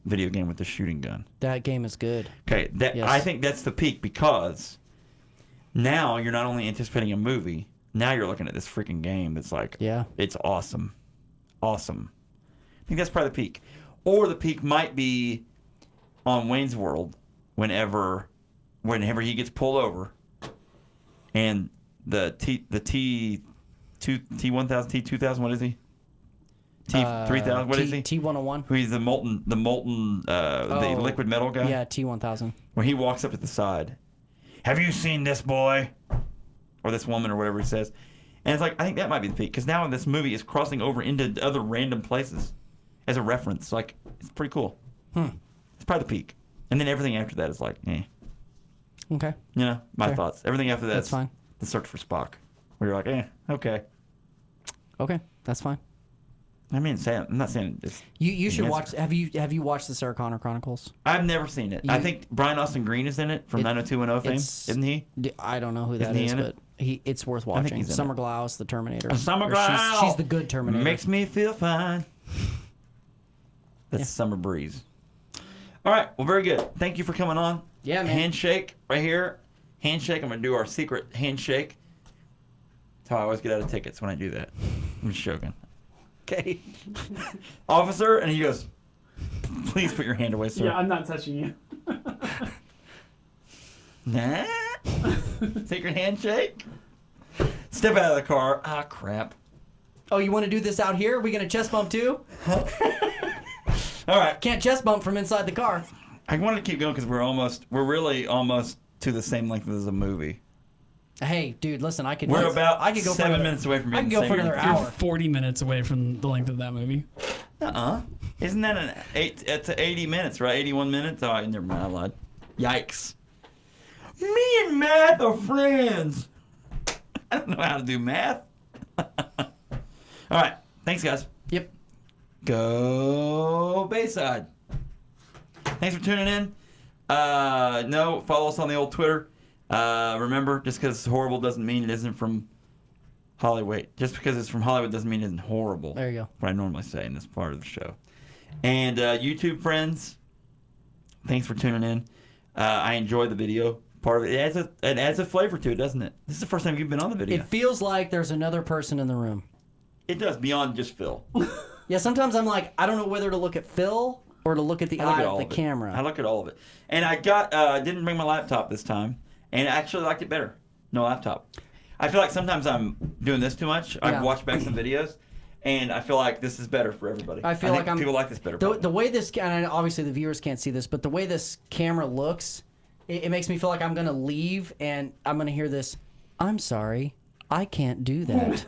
video game with the shooting gun. That game is good. Okay, Yes. I think that's the peak because now you're not only anticipating a movie, now you're looking at this freaking game that's like, Yeah. it's awesome. Awesome. I think that's probably the peak. Or the peak might be on Wayne's World whenever he gets pulled over and the T1000, T2000, what is he? T3000, what is he? T101. Who he's the liquid metal guy? Yeah, T1000. When he walks up to the side, have you seen this boy? Or this woman or whatever he says. And it's like, I think that might be the peak. Because now this movie is crossing over into other random places as a reference. Like, it's pretty cool. It's probably the peak. And then everything after that is like, eh. Okay. You know, my Fair. thoughts. Everything after That's fine. The search for Spock. Where you're like, eh, okay. Okay, that's fine. I'm not saying this. You should Yes. watch. Have you watched the Sarah Connor Chronicles? I've never seen it. I You- think Brian Austin Green is in it from 90210 fame, isn't he? I don't know who that Isn't he is, in but it? it's worth I think watching. he's in Summer it. Glau, the Terminator. Summer Or Glau! She's the good Terminator. Makes me feel fine. That's Yeah. Summer Breeze. All right. Well, very good. Thank you for coming on. Yeah, man. Handshake right here. Handshake. I'm going to do our secret handshake. That's how I always get out of tickets when I do that. I'm just joking. Okay. Officer, and he goes, please put your hand away, sir. Yeah, I'm not touching you. Nah. Secret handshake. Step out of the car. Ah, crap. Oh, you want to do this out here? Are we gonna chest bump too? All right. Can't chest bump from inside the car. I wanted to keep going because we're really almost to the same length as a movie. Hey, dude, listen, I could. We're about I could go 7 for minutes away from I being could go the for same another length. hour. 40 minutes away from the length of that movie. Isn't that it's 80 minutes, right? 81 minutes? Oh, never mind, I lied. Yikes. Me and math are friends. I don't know how to do math. All right. Thanks, guys. Yep. Go Bayside. Thanks for tuning in. No, follow us on the old Twitter. Remember, just because it's horrible doesn't mean it isn't from Hollywood. Just because it's from Hollywood doesn't mean it isn't horrible. There you go. What I normally say in this part of the show. And YouTube friends, thanks for tuning in. I enjoy the video part of it. It adds a flavor to it, doesn't it? This is the first time you've been on the video. It feels like there's another person in the room. It does, beyond just Phil. Yeah, sometimes I'm like, I don't know whether to look at Phil or to look at the I look eye at of all the of it. camera. I look at all of it. And I didn't bring my laptop this time, and I actually liked it better. No laptop. I feel like sometimes I'm doing this too much. Yeah. I've watched back some videos, and I feel like this is better for everybody. I feel think like people like this better. The way this, and obviously the viewers can't see this, but the way this camera looks, it makes me feel like I'm going to leave and I'm going to hear this, I'm sorry, I can't do that.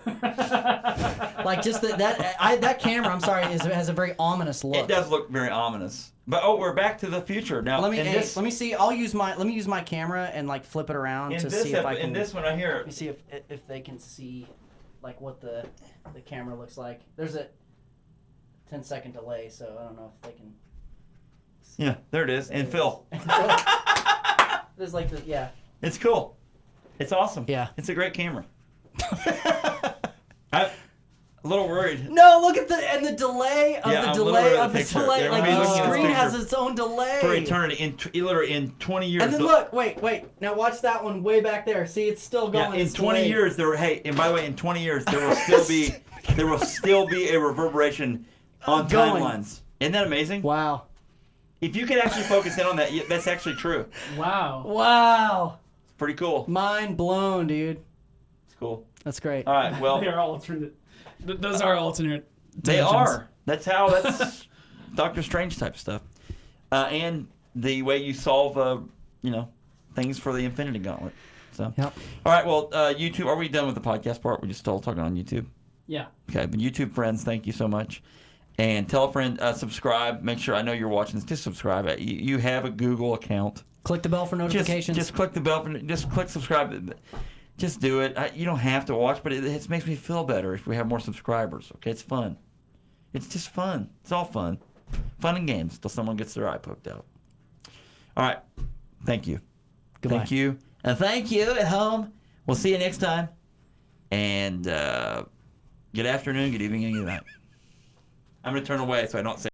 Like just that camera, I'm sorry, has a very ominous look. It does look very ominous. But we're back to the future now. Let me see. Let me use my camera and like flip it around to see if I can. In this one right here. Let me see if they can see like what the camera looks like. There's a 10-second delay, so I don't know if they can. Yeah, there it is. And Phil. There's like the yeah. It's cool. It's awesome. Yeah. It's a great camera. I'm a little worried. No, look at the delay of Yeah, the I'm delay literally of the picture. delay. Yeah, Like when we the look at this screen has picture its own delay. For eternity, literally in 20 years. And then look, wait. Now watch that one way back there. See, it's still going. Yeah, in It's 20 delayed. years, and by the way, in 20 years, there will still be a reverberation on Going. timelines. Isn't that amazing? Wow. If you could actually focus in on that, that's actually true. Wow. It's pretty cool. Mind blown, dude. It's cool. That's great. All right, well, They are alternate. Those are alternate. they dimensions. are. That's Doctor Strange type stuff, and the way you solve, things for the Infinity Gauntlet. So, Yep. All right, well, YouTube. Are we done with the podcast part? We're just still talking on YouTube. Yeah. Okay, but YouTube friends, thank you so much. And tell a friend, subscribe. Make sure I know you're watching this. Just subscribe. You have a Google account. Click the bell for notifications. Just click the bell. Just click subscribe. Just do it. You don't have to watch, but it makes me feel better if we have more subscribers. Okay, it's fun. It's just fun. It's all fun. Fun and games till someone gets their eye poked out. All right. Thank you. Goodbye. Thank you. And thank you at home. We'll see you next time. And good afternoon, good evening, and good night. I'm going to turn away so I don't say